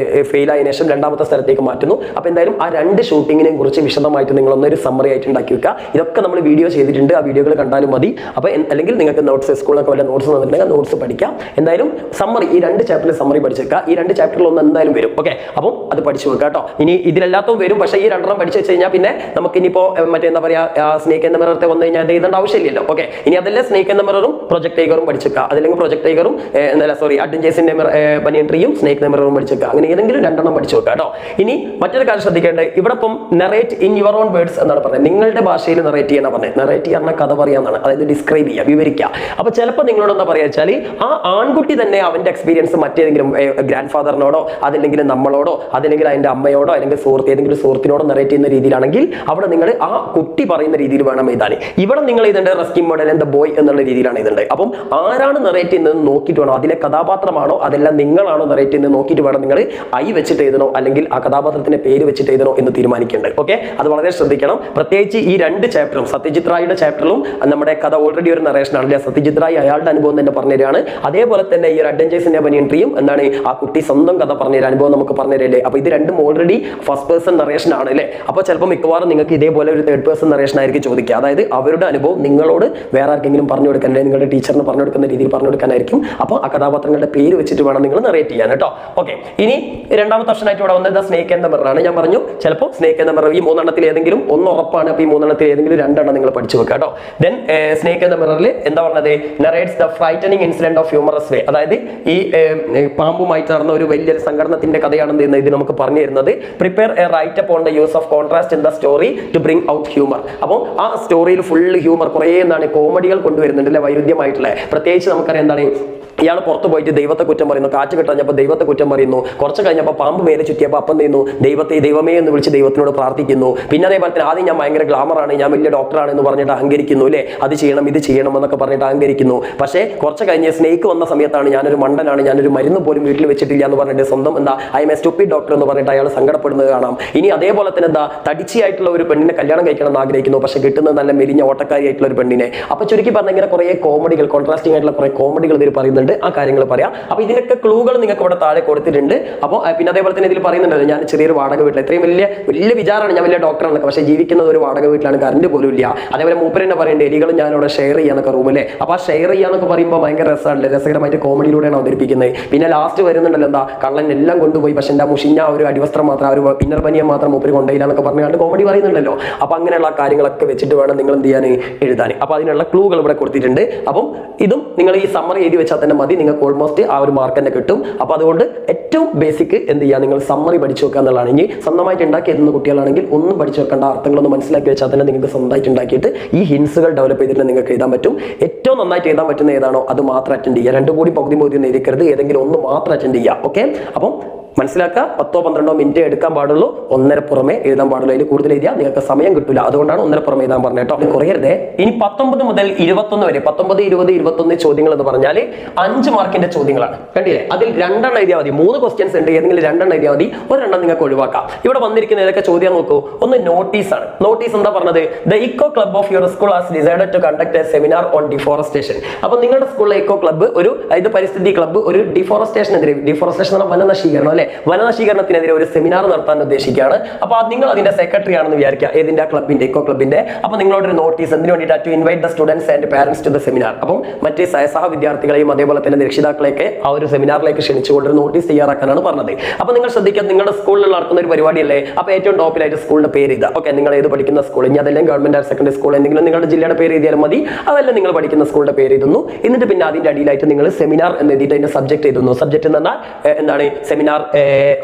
ഫെയിൽ ആയതിനു ശേഷം രണ്ടാമത്തെ സ്ഥലത്തേക്ക് മാറ്റുന്നു. അപ്പോൾ എന്തായാലും ആ 2 ഷൂട്ടിങ്ങിനെ കുറിച്ച് വിശദമായിട്ട് നിങ്ങളൊന്നൊരു സമ്മറി ആയിട്ട് ഉണ്ടാക്കി വെക്കുക. ഇതൊക്കെ നമ്മൾ വീഡിയോ ചെയ്തിട്ടുണ്ട്, ആ വീഡിയോകൾ കണ്ടാലും മതി. അപ്പോൾ അല്ലെങ്കിൽ നിങ്ങൾക്ക് നോട്ട്സ്, സ്കൂളിലൊക്കെ വല്ല നോട്ട്സ് തന്നിട്ടുണ്ടെങ്കിൽ നോട്ട്സ് പഠിക്കാം. എന്തായാലും സമ്മറി, ഈ 2 ചാപ്റ്ററിൽ സമ്മറി പഠിച്ചേക്കുക. ഈ 2 ചാപ്റ്ററിൽ ഒന്ന് എന്തായാലും വരും. ഓക്കെ, അപ്പം അത് പഠിച്ചു വെക്കുക കേട്ടോ. ഇനി ഇതിലെല്ലാത്തും വരും, പക്ഷേ ഈ 2 പഠിച്ചു വെച്ച് കഴിഞ്ഞാൽ പിന്നെ നമുക്ക് ഇനിയിപ്പോൾ മറ്റേ എന്താ പറയുക, സ്നേക്ക് എന്ന മിററത്തെ വന്നു കഴിഞ്ഞാൽ എഴുതേണ്ട ആവശ്യമില്ലല്ലോ. ഓക്കെ, ഇനി അതല്ലേ സ്നേക്ക് എന്ന മിററും പ്രൊജക്ട് ടൈഗറും പഠിച്ചേക്കുക. അതല്ലെങ്കിൽ പ്രൊജക്ട് ടൈഗറും അഡ്വഞ്ചേഴ്സിന്റെ ബനിയൻ ട്രീയും സ്നേക്ക് മിററും പഠിച്ചേക്കുക. അങ്ങനെ ഏതെങ്കിലും 2 പഠിച്ചു വെക്കുക കേട്ടോ. ഇനി മറ്റൊരു കാര്യം ശ്രദ്ധിക്കേണ്ടത്, ഇവിടെ ഇപ്പം narrate in your own words എന്നാണ് പറയുന്നത്. നിങ്ങളുടെ ഭാഷയിൽ നെറേറ്റ് ചെയ്യാൻ പറഞ്ഞത്. നെറേറ്റ് ചെയ്യുന്ന കഥ പറയാന്നാണ്, അതായത് ഡിസ്ക്രൈബ് ചെയ്യുക, വിവരിക്കുക. അപ്പൊ ചിലപ്പോൾ നിങ്ങളോട് എന്താ പറയുക വെച്ചാൽ, ആ ആൺകുട്ടി തന്നെ അവന്റെ എക്സ്പീരിയൻസ് മറ്റേതെങ്കിലും ഗ്രാൻഡ് ഫാദറിനോടോ അതല്ലെങ്കിൽ നമ്മളോടോ അതല്ലെങ്കിൽ അതിന്റെ അമ്മയോടോ അല്ലെങ്കിൽ ഏതെങ്കിലും സുഹൃത്തിനോടോ നെറേറ്റ് ചെയ്യുന്ന രീതിയിലാണെങ്കിൽ അവിടെ നിങ്ങൾ ആ കുട്ടി പറയുന്ന രീതിയിൽ വേണം എഴുതാൻ. ഇവിടെ നിങ്ങൾ എഴുതേണ്ടത് rescue model and the boy എന്നുള്ള രീതിയിലാണ് എഴുതേണ്ടത്. അപ്പം ആരാണ് നെറേറ്റ് ചെയ്യുന്നത് നോക്കിയിട്ട് വേണം, അതിലെ കഥാപാത്രമാണോ അതെല്ലാം നിങ്ങളാണോ നെറേറ്റ് ചെയ്യുന്നത് നോക്കിയിട്ട് വേണം നിങ്ങൾ ഐ വെച്ചിട്ട് എഴുതണോ അല്ലെങ്കിൽ ആ കഥാപാത്രത്തിന്റെ പേര് വെച്ചിട്ട് എഴുതണോ എന്ന് തീരുമാനിക്കേണ്ടത്. ഓക്കെ, അത് വളരെ ശ്രദ്ധിക്കണം. പ്രത്യേകിച്ച് ഈ 2 ചാപ്റ്ററും, സത്യജിത് റായിയുടെ ചാപ്റ്ററിലും നമ്മുടെ കഥ ഓൾറെഡി ഒരു നറേഷൻ ആണ്. സത്യജിത് റായ് അയാളുടെ അനുഭവം തന്നെ പറഞ്ഞു തരികയാണ്. അതേപോലെ തന്നെ ഈ അഡ്വഞ്ചേഴ്സിന്റെ ബനിയൻ ട്രീയും എന്താണ്, ആ കുട്ടി സ്വന്തം കഥ പറഞ്ഞു തരാൻ അനുഭവം നമുക്ക് പറഞ്ഞു തരല്ലേ. അപ്പൊ ഇത് 2 ഓൾറെഡി ഫസ്റ്റ് പേഴ്സൺ നറേഷൻ ആണ് അല്ലേ. അപ്പോൾ ചിലപ്പോൾ മിക്കവാറും നിങ്ങൾക്ക് ഇതേപോലെ ഒരു തേർഡ് പേഴ്സൺ നറേഷൻ ആയിരിക്കും ചോദിക്കുക. അതായത് അവരുടെ അനുഭവം നിങ്ങളോട് വേറെ ആർക്കെങ്കിലും പറഞ്ഞു കൊടുക്കാൻ, അല്ലെങ്കിൽ നിങ്ങളുടെ ടീച്ചറിന് പറഞ്ഞു കൊടുക്കുന്ന രീതിയിൽ പറഞ്ഞു കൊടുക്കാനായിരിക്കും. അപ്പോൾ ആ കഥാപാത്രങ്ങളുടെ പേര് വെച്ചിട്ട് വേണം നിങ്ങൾ നറേറ്റ് ചെയ്യാൻ കേട്ടോ. ഓക്കെ, ഇനി രണ്ടാമത്തെ ഓപ്ഷനായിട്ട് ഇവിടെ വന്നത് സ്നേക്ക് എന്ന മിററാണ്. ഞാൻ പറഞ്ഞു ചിലപ്പോൾ സ്നേക്ക് എന്ന മിറർ ഈ 3 ഏതെങ്കിലും ഒന്ന് ഉറപ്പാണ്. അപ്പോൾ ഈ 3 ഏതെങ്കിലും 2 നിങ്ങൾ പഠിച്ചു വെക്കുക കേട്ടോ. ദെൻ സ്നേക്ക് എന്ന മിററിൽ എന്താ പറഞ്ഞത്, narrates the frightening incident of humorous way. അതായത് ഈ പാമ്പുമായിട്ട് നടന്ന ഒരു വലിയൊരു സംഘടനത്തിന്റെ കഥയാണെന്ന് ഇത് നമുക്ക് പറഞ്ഞു തരുന്നത്. Prepare a write up on the use of contrast in the story to bring out humour. അപ്പോൾ ആ സ്റ്റോറിയിൽ ഫുൾ ഹ്യൂമർ, കുറേ എന്താണ് കോമഡികൾ കൊണ്ടുവരുന്നുണ്ട് അല്ലെ, വൈരുദ്ധ്യമായിട്ടുള്ള. പ്രത്യേകിച്ച് നമുക്കറിയാം എന്താണ്, ഇയാൾ പുറത്ത് പോയിട്ട് ദൈവത്തെ കുറ്റം പറയുന്നു, കാറ്റ് കിട്ടഞ്ഞപ്പോൾ ദൈവത്തെ കുറ്റം പറയുന്നു, കുറച്ച് കഴിഞ്ഞപ്പോൾ പാമ്പ് മേലെ ചുറ്റിയപ്പോൾ അപ്പം ചെയ്യുന്നു, ദൈവമേ എന്ന് വിളിച്ച് ദൈവത്തിനോട് പ്രാർത്ഥിക്കുന്നു. പിന്നെ അതേപോലെ തന്നെ ആദ്യം ഞാൻ ഭയങ്കര ഗ്ലാമറാണ്, ഞാൻ വലിയ ഡോക്ടറാണ് എന്ന് പറഞ്ഞിട്ട് അഹങ്കരിക്കുന്നു അല്ലേ, അത് ചെയ്യണം ഇത് ചെയ്യണം എന്നൊക്കെ പറഞ്ഞിട്ട് അഹങ്കരിക്കുന്നു. പക്ഷേ കുറച്ച് കഴിഞ്ഞ് സ്നേക്ക് വന്ന സമയത്താണ് ഞാനൊരു മണ്ടനാണ്, ഞാനൊരു മരുന്ന് പോലും വീട്ടിൽ വെച്ചിട്ടില്ല എന്ന് പറഞ്ഞിട്ട് സ്വന്തം I M A stupid doctor എന്ന് പറഞ്ഞിട്ട് അയാൾ സങ്കടപ്പെടുന്നത് കാണാം. ഇനി അതേപോലെ തന്നെ തടിച്ചിയായിട്ടുള്ള ഒരു പെണ്ണിനെ കല്യാണം കഴിക്കണം എന്ന് ആഗ്രഹിക്കുന്നു, പക്ഷേ കിട്ടുന്നത് നല്ല മെലിഞ്ഞ ഓട്ടക്കാരിയായിട്ടുള്ള ഒരു പെണ്ണിനെ. അപ്പോൾ ചുരുക്കി പറഞ്ഞ ഇങ്ങനെ കുറേ കോമഡികൾ, കോൺട്രാസ്റ്റിംഗ് ആയിട്ടുള്ള കുറേ കോമഡികൾ ഇതിൽ പറയുന്നുണ്ട്. ആ കാര്യങ്ങൾ പറയാം. അപ്പോൾ ഇതിനൊക്കെ ക്ലൂകൾ നിങ്ങൾക്ക് ഇവിടെ താഴെ കൊടുത്തിട്ടുണ്ട്. അപ്പോൾ പിന്നെ അതേപോലെ തന്നെ ഇതിൽ പറയുന്നുണ്ടല്ലോ, ഞാൻ ചെറിയൊരു വാടക വീട്ടിൽ, ഇത്രയും വലിയ വിചാരമാണ്, ഞാൻ വലിയ ഡോക്ടറാണ്, പക്ഷേ ജീവിക്കുന്നത് ഒരു വാടക വീട്ടിലാണ്, കറണ്ട് പോലും ഇല്ല. അതേപോലെ മൂപ്പരെന്നെ പറയേണ്ടത് എലികളും ഞാൻ അവിടെ ഷെയർ ചെയ്യാനൊക്കെ റൂമല്ലേ. അപ്പോൾ ആ ഷെയർ ചെയ്യാന്നൊക്കെ പറയുമ്പോൾ ഭയങ്കര രസമാണ്, രസകരമായിട്ട് കോമഡിയിലൂടെയാണ് അവതരിപ്പിക്കുന്നത്. പിന്നെ ലാസ്റ്റ് വരുന്നുണ്ടല്ലോ എന്താ, കള്ളൻ എല്ലാം കൊണ്ടുപോയി, പക്ഷെ എൻ്റെ മുഷിഞ്ഞ ഒരു അടിവസ്ത്രം മാത്രം, ഒരു പിന്നർ പനിയെ മാത്രം മൂപ്പര് കൊണ്ടുപോയില്ല എന്നൊക്കെ പറഞ്ഞുകൊണ്ട് കോമഡി പറയുന്നുണ്ടല്ലോ. അപ്പോൾ അങ്ങനെയുള്ള കാര്യങ്ങളൊക്കെ വെച്ചിട്ട് വേണം നിങ്ങൾ എന്ത് ചെയ്യാൻ, എഴുതാൻ. അപ്പോൾ അതിനുള്ള ക്ലൂകൾ ഇവിടെ കൊടുത്തിട്ടുണ്ട്. അപ്പം ഇതും നിങ്ങൾ ഈ സമ്മറി എഴുതി വെച്ചാൽ തന്നെ മതി, നിങ്ങൾക്ക് ഓൾമോസ്റ്റ് ആ ഒരു മാർക്ക് തന്നെ കിട്ടും. അപ്പോൾ അതുകൊണ്ട് ഏറ്റവും ബേസിക് എന്ത് ചെയ്യുക, നിങ്ങൾ സമ്മറി പഠിച്ചു വെക്കുക എന്നുള്ളതാണ്. ഇനി സ്വന്തമായിട്ട് ഉണ്ടാക്കി എഴുതുന്ന കുട്ടികളാണെങ്കിൽ ഒന്നും പഠിച്ചു വെക്കേണ്ട, അർത്ഥങ്ങളൊന്നും മനസ്സിലാക്കി വെച്ചാൽ തന്നെ നിങ്ങൾക്ക് സ്വന്തമായിട്ട് ഉണ്ടാക്കിയിട്ട് ഈ ഹിൻസുകൾ ഡെവലപ്പ് ചെയ്തിട്ട് നിങ്ങൾക്ക് എഴുതാൻ പറ്റും. ഏറ്റവും നന്നായിട്ട് എഴുതാൻ പറ്റുന്ന ഏതാണോ അത് മാത്രം അറ്റൻഡ് ചെയ്യുക. 2 കൂടി പകുതി ഒന്നും എഴുതിക്കരുത്, ഏതെങ്കിലും ഒന്ന് മാത്രം അറ്റൻഡ് ചെയ്യുക. ഓക്കെ, അപ്പം മനസ്സിലാക്കുക, 10-12 മിനിറ്റ് എടുക്കാൻ പാടുള്ളൂ, 1.5 പുറമേ എഴുതാൻ പാടുള്ളൂ. അതിൽ കൂടുതൽ എഴുതിയാൽ നിങ്ങൾക്ക് സമയം കിട്ടില്ല, അതുകൊണ്ടാണ് 1.5 പുറമേ എഴുതാൻ പറഞ്ഞത് കേട്ടോ. അത് കുറയരുതേ. ഇനി 19 മുതൽ 21 വരെ 19, 20, 21 ചോദ്യങ്ങൾ എന്ന് പറഞ്ഞാൽ 5 മാർക്കിന്റെ ചോദ്യങ്ങളാണ്. കണ്ടില്ലേ, അതിൽ 2 എഴുതിയാൽ മതി. 3 ക്വസ്റ്റ്യൻസ് ഉണ്ട്, ഏതെങ്കിലും 2 എഴുതിയാൽ മതി, 1 നിങ്ങൾക്ക് ഒഴിവാക്കാം. ഇവിടെ വന്നിരിക്കുന്ന ഏതൊക്കെ ചോദ്യം നോക്കൂ. ഒന്ന് നോട്ടീസ് ആണ്. നോട്ടീസ് എന്താ പറഞ്ഞത്, the eco club of your school has decided to conduct a seminar on deforestation. അപ്പോൾ നിങ്ങളുടെ സ്കൂളിലെ ഇക്കോ ക്ലബ്ബ് ഇത് പരിസ്ഥിതി ക്ലബ്ബ് ഒരു ഡിഫോറസ്റ്റേഷനെതിരെ, ഡിഫോറസ്റ്റേഷൻ എന്ന വനനശീകരണം അല്ലെ, വനനശീകരണത്തിനെതിരെ ഒരു സെമിനാർ നടത്താൻ ഉദ്ദേശിക്കുകയാണ്. അപ്പോൾ നിങ്ങൾ അതിന്റെ സെക്രട്ടറി ആണെന്ന് വിചാരിക്കുക, ഏതിന്റെ ക്ലബിന്റെ, ഇക്കോ ക്ലബിന്റെ. അപ്പോൾ നിങ്ങളോടൊരു നോട്ടീസ് എന്തിനു വേണ്ടിയിട്ട്, to invite the students and parents to the seminar. അപ്പം മറ്റേ സഹവിദ്യാർത്ഥികളെയും അതേപോലെ തന്നെ രക്ഷിതാക്കളെയൊക്കെ ആ ഒരു സെമിനാറിലേക്ക് ക്ഷണിച്ചുകൊണ്ട് ഒരു നോട്ടീസ് തയ്യാറാക്കാനാണ് പറഞ്ഞത്. അപ്പോൾ നിങ്ങൾ ശ്രദ്ധിക്കുക, നിങ്ങളുടെ സ്കൂളിൽ നടക്കുന്ന ഒരു പരിപാടിയല്ലേ. അപ്പോൾ ഏറ്റവും ടോപ്പിലായിട്ട് സ്കൂളിന്റെ പേര് ഇതാ. ഓക്കെ, നിങ്ങൾ ഏത് പഠിക്കുന്ന സ്കൂൾ, ഇനി അതെല്ലാം ഗവൺമെന്റ് ഹയർ സെക്കൻഡറി സ്കൂൾ, എന്തെങ്കിലും നിങ്ങളുടെ ജില്ലയുടെ പേര് എഴുതിയാലും മതി. അതല്ല നിങ്ങൾ പഠിക്കുന്ന സ്കൂളിന്റെ പേര് എഴുതുന്നു. എന്നിട്ട് പിന്നെ അതിന്റെ അടിയിലായിട്ട് നിങ്ങൾ സെമിനാർ എന്ന് എഴുതിയിട്ട് അതിന്റെ സബ്ജക്ട് എഴുതുന്നു. സബ്ജക്ട് എന്ന് പറഞ്ഞാൽ എന്താണ്, സെമിനാർ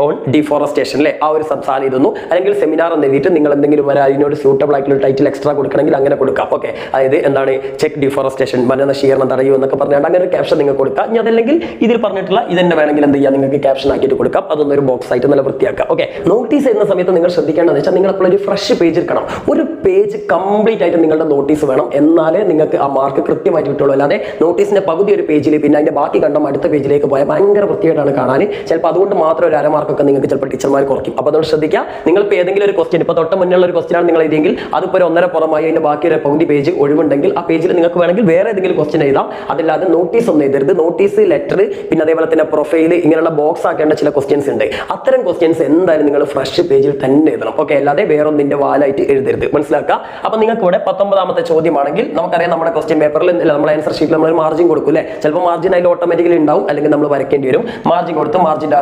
ഓൺ ഡിഫോറസ്റ്റേഷൻ അല്ലെ, ആ ഒരു സാധനം എഴുതുന്നു. അല്ലെങ്കിൽ സെമിനാർ എന്ന് എഴുതിയിട്ട് നിങ്ങൾ എന്തെങ്കിലും അതിനോട് സൂട്ടബിൾ ആയിട്ടുള്ള ടൈറ്റിൽ എക്സ്ട്രാ കൊടുക്കണമെങ്കിൽ അങ്ങനെ കൊടുക്കാം. ഓക്കെ, അതായത് എന്താണ് ചെക്ക് ഡിഫോറസ്റ്റേഷൻ, വനനശീകരണം തടയൂ എന്നൊക്കെ പറഞ്ഞാൽ അങ്ങനെ ഒരു ക്യാപ്ഷൻ നിങ്ങൾ കൊടുക്കാം. ഇനി അതല്ലെങ്കിൽ ഇതിൽ പറഞ്ഞിട്ടുള്ള ഇതന്നെ വേണമെങ്കിൽ എന്ത് ചെയ്യാം, നിങ്ങൾക്ക് ക്യാപ്ഷൻ ആക്കിയിട്ട് കൊടുക്കാം. അതൊന്നും ഒരു ബോക്സ് ആയിട്ട് നല്ല വൃത്തിയാക്കാം. ഓക്കെ, നോട്ടീസ് എന്ന സമയത്ത് നിങ്ങൾ ശ്രദ്ധിക്കേണ്ടതെന്ന് വെച്ചാൽ നിങ്ങൾ അപ്പോൾ ഒരു ഫ്രഷ് പേജ് എടുക്കണം. ഒരു പേജ് കംപ്ലീറ്റ് ആയിട്ട് നിങ്ങളുടെ നോട്ടീസ് വേണം, എന്നാലേ നിങ്ങൾക്ക് ആ മാർക്ക് കൃത്യമായിട്ട് കിട്ടുള്ളൂ. അല്ലാതെ നോട്ടീസിന്റെ പകുതി ഒരു പേജിൽ പിന്നെ അതിന്റെ ബാക്കി കണ്ടം അടുത്ത പേജിലേക്ക് പോയാൽ ഭയങ്കര വൃത്തിയായിട്ടാണ് കാണാൻ. ചിലപ്പോൾ അതുകൊണ്ട് മാത്രം ഒരു അരമാർക്കൊക്കെ നിങ്ങൾക്ക് ചിലപ്പോൾ ടീച്ചർമാർ കുറയ്ക്കും. അപ്പോൾ അതുകൊണ്ട് ശ്രദ്ധിക്കുക, നിങ്ങൾ ഇപ്പോൾ ഏതെങ്കിലും ഒരു ക്വസ്റ്റ്യൻ ഇപ്പോൾ തൊട്ട് മുന്നുള്ള ഒരു ക്വസ്റ്റ്യൻ ആണ് നിങ്ങൾ എഴുതിയെങ്കിൽ അതിപ്പോൾ ഒരു 1.5 പുറമായി അതിന്റെ ബാക്കി ഒരു പകുതി പേജ് ഒഴിവുണ്ടെങ്കിൽ ആ പേജിൽ നിങ്ങൾക്ക് വേണമെങ്കിൽ വേറെ ഏതെങ്കിലും ക്വസ്റ്റ്യൻ എഴുതാം. അതല്ലാതെ നോട്ടീസ് ഒന്നും എഴുതരുത്. നോട്ടീസ്, ലെറ്റർ, പിന്നെ അതേപോലെ തന്നെ പ്രൊഫൈൽ, ഇങ്ങനെയുള്ള ബോക്സ് ആക്കേണ്ട ചില ക്വസ്റ്റ്യൻസ് ഉണ്ട്. അത്തരം ക്വസ്റ്റ്യൻസ് എന്തായാലും നിങ്ങൾ ഫ്രഷ് പേജിൽ തന്നെ എഴുതണം. ഓക്കെ, അല്ലാതെ വേറെ ഒന്നിന്റെ വാലായിട്ട് എഴുതരുത്. മനസ്സിലാക്കുക. അപ്പൊ നിങ്ങൾക്ക് ഇവിടെ 19ാമത്തെ ചോദ്യമാണെങ്കിൽ നമുക്കറിയാം നമ്മുടെ ക്വസ്റ്റ്യൻ പേപ്പറിൽ നമ്മുടെ ആൻസർ ഷീറ്റിൽ നമ്മൾ മാർജിൻ കൊടുക്കും അല്ലേ. ചിലപ്പോൾ മാർജിൻ അതിൽ ഓട്ടോമാറ്റിക്കലി ഉണ്ടാവും, അല്ലെങ്കിൽ നമ്മൾ വരയ്ക്കേണ്ടി വരും. മാർജിൻ കൊടുത്ത് മാർജിന്റെ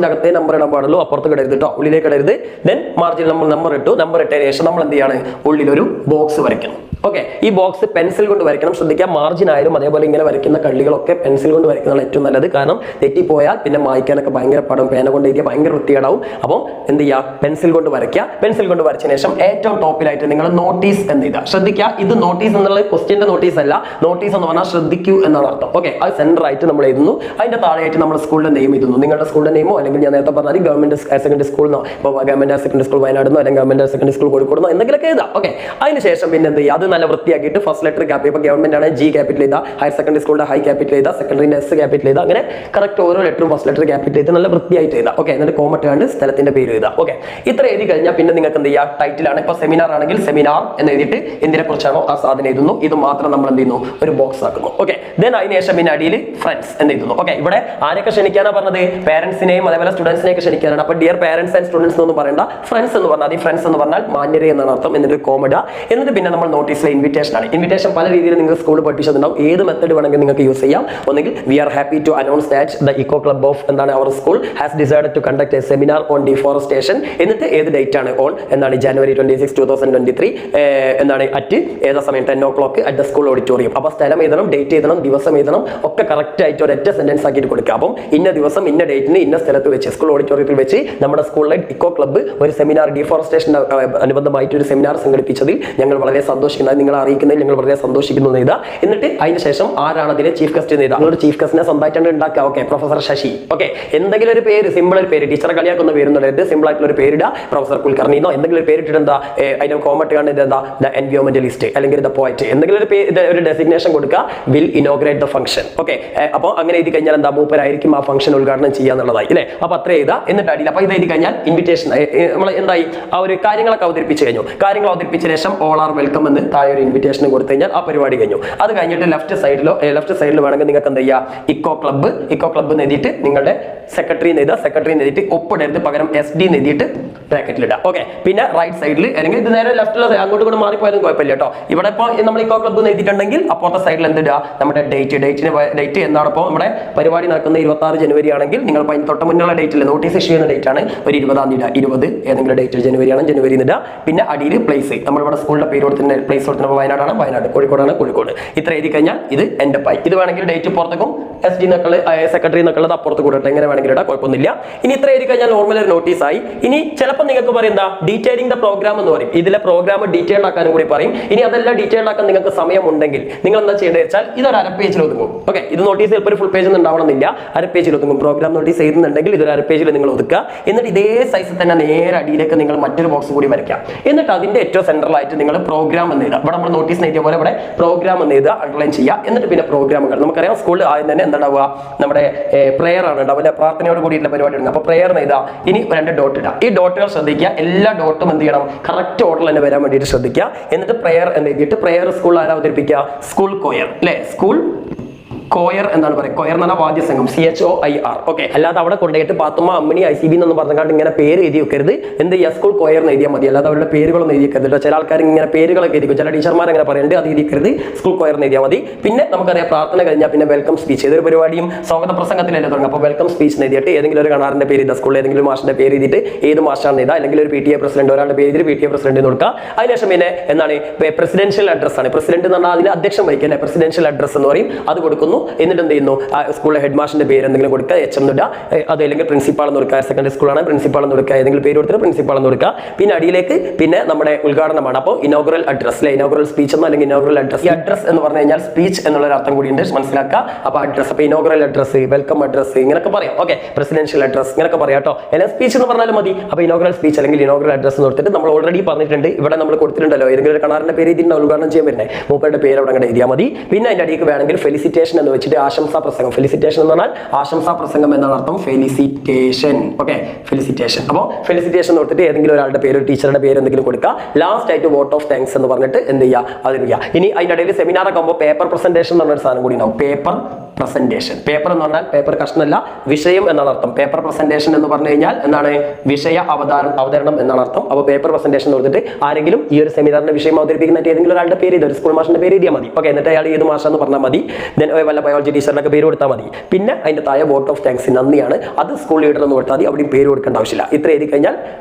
അകത്തേ നമ്പർ ഇടാൻ പാടുള്ളൂ, അപ്പുറത്ത് കിടരുത് കേട്ടോ, ഉള്ളിലേക്ക് ഇടരുത്. ദെൻ മാർജിൻ നമ്മൾ നമ്പർ ഇട്ടതിന് ശേഷം നമ്മൾ എന്ത് ചെയ്യാണ്, ഉള്ളിലൊരു ബോക്സ് വരയ്ക്കണം. ഓക്കെ, ഈ ബോക്സ് പെൻസിൽ കൊണ്ട് വരയ്ക്കണം. ശ്രദ്ധിക്കുക, മാർജിൻ ആയാലും അതേപോലെ ഇങ്ങനെ വരയ്ക്കുന്ന കള്ളികളൊക്കെ പെൻസിൽ കൊണ്ട് വരയ്ക്കുന്നതാണ് ഏറ്റവും നല്ലത്. കാരണം തെറ്റിപ്പോയാൽ പിന്നെ മായ്ക്കാനൊക്കെ ഭയങ്കര പടം, പേന കൊണ്ട് എഴുതിയാൽ ഭയങ്കര വൃത്തികേടാവും. അപ്പോൾ എന്ത് ചെയ്യുക, പെൻസിൽ കൊണ്ട് വരയ്ക്കുക. പെൻസിൽ കൊണ്ട് വരച്ചതിന് ശേഷം ഏറ്റവും ടോപ്പിലായിട്ട് നിങ്ങൾ നോട്ടീസ് എന്ന് എഴുതുക. ശ്രദ്ധിക്കുക, ഇത് നോട്ടീസ് എന്നുള്ളത് ക്വസ്റ്റ്യന്റെ നോട്ടീസ് അല്ല. നോട്ടീസ് എന്ന് പറഞ്ഞാൽ ശ്രദ്ധിക്കൂ എന്നാണ് അർത്ഥം. ഓക്കെ, അത് സെന്റർ ആയിട്ട് നമ്മൾ എഴുതുന്നു. അതിന്റെ താഴെയായിട്ട് നമ്മൾ സ്കൂളിന്റെ നെയിം എഴുതുന്നു. നിങ്ങളുടെ സ്കൂളിന്റെ നെയിമോ അല്ലെങ്കിൽ ഞാൻ നേരത്തെ പറഞ്ഞാൽ ഗവൺമെന്റ് ഹയർ സെക്കൻഡറി സ്കൂളിനോ, ഇപ്പോൾ ഗവൺമെന്റ് ഹയർ സെക്കൻഡറി സ്കൂൾ വയനാടുന്നോ അല്ലെങ്കിൽ ഗവൺമെന്റ് ഹയർ സെക്കൻഡറി സ്കൂൾ കോഴിക്കോടുന്നോ എന്തെങ്കിലുമൊക്കെ എഴുതാം. ഓക്കെ, അതിനുശേഷം പിന്നെ എന്ത് ചെയ്യുക, അത് നല്ല വൃത്തിയാക്കിയിട്ട് ഫസ്റ്റ് ലെറ്റർ ക്യാപിറ്റൽ, ഇപ്പോൾ ഗവൺമെന്റ് ആണ് ജി ക്യാപിറ്റൽ ചെയ്താൽ, ഹയർ സെക്കൻഡറി സ്കൂളിന്റെ ഹൈ ക്യാപിറ്റൽ ചെയ്താൽ, സെക്കൻഡറിന്റെ എസ് ക്യാപിറ്റൽ ചെയ്താൽ, അങ്ങനെ കറക്റ്റ് ഓരോ ലെറ്ററും ഫസ്റ്റ് ലെറ്റർ ക്യാപിറ്റൽ ചെയ്ത് നല്ല വൃത്തിയായിട്ട് എഴുതാം. ഓക്കെ, എന്നിട്ട് കോമറ്റ് കണ്ട് സ്ഥലത്തിന്റെ പേര് എഴുതാം. ഓക്കെ, ഇത്ര എഴുതി കഴിഞ്ഞാൽ പിന്നെ നിങ്ങൾക്ക് എന്ത് ചെയ്യുക, ടൈറ്റിലാണ്. ഇപ്പോൾ സെമിനാർ ആണെങ്കിൽ സെമിനാർ എന്ന് എഴുതിയിട്ട് എന്തിനെ കുറിച്ചാണോ ആ സാധനം എഴുതുന്നു. ഇത് മാത്രം നമ്മൾ എന്ത് ചെയ്യുന്നു, ഒരു ബോക്സ് ആക്കുന്നു. ഓക്കെ, ദെൻ അതിനുശേഷം പിന്നെ അടിയിൽ ഫ്രണ്ട്സ് എന്ന് എഴുതുന്നു. ഓക്കെ, ഇവിടെ ആരൊക്കെ ക്ഷണിക്കാനാണ് പറഞ്ഞത്, പേരൻസിനെയും അതേപോലെ സ്റ്റുഡൻസിനെയൊക്കെ ക്ഷണിക്കാനാണ്. അപ്പോൾ ഡിയർ പേരൻസ് ആൻഡ് സ്റ്റുഡൻസ് എന്ന് പറയേണ്ട, ഫ്രണ്ട്സ് എന്ന് പറഞ്ഞാൽ, ഈ ഫ്രണ്ട്സ് എന്ന് പറഞ്ഞാൽ മാന്യരെ എന്നാണ് അർത്ഥം. എന്നിട്ട് കോമഡ. എന്നിട്ട് പിന്നെ നമ്മൾ നോട്ടീസിലെ ഇൻവിറ്റേഷൻ ആണ്. ഇൻവിറ്റേഷൻ പല രീതിയിൽ നിങ്ങൾ സ്കൂളിൽ പഠിപ്പിച്ചിട്ടുണ്ടാവും. ഏത് മെത്തേഡ് വേണമെങ്കിൽ നിങ്ങൾക്ക് യൂസ് ചെയ്യാം. ഒന്നെങ്കിൽ we are happy to announce that the eco club of എന്താണ് അവർ school has decided to conduct a seminar on deforestation. എന്നിട്ട് ഏത് ഡേറ്റ് ആണ്, ഓൺ എന്താണ് ജനുവരി 26, 2023 എന്താണ് അറ്റ് ഏതാ സമയം 10 o'clock at the school auditorium. അപ്പോൾ സ്ഥലം എഴുതണം, ഡേറ്റ് എഴുതണം, ദിവസം എഴുതണം, ഒക്കെ കറക്റ്റ് ആയിട്ട് ഒരൊറ്റ സെന്റൻസ് ആക്കിയിട്ട് കൊടുക്കുക. അപ്പം ഇന്ന ദിവസം ഇന്ന ഡേറ്റിന് ഇന്ന സ്ഥലത്ത് വെച്ച് സ്കൂൾ ഓഡിറ്റോറിയത്തിൽ വെച്ച് നമ്മുടെ സ്കൂളിലെ ഇക്കോ ക്ലബ്ബ് ഒരു സെമിനാർ, ഡിഫോറസ്റ്റേഷൻ അനുബന്ധമായിട്ട് ഒരു സെമിനാർ സംഘടിപ്പിച്ചതിൽ ഞങ്ങൾ വളരെ സന്തോഷിക്കുന്നത്, നിങ്ങളെ അറിയിക്കുന്നതിൽ ഞങ്ങൾ വളരെ സന്തോഷിക്കുന്നു എന്ന് എഴുതുക. എന്നിട്ട് അതിന് ശേഷം ആരാണ് അതിലെ ചീഫ് ഗസ്റ്റ് എന്ന് എഴുതുക. നിങ്ങളൊരു ചീഫ് ഗസ്റ്റിനെ സ്വന്തമായിട്ടാണ് ഉണ്ടാക്കുക. Okay, professor Sasi. ഓക്കെ, എന്തെങ്കിലും ഒരു പേര്, സിമ്പിൾ ഒരു പേര്, ടീച്ചറെ കളിയാക്കുന്ന പേരുന്നുള്ളത് സിമ്പിൾ ആയിട്ടുള്ള ഒരു പേരിടുക. പ്രൊഫസർ കുൽക്കർണിന്നോ എന്തെങ്കിലും ഒരു പേരിട്ടിട്ട് എന്താ അതിന് കോമറ്റ് കണ്ട് എന്താ ദ എൻവയോൺമെന്റലിസ്റ്റ് അല്ലെങ്കിൽ ദ പോയറ്റ് എന്തെങ്കിലും ഒരു ഡെസിഗ്നേഷൻ കൊടുക്കുക. Will inaugurate the function. Okay, അപ്പോൾ അങ്ങനെ എഴുതി കഴിഞ്ഞാൽ എന്താ, മൂപ്പരായിരിക്കും ആ ഫംഗ്ഷൻ ഉദ്ഘാടനം ചെയ്യാന്നുള്ളതായി അല്ലേ. അപ്പോൾ അത്ര എഴുതുക. എന്നിട്ട് അടിയിൽ അപ്പോൾ ഇത് എഴുതി കഴിഞ്ഞാൽ ഇൻവിറ്റേഷൻ നമ്മൾ എന്തായി, ആ ഒരു കാര്യങ്ങളൊക്കെ അവതരിപ്പിച്ച് കഴിഞ്ഞു. കാര്യങ്ങൾ അവതരിപ്പിച്ച ശേഷം ഓൾ ആർ വെൽക്കം എന്ന് താഴെ ഒരു ഇൻവിറ്റേഷൻ കൊടുത്തു കഴിഞ്ഞാൽ ആ പരിപാടി കഴിഞ്ഞു. അത് കഴിഞ്ഞിട്ട് ലെഫ്റ്റ് സൈഡിൽ വേണമെങ്കിൽ നിങ്ങൾക്ക് എന്താ ചെയ്യുക, ഇക്കോ ക്ലബ്ബ് എഴുതിയിട്ട് നിങ്ങളുടെ സെക്രട്ടറി എഴുതിയിട്ട് ഒപ്പിടരുത്, പകരം SD എഴുതിയിട്ട് ബ്രാക്കറ്റിൽ ഇടുക. ഓക്കെ, പിന്നെ റൈറ്റ് സൈഡിൽ അല്ലെങ്കിൽ ഇത് നേരെ ലെഫ്റ്റിലുള്ള അങ്ങോട്ട് കൂടെ മാറിപ്പോയാലും കുഴപ്പമില്ല കേട്ടോ. ഇവിടെ ഇപ്പോൾ നമ്മൾ ഇക്കോ ക്ലബ്ബ് എഴുതിയിട്ടുണ്ടെങ്കിൽ അപ്പുറത്തെ സൈഡിൽ എന്തിടുക, നമ്മുടെ ഡേറ്റ് എന്നാണ്. ഇപ്പോൾ നമ്മുടെ പരിപാടി നടക്കുന്നത് 26 ജനുവരി ആണെങ്കിൽ നിങ്ങൾ തൊട്ട് മുന്നുള്ള ഡേറ്റിൽ നോട്ടീസ് ഇഷ്യൂ ചെയ്യുന്ന ഡേറ്റ് ആണ് ഒരു 20-ാം തീയതി 20 ഏതെങ്കിലും ഡേറ്റ് ജനുവരി ആണ്, ജനുവരി ഇടുക. പിന്നെ അടിയിൽ പ്ലേസ്, നമ്മളിവിടെ സ്കൂളിന്റെ പേര് കൊടുത്തിട്ട് പ്ലേസ് കൊടുത്തിട്ട് വയനാടാണ് വയനാട്, കോഴിക്കോടാണ് കോഴിക്കോട്. ഇത്ര എഴുതി കഴിഞ്ഞാൽ ഇത് എൻ്റെ പായി. ഇത് വേണമെങ്കിൽ ഡേറ്റ് പുറത്തേക്കും SD സെക്രട്ടറി എന്നൊക്കെയുള്ളത് അപ്പുറത്ത് കൂടട്ടെ, എങ്ങനെ വേണമെങ്കിൽ ഇടാം, കുഴപ്പമൊന്നുമില്ല. ഇനി ഇത്ര എഴുതി കഴിഞ്ഞാൽ നോർമൽ ഒരു നോട്ടീസ് ആയി. ഇനി ചിലപ്പോൾ നിങ്ങൾക്ക് പറയും എന്താ, ഡീറ്റെയിലിംഗ് ദ പ്രോഗ്രാം എന്ന് പറയും. ഇതിലെ പ്രോഗ്രാം ഡീറ്റെയിൽഡ് ആക്കാനും കൂടി പറയും. ഇനി അതെല്ലാം ഡീറ്റെയിൽഡ് ആക്കാൻ നിങ്ങൾക്ക് സമയമുണ്ടെങ്കിൽ നിങ്ങൾ എന്താ ചെയ്യേണ്ടത് വെച്ചാൽ ഇതൊരു അര പേജിൽ ഒതുങ്ങും. ഓക്കെ, ഇത് നോട്ടീസ് ചിലപ്പോൾ ഒരു ഫുൾ പേജ് ഒന്നും ഉണ്ടാവണമെന്നില്ല, അര പേജിൽ ഒതുങ്ങും. പ്രോഗ്രാം നോട്ടീസ് എഴുതുന്നുണ്ടെങ്കിൽ ഇതൊരു അര പേജിൽ നിങ്ങൾ ഒതുക്കുക. എന്നിട്ട് ഇതേ സൈസിൽ തന്നെ നേരെ അടിയിലേക്ക് നിങ്ങൾ മറ്റൊരു ബോക്സ് കൂടി വരയ്ക്കാം. എന്നിട്ട് അതിന്റെ ഏറ്റവും സെൻട്രലായിട്ട് നിങ്ങൾ പ്രോഗ്രാം എന്ന് എഴുതുക. ഇവിടെ നമ്മൾ നോട്ടീസ് എഴുതിയ പോലെ ഇവിടെ പ്രോഗ്രാം എന്ന് എഴുതുക, അണ്ടർലൈൻ ചെയ്യുക. എന്നിട്ട് പിന്നെ പ്രോഗ്രാമുകൾ നമുക്കറിയാം സ്കൂളിൽ ആദ്യം തന്നെ എന്താണ്ടാവുക, നമ്മുടെ പ്രെയർ ആണ് ഉണ്ടാവുക, പ്രാർത്ഥനയോട് കൂടിയിട്ടുള്ള പരിപാടി ഉണ്ട്. അപ്പോൾ പ്രെയർ എഴുതുക. ഇനി 2 ഡോട്ട് ഇടുക. ഈ ഡോട്ടുകൾ ശ്രദ്ധിക്കുക, എല്ലാ ഡോട്ടും എന്ത് ചെയ്യണം, കറക്റ്റ് ഓർഡറിൽ തന്നെ വരാൻ വേണ്ടിയിട്ട് ശ്രദ്ധിക്കുക. എന്നിട്ട് പ്രെയർ എന്ന് എഴുതിയിട്ട് പ്രെയർ സ്കൂളിൽ ആരാ അവതരിപ്പിക്കുക, സ്കൂൾ കൊയർ അല്ലെ, സ്കൂൾ കോയർ എന്നാണ് പറയുക. കോയർ എന്ന് പറഞ്ഞാൽ വാദ്യസംഘം, CHOIR. ഓക്കെ, അല്ലാതെ അവിടെ കൊണ്ടുപോയിട്ട് പാത്തുമ്മ അമ്മണി ICB എന്ന് പറഞ്ഞാൽ ഇങ്ങനെ പേര് എഴുതി വെക്കരുത്. എന്ത് ചെയ്യുക, സ്കൂൾ കോയർ എന്ന് എഴുതിയാൽ മതി, അല്ലാതെ അവരുടെ പേരുകളൊന്നും എഴുതി വെക്കരുത്. ചില ആൾക്കാർ ഇങ്ങനെ പേരുകളൊക്കെ എഴുതിക്കും, ചില ടീച്ചർമാർ അങ്ങനെ പറയുന്നുണ്ട്, അത് എഴുതിക്കരുത്, സ്കൂൾ കോയർ എന്ന് എഴുതിയാൽ മതി. പിന്നെ നമുക്കറിയാം പ്രാർത്ഥന കഴിഞ്ഞാൽ പിന്നെ വെൽക്കം സ്പീച്ച്, ഏതൊരു പരിപാടിയും സ്വാഗത പ്രസംഗത്തിലല്ലേ തുടങ്ങും. അപ്പോൾ വെൽക്കം സ്പീച്ച് എഴുതിയിട്ട് ഏതെങ്കിലും ഒരു കണാറിന്റെ പേര് എഴുതുക, സ്കൂളിൽ ഏതെങ്കിലും മാഷിന്റെ പേര് എഴുതിയിട്ട് ഏത് മാഷാണ് എഴുതുക, അല്ലെങ്കിൽ ഒരു PTA പ്രസിഡന്റ് ഒരാളുടെ പേര് എഴുതി PTA പ്രസിഡന്റ് കൊടുക്കുക. അതിനുശേഷം പിന്നെ എന്താണ്, പ്രസിഡൻഷ്യൽ അഡ്രസ് ആണ്. പ്രസിഡന്റ് എന്ന് പറഞ്ഞാൽ അതിന് അധ്യക്ഷം വഹിക്കുക, പ്രസിഡൻഷ്യൽ അഡ്രസ് എന്ന് പറയും, അത് കൊടുക്കുന്നു. കൊടുക്കുന്നു. എന്നിട്ട് എന്ത് ചെയ്യുന്നു, സ്കൂളിലെ ഹെഡ് മാഷിന്റെ പേര് എന്തെങ്കിലും കൊടുക്കുക, എച്ച് എന്ന് ഇടുക, അത് അല്ലെങ്കിൽ പ്രിൻസിപ്പാൾ എന്ന് കൊടുക്കുക. സെക്കൻഡറി സ്കൂളാണ് പ്രിൻസിപ്പാൾ എന്ന് കൊടുക്കുക, ഏതെങ്കിലും പേര് കൊടുത്തിട്ട് പ്രിൻസിപ്പാൾ എന്ന് കൊടുക്കുക. പിന്നെ അടിയിലേക്ക് പിന്നെ നമ്മുടെ ഉദ്ഘാടനമാണ്. അപ്പോൾ ഇനോഗ്രൽ അഡ്രസ് അല്ലെ, ഇനോഗ്രൽ സ്പീച്ച് എന്നോ അല്ലെങ്കിൽ ഇനോഗ്രൽ അഡ്രസ്. ഈ അഡ്രസ് എന്ന് പറഞ്ഞു കഴിഞ്ഞാൽ സ്പീച്ച് എന്നുള്ള അർത്ഥം കൂടി ഉണ്ട്, മനസ്സിലാക്കുക. അപ്പോൾ അഡ്രസ്, അപ്പോൾ ഇനോഗ്രൽ അഡ്രസ്, വെൽക്കം അഡ്രസ് ഇങ്ങനെയൊക്കെ പറയാം. ഓക്കെ, പ്രസിഡൻഷ്യൽ അഡ്രസ് ഇങ്ങനെയൊക്കെ പറയാം കേട്ടോ. അല്ലെങ്കിൽ സ്പീച്ച് എന്ന് പറഞ്ഞാലും മതി. അപ്പോൾ ഇനോഗ്രൽ സ്പീച്ച് അല്ലെങ്കിൽ ഇനോഗ്രൽ അഡ്രസ് എന്ന് കൊടുത്തിട്ട് നമ്മൾ ഓൾറെഡി പറഞ്ഞിട്ടുണ്ട്, ഇവിടെ നമ്മൾ കൊടുത്തിട്ടുണ്ടല്ലോ, ഏതെങ്കിലും ഒരു കണാറിന്റെ പേര് ഇതിന്റെ ഉദ്ഘാടനം ചെയ്യാൻ വരുന്നത്, മൂപ്പരുടെ പേര് അവിടെ അങ്ങനെ എഴുതിയാൽ മതി. പിന്നെ അതിന്റെ അടിയിലേക്ക് വേണമെങ്കിൽ ഫെലിസിറ്റേഷൻ എന്ന് വെച്ചിട്ട് ആശംസാ പ്രസംഗം. ഫെലിസിറ്റേഷൻ എന്ന് പറഞ്ഞാൽ ആശംസാ പ്രസംഗം എന്നാണ് അർത്ഥം. ഫെലിസിറ്റേഷൻ. Okay, felicitation. അപ്പോൾ ഫെലിസിറ്റേഷൻ കൊടുത്തിട്ട് ഏതെങ്കിലും ഒരാളുടെ പേര്, ഒരു ടീച്ചറുടെ പേര് എന്തെങ്കിലും കൊടുക്കുക. ലാസ്റ്റ് ആയിട്ട് വോട്ട് ഓഫ് താങ്ക്സ് എന്ന് പറഞ്ഞിട്ട് എന്ത് ചെയ്യുക, അത് ചെയ്യുക. ഇനി അതിന്റെ ഇടയിൽ സെമിനാർ ഒക്കെ ആകുമ്പോൾ പേപ്പർ പ്രസന്റേഷൻ എന്ന് പറഞ്ഞൊരു സാധനം കൂടി ഉണ്ടാവും. Paper presentation. പേപ്പർ എന്ന് പറഞ്ഞാൽ പേപ്പർ കഷ്ണമല്ല, വിഷയം എന്നാണ് അർത്ഥം. പേപ്പർ പ്രസന്റേഷൻ എന്ന് പറഞ്ഞു കഴിഞ്ഞാൽ എന്താണ്, വിഷയ അവതരണം എന്നാണ് അർത്ഥം. അപ്പോൾ പേപ്പർ പ്രസന്റേഷൻ കൊടുത്തിട്ട് ആരെങ്കിലും ഈ ഒരു സെമിനാറിന്റെ വിഷയം അവതരിപ്പിക്കുന്ന ഏതെങ്കിലും ഒരാളുടെ പേര്, ഒരു സ്കൂൾ മാഷിന്റെ പേര് എഴുതിയാൽ മതി. ഓക്കെ, എന്നിട്ട് അയാൾ ഏത് മാഷെന്ന് പറഞ്ഞാൽ മതി. ദെൻ വല്ല ബയോളജി ടീച്ചറിന്റെ പേര് കൊടുത്താൽ മതി. പിന്നെ അതിന്റെ താഴെ വോട്ട് ഓഫ് താങ്ക്സ്, നന്ദിയാണ്, അത് സ്കൂൾ ലീഡർ എന്ന് കൊടുത്താൽ മതി. അവിടെയും പേര് കൊടുക്കേണ്ട ആവശ്യമില്ല. ഇത്ര എഴുതി കഴിഞ്ഞാൽ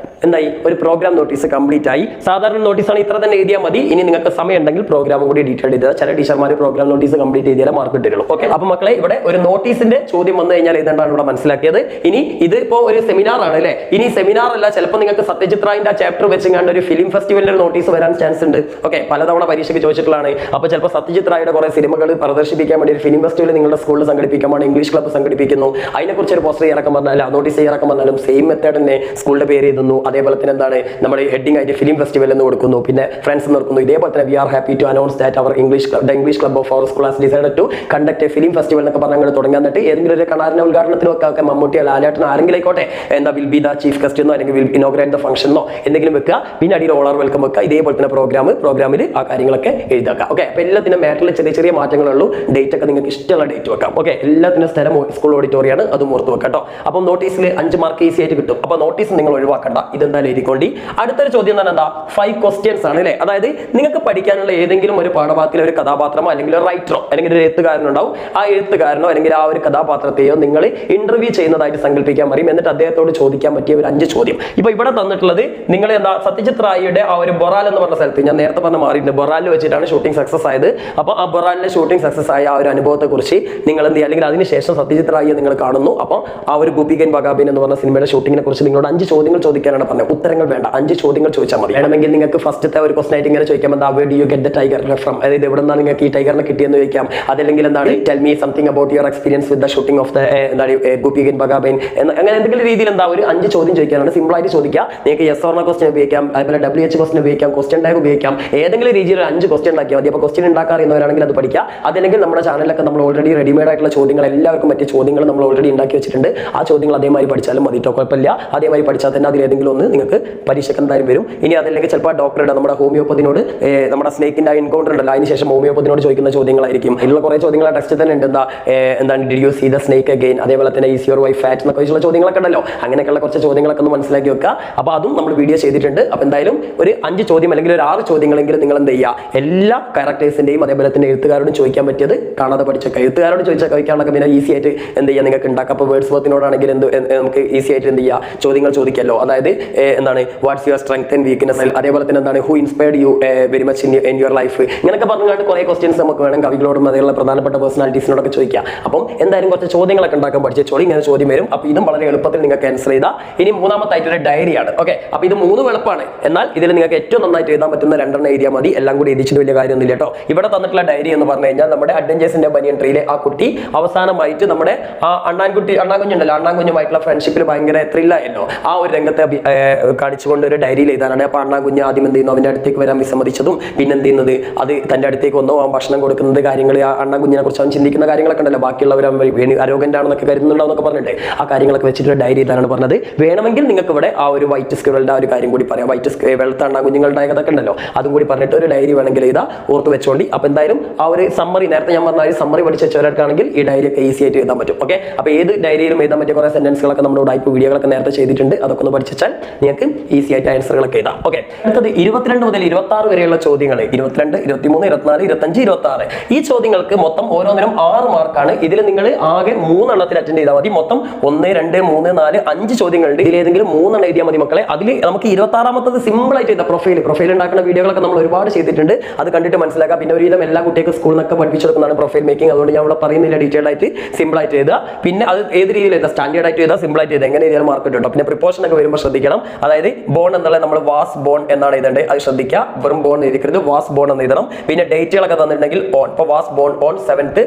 എന്തായി, ഒരു പ്രോഗ്രാം നോട്ടീസ് കംപ്ലീറ്റ് ആയി. സാധാരണ നോട്ടീസാണ്, ഇത്ര തന്നെ എഴുതിയാൽ മതി. ഇനി നിങ്ങൾക്ക് സമയം ഉണ്ടെങ്കിൽ പ്രോഗ്രാമും കൂടി ഡീറ്റെയിൽ ചെയ്താൽ ചില ടീച്ചർമാർ പ്രോഗ്രാം നോട്ടീസ് കംപ്ലീറ്റ് ചെയ്താൽ മാർക്ക് കിട്ടുള്ളൂ. ഓക്കെ, അപ്പോൾ മക്കളെ ഇവിടെ ഒരു നോട്ടീസിന്റെ ചോദ്യം വന്നു കഴിഞ്ഞാൽ ഇതെന്താണ് ഇവിടെ മനസ്സിലാക്കിയത്. ഇനി ഇത് ഇപ്പോൾ ഒരു സെമിനാർ ആണ് അല്ലേ. ഇനി സെമിനാർ അല്ല, ചിലപ്പോൾ നിങ്ങൾക്ക് സത്യജിത്രായിന്റെ ആ ചാപ്റ്റർ വെച്ചെങ്ങാണ്ട് ഒരു ഫിലിം ഫെസ്റ്റിവലിന്റെ നോട്ടീസ് വരാൻ ചാൻസ് ഉണ്ട്. ഓക്കെ, പലതവണ പരീക്ഷയ്ക്ക് ചോദിച്ചിട്ടുള്ളതാണ്. അപ്പോൾ ചിലപ്പോൾ സത്യജിത്രായുടെ കുറെ സിനിമകൾ പ്രദർശിപ്പിക്കാൻ വേണ്ടി ഒരു ഫിലിം ഫെസ്റ്റിവൽ നിങ്ങളുടെ സ്കൂളിൽ സംഘടിപ്പിക്കുമ്പോൾ ഇംഗ്ലീഷ് ക്ലബ്ബ് സംഘടിപ്പിക്കുന്നു. അതിനെക്കുറിച്ച് ഒരു പോസ്റ്റർ ഇറക്കാൻ പറഞ്ഞാൽ നോട്ടീസ് ഇറക്കാൻ പറഞ്ഞാലും സെയിം മെത്തേഡ് തന്നെ സ്കൂളിന്റെ പേര് എഴുതുന്നു. അതേപോലെ തന്നെ എന്താണ് നമ്മുടെ ഹെഡിങ് ആയിട്ട് ഫിലിം ഫെസ്റ്റിവൽ എന്ന് കൊടുക്കുന്നു, പിന്നെ ഫ്രണ്ട്സ് എന്ന് കൊടുക്കുന്നു. ഇതേപോലെ തന്നെ we are happy to announce that our English club of our school has decided to conduct a film festival എന്നൊക്കെ പറഞ്ഞാൽ തുടങ്ങാൻ. എന്നിട്ട് ഏതെങ്കിലും ഒരു കണാറിന്റെ ഉദ്ഘാടനത്തിനൊക്കെ മമ്മൂട്ടി ലാലേട്ടൻ ആരെങ്കിലും ആയിക്കോട്ടെ, എന്താ will be the chief guest എന്നോ അല്ലെങ്കിൽ വിൽ ഇനോഗ്രേറ്റ് ദ ഫംഗ്ഷൻ എന്നോ എന്തെങ്കിലും വെക്കുക. പിന്നെ അടിയിൽ ഓളർ വെൽക്കം വെക്കുക. ഇതേപോലെ തന്നെ പ്രോഗ്രാമിൽ ആ കാര്യങ്ങളൊക്കെ എഴുതാക്കാം. ഓക്കെ, അപ്പോൾ എല്ലാത്തിനും മാറ്ററിൽ ചെറിയ ചെറിയ മാറ്റങ്ങളുള്ളൂ. ഡേറ്റ് ഒക്കെ നിങ്ങൾക്ക് ഇഷ്ടമുള്ള ഡേറ്റ് വെക്കാം. ഓക്കെ, എല്ലാത്തിനും സ്ഥലം സ്കൂൾ ഓഡിറ്റോറിയാണ്, അതും ഓർത്ത് വെക്കാം കേട്ടോ. അപ്പോൾ നോട്ടീസിൽ 5 മാർക്ക് ഈസി ആയിട്ട് കിട്ടും. അപ്പോൾ നോട്ടീസ് നിങ്ങൾ ഒഴിവാക്കണ്ട, ഇതെന്തായാലും എഴുതിക്കൊണ്ടി. അടുത്തൊരു ചോദ്യം തന്നെ എന്താ, 5 ക്വസ്റ്റ്യൻസ് ആണ് അല്ലേ. അതായത് നിങ്ങൾക്ക് പഠിക്കാനുള്ള ഏതെങ്കിലും ഒരു പാഠഭാഗത്തിലെ ഒരു കഥാപാത്രമോ അല്ലെങ്കിൽ ഒരു റൈറ്ററോ അല്ലെങ്കിൽ ഒരു എഴുത്തുകാരനുണ്ടാവും. ആ എഴുത്തുകാരനോ അല്ലെങ്കിൽ ആ ഒരു കഥാപാത്രത്തെയോ നിങ്ങൾ ഇന്റർവ്യൂ ചെയ്യുന്നതായിട്ട് സങ്കല്പിക്കാൻ പറയും. എന്നിട്ട് അദ്ദേഹത്തോട് ചോദിക്കാൻ പറ്റിയ ഒരു 5 ചോദ്യം. ഇപ്പൊ ഇവിടെ തന്നിട്ടുള്ളത് നിങ്ങൾ എന്താ, സത്യജിത് റായിയുടെ ആ ഒരു ബൊറാൽ എന്ന് പറഞ്ഞ സ്ഥലത്ത്, ഞാൻ നേരത്തെ പറഞ്ഞ മാറിയിട്ടുണ്ട്, ബൊറാലിൽ വെച്ചിട്ടാണ് ഷൂട്ടിംഗ് സക്സസ് ആയത്. അപ്പോൾ ആ ബൊറാലിലെ ഷൂട്ടിംഗ് സക്സസ് ആയ ആ ഒരു അനുഭവത്തെ കുറിച്ച് നിങ്ങൾ എന്ത് ചെയ്യുക, അല്ലെങ്കിൽ അതിനുശേഷം സത്യജിത് റായിയെ നിങ്ങൾ കാണുന്നു. അപ്പോൾ ആ ഒരു ഗോപികൻ ബഗാബിൻ എന്ന് പറഞ്ഞ സിനിമയുടെ ഷൂട്ടിങ്ങിനെ കുറിച്ച് നിങ്ങളോട് 5 ചോദ്യങ്ങൾ ചോദിക്കാനാണ് പറഞ്ഞത്. ഉത്തരങ്ങൾ വേണ്ട, 5 ചോദ്യങ്ങൾ ചോദിച്ചാൽ മതി. വേണമെങ്കിൽ നിങ്ങൾക്ക് ഫസ്റ്റത്തെ ഒരു ക്വസ്റ്റൻ ആയിട്ട് ഇങ്ങനെ ചോദിക്കാം, എന്താ where do you get the tiger from, അതായത് എവിടെ നിന്നാണ് നിങ്ങൾക്ക് ഈ ടൈഗറിനെ കിട്ടിയെന്ന് ചോദിക്കാം. അതല്ലെങ്കിൽ എന്താണ് tell me something about your experience with the shooting of the ഗോപികൻ ബഗാബിൻ എന്ന്, അങ്ങനെ എന്തെങ്കിലും രീതിയിൽ എന്താ ഒരു 5 ചോദ്യം ചോദിക്കാനാണ്. സിമ്പിൾ ആയിട്ട് ചോദിക്കുക. നിങ്ങൾക്ക് യെസ് ഓർ നോ ക്വസ്റ്റൻ ഉപയോഗിക്കാം, അതുപോലെ WH ക്വസ്റ്റൻ ഉപയോഗിക്കാം, ക്വസ്റ്റൻ ടാഗ് ഉപയോഗിക്കാം. ഏതെങ്കിലും രീതിയിൽ 5 ക്വസ്റ്റൻ ഉണ്ടാക്കിയാൽ മതി. അപ്പോൾ ക്വസ്റ്റൻ ഉണ്ടാക്കാറിയുന്നവരാണെങ്കിൽ അത് പഠിക്കുക. അതല്ലെങ്കിൽ നമ്മുടെ ചാനലിലൊക്കെ നമ്മൾ ഓൾറെഡി റെഡിമെയ്ഡ് ആയിട്ടുള്ള ചോദ്യങ്ങൾ, എല്ലാവർക്കും പറ്റിയ ചോദ്യങ്ങൾ നമ്മൾ ഓൾറെഡി ഉണ്ടാക്കി വെച്ചിട്ടുണ്ട്. ആ ചോദ്യങ്ങൾ അതേമാതിരി പഠിച്ചാലും മതി കേട്ടോ, കുഴപ്പമില്ല. അതേമാതിരി പഠിച്ചാൽ തന്നെ അതിൽ ഏതെങ്കിലും ഒന്ന് നിങ്ങൾക്ക് പരീക്ഷയ്ക്ക് എന്തായാലും വരും. ഇനി അതല്ലെങ്കിൽ ചിലപ്പോൾ ഡോക്ടറുടെ നമ്മുടെ ഹോമിയോപ്പതിനോട് നമ്മുടെ സ്നേക്കിന്റെ എൻകൗണ്ടർ ഉണ്ടല്ലോ, അതിന് ശേഷം ഹോമിയോപ്പതിനോട് ചോദിക്കുന്ന ചോദ്യങ്ങളായിരിക്കും. ഇതിലുള്ള കുറേ ചോദ്യങ്ങൾ ടെസ്റ്റ് തന്നെ ഉണ്ട്. എന്താണ് did you see the snake again, അതേപോലെ തന്നെ ഈസ് യുവർ വൈഫ് ഫാറ്റ് എന്നൊക്കെ വെച്ചുള്ള ചോദ്യങ്ങളൊക്കെ ഉണ്ടല്ലോ. അങ്ങനെയൊക്കെയുള്ള കുറച്ച് ചോദ്യങ്ങളൊക്കെ ഒന്ന് മനസ്സിലാക്കി വെക്കുക. അപ്പോൾ അതും നമ്മൾ വീഡിയോ ചെയ്തിട്ടുണ്ട്. അപ്പോൾ എന്തായാലും ഒരു 5 ചോദ്യം അല്ലെങ്കിൽ ഒരു 6 ചോദ്യങ്ങളെങ്കിലും നിങ്ങൾ എന്ത് ചെയ്യുക, എല്ലാ ക്യാരക്ടേഴ്സിന്റെയും അതേപോലെ തന്നെ എഴുത്തുകാരോടും ചോദിക്കാൻ പറ്റിയത് കാണാതെ പഠിച്ചൊക്കെ. എഴുത്തുകാരോട് ചോദിക്കാനൊക്കെ പിന്നെ ഈസി ആയിട്ട് എന്ത് ചെയ്യുക നിങ്ങൾക്ക് ഉണ്ടാക്കാം. അപ്പോൾ വേർഡ്സ് വർത്തിനോടാണെങ്കിൽ നമുക്ക് ഈസി ആയിട്ട് എന്ത് ചെയ്യുക, ചോദ്യങ്ങൾ ചോദിക്കല്ലോ. അതായത് എന്താണ് what's your strength and weakness, അതേപോലെ തന്നെ എന്താണ് who inspired you very much in your life, ഇങ്ങനെയൊക്കെ പറഞ്ഞുകൊണ്ട് കുറേ ക്വസ്റ്റ്യൻസ് നമുക്ക് വേണം കവികളോടും അതേപോലെ പ്രധാനപ്പെട്ട പേഴ്സണാലിറ്റീസിനോടൊക്കെ ചോദിക്കാം. അപ്പം എന്തായാലും കുറച്ച് ചോദ്യങ്ങളൊക്കെ ഉണ്ടാക്കാൻ പഠിച്ചോളി. ഇങ്ങനെ ചോദ്യം വരും. അപ്പോൾ ഇതും വളരെ എളുപ്പത്തിൽ നിങ്ങൾക്ക് ആൻസർ ചെയ്താൽ. ഇനി മൂന്നാമത്തായിട്ടൊരു ഡയറിയാണ്. ഓക്കെ, അപ്പോൾ ഇത് 3 എളുപ്പമാണ്. എന്നാൽ ഇതിൽ നിങ്ങൾക്ക് ഏറ്റവും നന്നായിട്ട് എഴുതാൻ പറ്റുന്ന 2 എഴുതിയാൽ മതി. എല്ലാം കൂടി എഴുതിച്ചിട്ട് വലിയ കാര്യമൊന്നുമില്ല കേട്ടോ. ഇവിടെ തന്നിട്ടുള്ള ഡയറി എന്ന് പറഞ്ഞു കഴിഞ്ഞാൽ നമ്മുടെ അഡ്വഞ്ചേഴ്സിന്റെ ബനിയൻ ട്രീയിലെ ആ കുട്ടി അവസാനമായിട്ട് നമ്മുടെ ആ അണ്ണാൻകുഞ്ഞുണ്ടല്ലോ, അണ്ണാൻകുഞ്ഞുമായിട്ടുള്ള ഫ്രണ്ട്ഷിപ്പിൽ ഭയങ്കര ത്രില്ലായല്ലോ. ആ ഒരു രംഗത്തെ കാണിച്ചുകൊണ്ട് ഒരു ഡയറിയിൽ എഴുതാനാണ്. അപ്പോൾ അണ്ണാൻകുഞ്ഞ് ആദ്യം എന്ത് ചെയ്യുന്നു, അവൻ്റെ അടുത്തേക്ക് വരാൻ വിസമ്മതിച്ചതും പിന്നെ എന്ത് ചെയ്യുന്നത്, അത് തൻ്റെ അടുത്തേക്ക് വന്നോ അവൻ ഭക്ഷണം കൊടുക്കുന്നത് കാര്യങ്ങൾ, ആ അണ്ണാൻകുഞ്ഞിനെ കുറിച്ച് അവൻ ചിന്തിക്കുന്ന കാര്യങ്ങളൊക്കെ ഉണ്ടല്ലോ, ബാക്കിയുള്ളവർ അരോഗൻ്റാണെന്നൊക്കെ കരുതുന്നുണ്ടാവുന്നൊക്കെ പറഞ്ഞിട്ട് ആ കാര്യങ്ങളൊക്കെ വെച്ചിട്ട് ഡയറി എഴുതാനാണ് പറഞ്ഞത്. വേണമെങ്കിൽ നിങ്ങൾക്ക് ഇവിടെ ആ ഒരു വൈറ്റ് സ്ക്യൂറലിൻ്റെ ആ ഒരു കാര്യം കൂടി പറയാം. വെളുത്ത അണ്ണാൻകുഞ്ഞുങ്ങളുടെ അതൊക്കെ ഉണ്ടല്ലോ, അതും കൂടി പറഞ്ഞിട്ട് ഒരു ഡയറി വേണമെങ്കിൽ എഴുതാ, ഓർത്ത് വെച്ചോണ്ടി. അപ്പോൾ എന്തായാലും ആ ഒരു സമ്മറി, നേരത്തെ ഞാൻ പറഞ്ഞ ഒരു സമ്മറി പഠിച്ച് വെച്ചവരാണെങ്കിൽ ഈ ഡയറി ഒക്കെ ഈസി ആയിട്ട് എഴുതാൻ പറ്റും. ഓക്കെ, അപ്പോൾ ഏത് ഡയറിയിലും എഴുതാൻ പറ്റിയ കുറേ സെന്റൻസുകളൊക്കെ നമ്മുടെ ടൈപ്പ് വീഡിയോകളൊക്കെ നേരത്തെ ചെയ്തിട്ടുണ്ട്. അതൊക്കെ ഒന്ന് പഠിച്ചാൽ നിങ്ങൾക്ക് ഈസി ആയിട്ട് ആൻസറുകളൊക്കെ എഴുതാം. ഓക്കെ, അടുത്തത് 22 മുതൽ 26 വരെയുള്ള ചോദ്യങ്ങൾ. 22, 23, 24, 25, 26 ഈ ചോദ്യങ്ങൾക്ക് മൊത്തം ഓരോന്നിനും 6 6 മാർക്കാണ്. ഇതിൽ നിങ്ങൾ ആകെ 3 എണ്ണത്തിൽ അറ്റൻഡ് ചെയ്താൽ മതി. മൊത്തം 1, 2, 3, 4, 5 ചോദ്യങ്ങളുണ്ട്. ഇതിൽ ഏതെങ്കിലും 3 എണ്ണം എഴുതിയാൽ മതി മക്കളെ. അതിൽ നമുക്ക് 26ാമത്തത് സിമ്പിൾ ആയിട്ട് ചെയ്ത പ്രൊഫൈൽ ഉണ്ടാക്കുന്ന വീഡിയോകളൊക്കെ നമ്മൾ ഒരുപാട് ചെയ്തിട്ടുണ്ട്. അത് കണ്ടിട്ട് മനസ്സിലാക്കാം. പിന്നെ ഒരുവിധം എല്ലാ കുട്ടികൾക്കും സ്കൂളിൽ നിന്നൊക്കെ പഠിപ്പിച്ചെടുക്കുന്നതാണ് പ്രൊഫൈൽ മേക്കിംഗ്. അതുകൊണ്ട് ഞാൻ ഇവിടെ പറയുന്നില്ല, ഡീറ്റെയിൽ ആയിട്ട് സിമ്പിൾ ആയിട്ട് ചെയ്താൽ. പിന്നെ അത് ഏത് രീതിയിൽ ചെയ്താൽ സ്റ്റാൻഡേർഡ് ആയിട്ട് ചെയ്താൽ സിമ്പിൾ ആയിട്ട് ചെയ്താൽ എങ്ങനെ ചെയ്താൽ മാർക്ക് കിട്ടും. പിന്നെ പ്രിപ്പോഷൻ ഒക്കെ വരുമ്പോൾ ശ്രദ്ധിക്കണം. അതായത് ബോൺ എന്നുള്ള നമ്മൾ വാസ് ബോൺ എന്നാണ് എഴുതേണ്ടത്. അത് ശ്രദ്ധിക്കുക. വെറും ബോൺ എഴുതിക്കരുത്, വാസ് ബോൺ എന്ന് എഴുതണം. പിന്നെ ഡേറ്റുകളൊക്കെ തന്നിട്ടുണ്ടെങ്കിൽ ഓൺ. ഇപ്പോൾ was born on 7th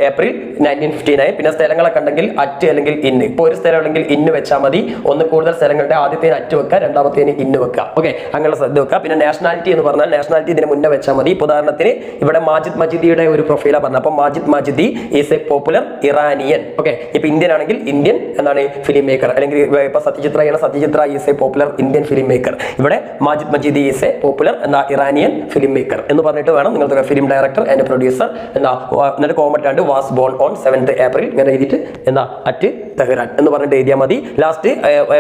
April 1959. പിന്നെ സ്ഥലങ്ങളൊക്കെ ഉണ്ടെങ്കിൽ അറ്റ് അല്ലെങ്കിൽ ഇന്ന്. ഇപ്പോൾ ഒരു സ്ഥലം ഉണ്ടെങ്കിൽ ഇന്ന് വെച്ചാൽ മതി. ഒന്ന് കൂടുതൽ സ്ഥലങ്ങളുടെ ആദ്യത്തേന് അറ്റ് വെക്കുക, രണ്ടാമത്തേന് ഇന്ന് വെക്കുക. ഓക്കെ, അങ്ങനെ ശ്രദ്ധ വെക്കുക. പിന്നെ നാഷണാലിറ്റി എന്ന് പറഞ്ഞാൽ നാഷണാലിറ്റി ഇതിന് മുന്നേ വെച്ചാൽ മതി. ഉദാഹരണത്തിന് ഇവിടെ മാജിദ് മജിദിയുടെ ഒരു പ്രൊഫൈലാണ് പറഞ്ഞത്. അപ്പോൾ Majid മജിദി is A popular Iranian. Okay, ഇപ്പൊ ഇന്ത്യൻ ആണെങ്കിൽ ഇന്ത്യൻ എന്താണ് ഫിലിം മേക്കർ. അല്ലെങ്കിൽ ഇപ്പൊ Sathyajithra is A popular Indian film maker. ഇവിടെ Majid മജിദി is A popular Iranian film maker എന്ന് പറഞ്ഞിട്ട് വേണം നിങ്ങൾക്ക് ഫിലിം ഡയറക്ടർ ആൻഡ് പ്രൊഡ്യൂസർ എന്നിട്ട് കോമന്റ് ആണ്ട് was born on 7th April ഇങ്ങനെ എഴുതിയിട്ട് അറ്റ് തെഹ്റാൻ എന്ന് പറഞ്ഞിട്ട് എഴുതിയാൽ മതി. ലാസ്റ്റ്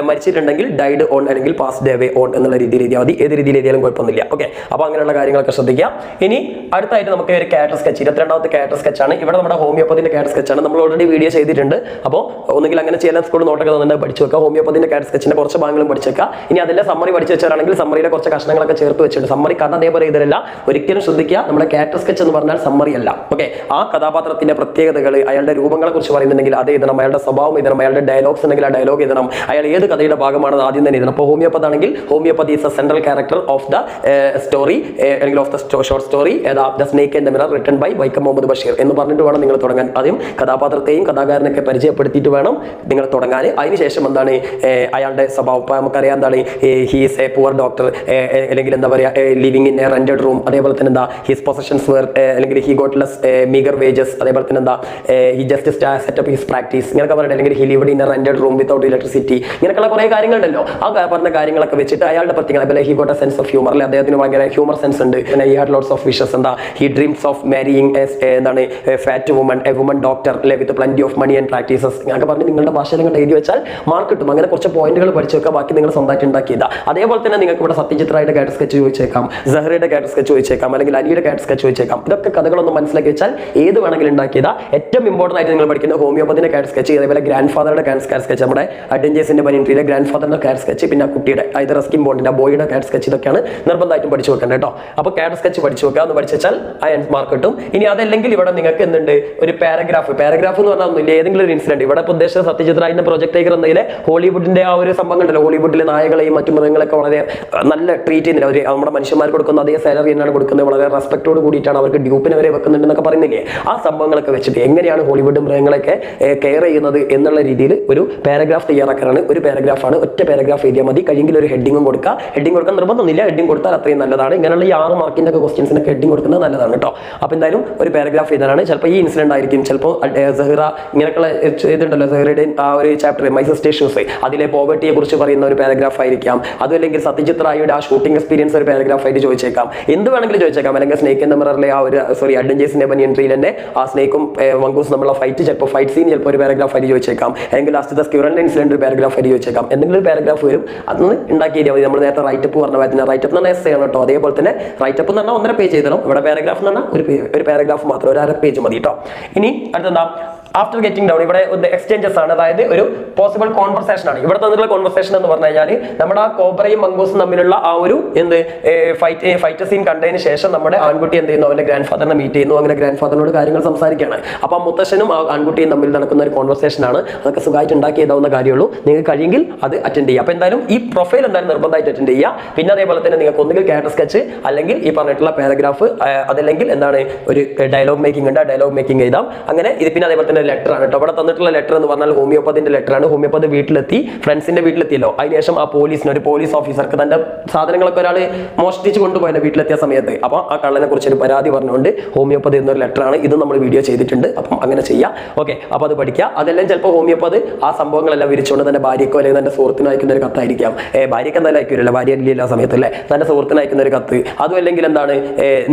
മരിച്ചിട്ടുണ്ടെങ്കിൽ ഡൈഡ് ഓൺ അല്ലെങ്കിൽ പാസ്ഡ് അവേ ഓൺ എന്നുള്ള രീതിയിൽ എഴുതിയാൽ മതി. ഏത് രീതിയിൽ എഴുതിയാലും കുഴപ്പമൊന്നുമില്ല. ഓക്കെ, അപ്പോൾ അങ്ങനെയുള്ള കാര്യങ്ങളൊക്കെ ശ്രദ്ധിക്കുക. ഇനി അടുത്തായിട്ട് നമുക്ക് ഒരു ക്യാരക്ടർ സ്കെച്ച്, 22ാമത്തെ ക്യാരക്ടർ സ്കെച്ചാണ്. ഇവിടെ നമ്മുടെ ഹോമിയോപ്പതിന്റെ ക്യാരക്ടർ സ്കെച്ചാണ്. നമ്മൾ ഓൾറെഡി വീഡിയോ ചെയ്തിട്ടുണ്ട്. അപ്പോൾ ഒന്നുകിൽ അങ്ങനെ ചെയ്യാൻ സ്കൂൾ നോട്ടൊക്കെ തന്നെ പഠിച്ചു വെക്കുക. ഹോമിയോപ്പതിന്റെ ക്യാരക്ടർ സ്കെച്ചിന്റെ കുറച്ച് ഭാഗങ്ങളും പഠിച്ചു വെക്കുക. ഇനി അതിന്റെ സമ്മറി പഠിച്ചു വെച്ചാണെങ്കിൽ സമ്മറിയുടെ കുറച്ച് കഷ്ണങ്ങളൊക്കെ ചേർത്ത് വെച്ചിട്ടുണ്ട്. സമ്മറി കഥ അതേപോലെ ഇതല്ല. ഒരിക്കലും ശ്രദ്ധിക്കുക, നമ്മുടെ ക്യാരക്ടർ സ്കെച്ച് എന്ന് പറഞ്ഞാൽ സമ്മറി അല്ല. ഓക്കെ, ആ കഥാപാത്രത്തിന്റെ പ്രത്യേകതകൾ, അയാളുടെ രൂപങ്ങളെ കുറിച്ച് പറയുന്നുണ്ടെങ്കിൽ അത് എഴുതണം. അയാളുടെ സ്വഭാവം എഴുതണം. അയാളുടെ ഡയലോഗ്സ് ഉണ്ടെങ്കിൽ ആ ഡയലോഗ് എഴുതണം. അയാൾ ഏത് കഥയുടെ ഭാഗമാണെന്ന് ആദ്യം തന്നെ എഴുതണം. അപ്പോൾ ഹോമിയോപ്പതി ആണെങ്കിൽ homeopathy is a central character of the story അല്ലെങ്കിൽ of the short story the snake and the mirror written by Vaikom Muhammad Basheer എന്ന് പറഞ്ഞിട്ട് വേണം നിങ്ങൾ തുടങ്ങാൻ. ആദ്യം കഥാപാത്രത്തെയും കഥാകാരനൊക്കെ പരിചയപ്പെടുത്തിയിട്ട് വേണം നിങ്ങൾ തുടങ്ങാൻ. അതിനുശേഷം എന്താണ് അയാളുടെ സ്വഭാവം. ഇപ്പോൾ നമുക്കറിയാം എന്താണ് ഹീസ് എ പുവർ ഡോക്ടർ, അല്ലെങ്കിൽ എന്താ പറയുക living in A rented room. അതേപോലെ തന്നെ എന്താ ഹിസ് പൊസഷൻസ് വേർ അല്ലെങ്കിൽ he got less meagre wages. അതേപോലെ തന്നെ എന്താ he just setup his practice ഇങ്ങനെയൊക്കെ പറഞ്ഞിട്ട്, അല്ലെങ്കിൽ he lived in A rented room without electricity. ഇങ്ങനെയൊക്കെയുള്ള കുറേ കാര്യങ്ങളുണ്ടല്ലോ. ആ പറഞ്ഞ കാര്യങ്ങളൊക്കെ വെച്ചിട്ട് അയാളുടെ പ്രത്യേകത. അതുപോലെ he got a sense of humour. അല്ലെ, അദ്ദേഹത്തിന് ഭയങ്കര ഹ്യൂമർ സെൻസ് ഉണ്ട്. പിന്നെ he had lots of wishes. എന്താ ഹി ഡ്രീംസ് ഓഫ് മാരിയിങ് എന്താണ് fat woman, a woman doctor, അല്ലെ with plenty of money and practices. ഇങ്ങനെയൊക്കെ പറഞ്ഞ് നിങ്ങളുടെ ഭാഷയിൽ ഇങ്ങോട്ട് എഴുതി വെച്ചാൽ മാർക്ക് കിട്ടും. അങ്ങനെ കുറച്ച് പോയിന്റുകൾ പഠിച്ചു വെക്കുക. ബാക്കി നിങ്ങൾ സ്വന്തമായിട്ട് ഉണ്ടാക്കിയതാ. അതേപോലെ തന്നെ നിങ്ങൾക്ക് ഇവിടെ സത്യജിത്രയുടെ ക്യാരക്ടർ സ്കെച്ച് ചോദിച്ചേക്കാം, സഹറയുടെ ക്യാരക്ടർ സ്കെച്ച് ചോദിച്ചേക്കാം, അല്ലെങ്കിൽ അലിയുടെ ക്യാരക്ടർ സ്കെച്ച് ചോദിച്ചേക്കാം. ഇതൊക്കെ കഥകളൊന്നും മനസ്സിലാക്കി വെച്ചാൽ ഏത് വേണമെങ്കിലും ഉണ്ടാക്കിയതാ. ഏറ്റവും ഇമ്പോർട്ടന്റ് ആയിട്ട് നിങ്ങൾ പഠിക്കുന്ന ഹോമിയോപ്പതിന്റെ ക്യാരക്ടർ സ്കെച്ച്, അതേപോലെ ഗ്രാൻഡ് ഫാദറുടെ ക്യാരക്ടർ സ്കെച്ച്, നമ്മുടെ അഡ്വഞ്ചേഴ്സിന്റെ പനിട്രിയിലെ ഗ്രാൻഡ് ഫാദറിന്റെ ക്യാരക്ടർ സ്കെച്ച്, പിന്നെ കുട്ടിയുടെ അതായത് റസ്കിൻ ബോണ്ടിന്റെ ബോയുടെ ക്യാരക്ടർ സ്കെച്ച്. ഇതൊക്കെയാണ് നിർബന്ധമായിട്ടും പഠിച്ചു വെക്കേണ്ടത് കേട്ടോ. അപ്പോൾ ക്യാരക്ടർ സ്കെച്ച് പഠിച്ചു വെക്കുക. ഒന്ന് പഠിച്ചു വെച്ചാൽ ആ മാർക്ക് കിട്ടും. ഇനി അതല്ലെങ്കിൽ ഇവിടെ നിങ്ങൾക്ക് എന്തുണ്ട്, ഒരു പാരഗ്രാഫ് എന്ന് പറഞ്ഞാൽ ഒന്നുമില്ല, ഏതെങ്കിലും ഒരു ഇൻസിഡന്റ്. ഇവിടെ ഉദ്ദേശിച്ച സത്യജിത്രയുടെ പ്രൊജക്ട് ടൈഗർ എന്നതിലെ ഹോളിവുഡിന്റെ ആ ഒരു സംഭവം ഉണ്ടല്ലോ, ഹോളിവുഡിലെ നായകളെയും മറ്റു മൃഗങ്ങളൊക്കെ വളരെ നല്ല ട്രീറ്റ് ചെയ്യുന്നില്ല. അവർ നമ്മുടെ മനുഷ്യന്മാർക്ക് കൊടുക്കുന്ന അതേ സാലറി തന്നെയാണ് കൊടുക്കുന്നത്. വളരെ റെസ്പെക്ടോട് കൂടിയിട്ടാണ് അവർക്ക് ഡ്യൂപ്പിനെ വരെ വെക്കുന്നുണ്ടെന്നൊക്കെ പറയുന്നില്ലേ. ആ സംഭവങ്ങളൊക്കെ വെച്ചിട്ട് എങ്ങനെയാണ് ഹോളിവുഡ് മൃഗങ്ങളൊക്കെ കെയർ ചെയ്യുന്നത് എന്നുള്ള രീതിയിൽ ഒരു പാരഗ്രാഫ് തയ്യാറാക്കാനാണ്. ഒരു പാരഗ്രാഫാണ്, ഒറ്റ പാരഗ്രാഫ് എഴുതിയാൽ മതി. കഴിയെങ്കിൽ ഒരു ഹെഡിങ്ങും കൊടുക്കുക. ഹെഡിങ് കൊടുക്കാൻ നിർബന്ധമൊന്നുമില്ല, ഹെഡിങ് കൊടുത്താൽ അത്രയും നല്ലതാണ്. ഇങ്ങനെയുള്ള ഈ 6 മാർക്കിന്റെ ഒക്കെ ക്വസ്റ്റ്യൻസിനൊക്കെ ഹെഡിങ് കൊടുക്കുന്നത് നല്ലതാണ് കേട്ടോ. അപ്പോൾ എന്തായാലും ഒരു പാരഗ്രാഫ് എഴുതാനാണ്. ചിലപ്പോൾ ഈ ഇൻസിഡന്റ് ആയിരിക്കും, ചിലപ്പോൾ സഹറ ഇങ്ങനെയൊക്കെയുള്ള ഇതുണ്ടല്ലോ, സഹറയുടെ ആ ഒരു ചാപ്റ്റർ മൈ സിസ്റ്റർ ഷൂസ്, അതിലെ പോവർട്ടിയെ കുറിച്ച് പറയുന്ന ഒരു പാരഗ്രാഫ് ആയിരിക്കാം. അതുമല്ലെങ്കിൽ സത്യജിത്രയുടെ ആ ഷൂട്ടിംഗ് എക്സ്പീരിയൻസ് ഒരു പാരഗ്രാഫ് ആയിട്ട് ചോദിച്ചേക്കാം. എന്ത് വേണമെങ്കിലും ചോദിച്ചേക്കാം. അല്ലെങ്കിൽ സ്നേക്ക് എന്ന മിററിലെ ആ ഒരു അഡ്വഞ്ചേഴ്സിന്റെ പനി എൻട്രിയിൽ തന്നെ ആ സ്നേക്കും മംഗൂസും നമ്മളുള്ള ഫൈറ്റ്, ചിലപ്പോൾ ഫൈറ്റ് സീൻ ചിലപ്പോൾ ഒരു പാരഗ്രാഫ് ആയിട്ട് ചോദിച്ചേക്കാം. അല്ലെങ്കിൽ ലാസ്റ്റ് ദ സ്ക്യൂറന്റെ ഇൻസിഡന്റ് ഒരു പാരഗ്രാഫ് ആയിട്ട് ചോദിച്ചേക്കാം. എന്തെങ്കിലും ഒരു പാരഗ്രാഫ് വരും, അതൊന്ന് ഉണ്ടാക്കിയാൽ മതി. നമ്മൾ നേരത്തെ റൈറ്റപ്പ് പറഞ്ഞ പറ്റുന്ന റൈറ്റപ്പ് എന്ന് പറഞ്ഞാൽ എസ് ആണ് കേട്ടോ. അതേപോലെ തന്നെ റൈറ്റപ്പ് എന്ന് പറഞ്ഞാൽ 1.5 പേജ് എഴുതണം. ഇവിടെ പാരഗ്രാഫ് എന്ന് പറഞ്ഞാൽ ഒരു പാരഗ്രാഫ് മാത്രം, ഒരു 1/2 പേജ് മതി കേട്ടോ. ഇനി അടുത്തെന്താ, ആഫ്റ്റർ ഗെറ്റിംഗ് ഡൗൺ. ഇവിടെ എക്സ്ചേഞ്ചസ് ആണ്, അതായത് ഒരു പോസിബിൾ കോൺവെർസേഷൻ ആണ്. ഇവിടെ തന്നിട്ടുള്ള കോൺവെർസേഷൻ എന്ന് പറഞ്ഞു കഴിഞ്ഞാൽ നമ്മുടെ ആ കോബ്രയും മംഗൂസും തമ്മിലുള്ള ആ ഒരു ഫൈറ്റ് സീൻ കണ്ടതിന് ശേഷം നമ്മുടെ ആൺകുട്ടി എന്ത് ചെയ്യുന്നു, അവന്റെ ഗ്രാൻഡ് ഫാദറിനെ മീറ്റ് ചെയ്യുന്നു. അങ്ങനെ ഗ്രാൻഡ് ഫാദറിനോട് കാര്യങ്ങൾ സംസാരിക്കുകയാണ്. അപ്പോൾ മുത്തശ്ശനും ആ ആൺകുട്ടിയും തമ്മിൽ നടക്കുന്ന ഒരു കോൺവെർസേഷൻ ആണ്. അതൊക്കെ സുഖമായിട്ട് ഉണ്ടാക്കി എഴുതാവുന്ന കാര്യമുള്ളൂ. നിങ്ങൾക്ക് കഴിയെങ്കിൽ അത് അറ്റൻഡ് ചെയ്യുക. അപ്പോൾ എന്തായാലും ഈ പ്രൊഫൈൽ എന്തായാലും നിർബന്ധമായിട്ട് അറ്റൻഡ് ചെയ്യുക. പിന്നെ അതേപോലെ തന്നെ നിങ്ങൾക്ക് ഒന്നുകിൽ ക്യാരക്ടർ സ്കെച്ച്, അല്ലെങ്കിൽ ഈ പറഞ്ഞിട്ടുള്ള പാരഗ്രാഫ്, അതല്ലെങ്കിൽ എന്താണ് ഒരു ഡയലോഗ് മേക്കിംഗ് ഉണ്ട്, ഡയലോഗ് മേക്കിംഗ് എഴുതാം. അങ്ങനെ ഇത് പിന്നെ അതേപോലെ തന്നെ ലെറ്റർ ആണ് കേട്ടോ. അവിടെ തന്നിട്ടുള്ള ലെറ്റർ എന്ന് പറഞ്ഞാൽ ഹോമിയോപ്പതിന്റെ ലെറ്റർ ആണ്. ഹോമിയോപ്പതി വീട്ടിലെത്തി, ഫ്രണ്ട്സിന്റെ വീട്ടിലെത്തിയല്ലോ. അതിനുശേഷം ആ ഒരു പോലീസ് ഓഫീസർക്ക് തന്റെ സാധനങ്ങളൊക്കെ ഒരാൾ മോഷ്ടിച്ച് കൊണ്ടുപോയത് വീട്ടിലെത്തിയ സമയത്ത്. അപ്പോൾ ആ കള്ളനെ കുറിച്ച് ഒരു പരാതി പറഞ്ഞുകൊണ്ട് ഹോമിയോപ്പതി എന്നൊരു ലെറ്റർ ആണ്. ഇത് നമ്മൾ വീഡിയോ ചെയ്തിട്ടുണ്ട്. അപ്പം അങ്ങനെ ചെയ്യാം. ഓക്കെ, അപ്പോൾ അത് പഠിക്കുക. അതെല്ലാം ചിലപ്പോൾ ഹോമിയോപ്പതി ആ സംഭവങ്ങളെല്ലാം വിരിച്ചുകൊണ്ട് തന്റെ ഭാര്യക്കോ അല്ലെങ്കിൽ തന്റെ സുഹൃത്തിനോ അയക്കുന്ന ഒരു കത്തായിരിക്കാം. ഭാര്യയ്ക്ക് എന്തായാലും അയക്കൂരല്ലോ, ഭാര്യ ഇല്ല സമയത്ത് അല്ലേ, തന്റെ സുഹൃത്തിന് അയക്കുന്ന ഒരു കത്ത്. അതും അല്ലെങ്കിൽ എന്താണ്,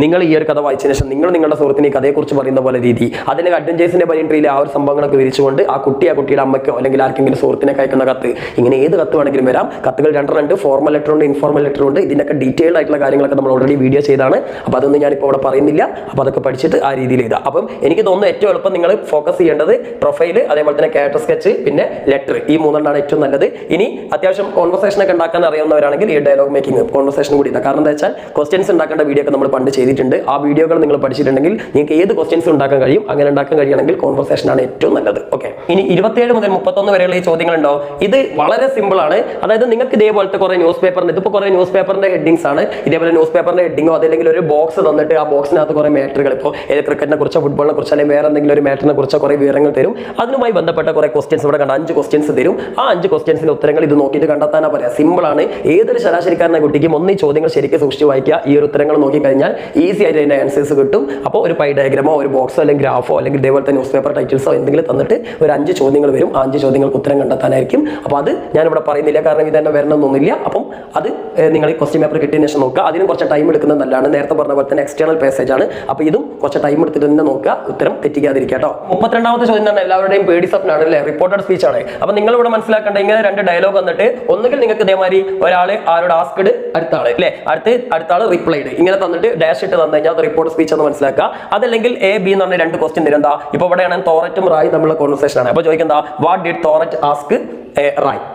നിങ്ങൾ ഈ ഒരു കഥ വായിച്ചതിന് ശേഷം നിങ്ങൾ നിങ്ങളുടെ സുഹൃത്തിന് ഈ കഥയെക്കുറിച്ച് പറയുന്ന പോലെ രീതി. അതിന് അഡ്വഞ്ചേഴ്സിന്റെ പനിട്രിയിലെ ആ ആ ഒരു സംഭവങ്ങളൊക്കെ വിരിച്ചുകൊണ്ട് ആ കുട്ടിയുടെ അമ്മയ്ക്കോ അല്ലെങ്കിൽ ആർക്കെങ്കിലും സുഹൃത്തിനൊക്കെ അയക്കുന്ന കത്ത്, ഇങ്ങനെ ഏത് കത്ത് വേണമെങ്കിലും വരാം. കത്തുകൾ രണ്ടുണ്ട്, ഫോർമൽ ലെറ്റർ ഉണ്ട്, ഇൻഫോർമൽ ലെറ്റർ ഉണ്ട്. ഇതിനൊക്കെ ഡീറ്റെയിൽഡ് ആയിട്ടുള്ള കാര്യങ്ങളൊക്കെ നമ്മൾ ഓൾറെഡി വീഡിയോ ചെയ്താണ്. അപ്പോൾ അതൊന്നും ഞാനിപ്പോൾ ഇവിടെ പറയുന്നില്ല. അപ്പോൾ അതൊക്കെ പഠിച്ചിട്ട് ആ രീതിയിൽ ചെയ്താൽ. അപ്പം എനിക്ക് തോന്നുന്നു ഏറ്റവും എളുപ്പം നിങ്ങൾ ഫോക്കസ് ചെയ്യേണ്ടത് പ്രൊഫൈല്, അതേപോലെ തന്നെ ക്യാരക്ടർ സ്കെച്ച്, പിന്നെ ലെറ്റർ, ഈ മൂന്നെണ്ണമാണ് ഏറ്റവും നല്ലത്. ഇനി അത്യാവശ്യം കോൺവെർസേഷൻ ഒക്കെ ഉണ്ടാക്കാൻ അറിയാവുന്നവരാണെങ്കിൽ ഈ ഡയലോഗ് മേക്കിംഗ് കോൺവെർസേഷൻ കൂടി ഇതാ. കാരണം എന്താ വെച്ചാൽ ക്വസ്റ്റ്യൻസ് ഉണ്ടാക്കേണ്ട വീഡിയോ ഒക്കെ നമ്മൾ പണ്ട് ചെയ്തിട്ടുണ്ട്. ആ വീഡിയോകൾ നിങ്ങൾ പഠിച്ചിട്ടുണ്ടെങ്കിൽ നിങ്ങൾക്ക് ഏത് ക്വസ്റ്റ്യൻസ് ഉണ്ടാക്കാൻ കഴിയും. അങ്ങനെ ഉണ്ടാക്കാൻ കഴിയുകയാണെങ്കിൽ കോൺവെർസേഷൻ ആണ് ഏറ്റവും നല്ലത്. ഓക്കെ, ഇനി 27 മുതൽ 31 വരെയുള്ള ഈ ചോദ്യങ്ങളുണ്ടോ, ഇത് വളരെ സിമ്പിൾ ആണ്. അതായത് നിങ്ങൾക്ക് ഇതേപോലത്തെ കുറെ ന്യൂസ് പേപ്പറിന്റെ, ഇതിപ്പോൾ കുറെ ന്യൂസ് പേപ്പറിന്റെ ഹെഡിങ്സ് ആണ്. ഇതേപോലെ ന്യൂസ് പേപ്പറിന്റെ ഹെഡിങ്ങോ അതല്ലെങ്കിൽ ഒരു ബോക്സ് തന്നിട്ട് ആ ബോക്സിനകത്ത് കുറെ മാറ്ററുകൾ, ഇപ്പോൾ ക്രിക്കറ്റിനെ കുറിച്ചോ ഫുട്ബോളിനെ കുറിച്ചോ അല്ലെങ്കിൽ വേറെ എന്തെങ്കിലും ഒരു മാറ്ററിനെ കുറിച്ചോ കുറെ വിവരങ്ങൾ തരും. അതിനുമായി ബന്ധപ്പെട്ട കുറെ ക്വസ്റ്റ്യൻസ് ഇവിടെ കണ്ട 5 ക്വസ്റ്റ്യൻസ് തരും. ആ 5 ക്വസ്റ്റ്യൻസിന്റെ ഉത്തരങ്ങൾ ഇത് നോക്കിയിട്ട് കണ്ടെത്താനാ പറയാം. സിമ്പിൾ ആണ്. ഏതൊരു ശരാശരിക്കാരനെ കുട്ടിക്കും ഒന്ന് ഈ ചോദ്യങ്ങൾ ശരിക്കും സൂക്ഷിച്ച് വായിക്കുക. ഈ ഒരു ഉത്തരങ്ങൾ നോക്കിക്കഴിഞ്ഞാൽ ഈസി ആയിട്ട് അതിന്റെ ആൻസേഴ്സ് കിട്ടും. അപ്പോൾ ഒരു പൈ ഡയഗ്രാമോ ഒരു ബോക്സോ അല്ലെങ്കിൽ ഗ്രാഫോ അല്ലെങ്കിൽ ഇതേപോലത്തെ ന്യൂസ് പേപ്പർ ടൈറ്റിൽസോ എന്തെങ്കിലും തന്നിട്ട് ഒരു 5 ചോദ്യങ്ങൾ വരും. ആ 5 ചോദ്യങ്ങൾക്ക് ഉത്തരം കണ്ടെത്താനായിരിക്കും. അപ്പോൾ അത് ഞാനിവിടെ പറയുന്നില്ല, കാരണം ഇത് തന്നെ വരണമെന്നൊന്നുമില്ല. അപ്പം അത് നിങ്ങൾ ഈ ക്വസ്റ്റ്യൻ പേപ്പർ കിട്ടിയതിന് ശേഷം നോക്കുക. അതിനും കുറച്ച് ടൈം എടുക്കുന്നത് നല്ലതാണ്. നേരത്തെ പറഞ്ഞ പോലെ തന്നെ എക്സ്റ്റേണൽ പാസേജ് ആണ്. അപ്പോൾ ഇതും കുറച്ച് ടൈം എടുത്തിട്ട് തന്നെ നോക്കുക, ഉത്തരം തെറ്റിക്കാതിരിക്കുക കേട്ടോ. 32ാമത്തെ ചോദ്യം തന്നെ എല്ലാവരുടെയും പേടി സ്വപ്നമാണ് അല്ലേ, റിപ്പോർട്ടഡ് സ്പീച്ച് ആണ്. അപ്പോൾ നിങ്ങൾ ഇവിടെ മനസ്സിലാക്കേണ്ട, ഇങ്ങനെ 2 ഡയലോഗ് വന്നിട്ട് ഒന്നുകിൽ നിങ്ങൾക്ക് ഇതേമാതിരി ഒരാൾ ആരോട് ആസ്ക്ഡ്, അടുത്ത ആള് അല്ലേ, അടുത്ത ആള് റിപ്ലൈഡ്, ഇങ്ങനെ തന്നിട്ട് ഡാഷ് ഇട്ട് തന്നു കഴിഞ്ഞാൽ അത് റിപ്പോർട്ട് സ്പീച്ച് എന്ന് മനസ്സിലാക്കുക. അതല്ലെങ്കിൽ A, B എന്ന് പറഞ്ഞ 2 ക്വസ്റ്റ്യൻ തരും. എന്താ, ഇപ്പോൾ ഇവിടെയാണ് തോററ്റും റായും തമ്മിലുള്ള കോൺവെർസേഷൻ ആണ്. അപ്പോൾ ചോദിക്കുന്ന വാട്ട് ഡിഡ് തോററ്റ് ആസ്ക്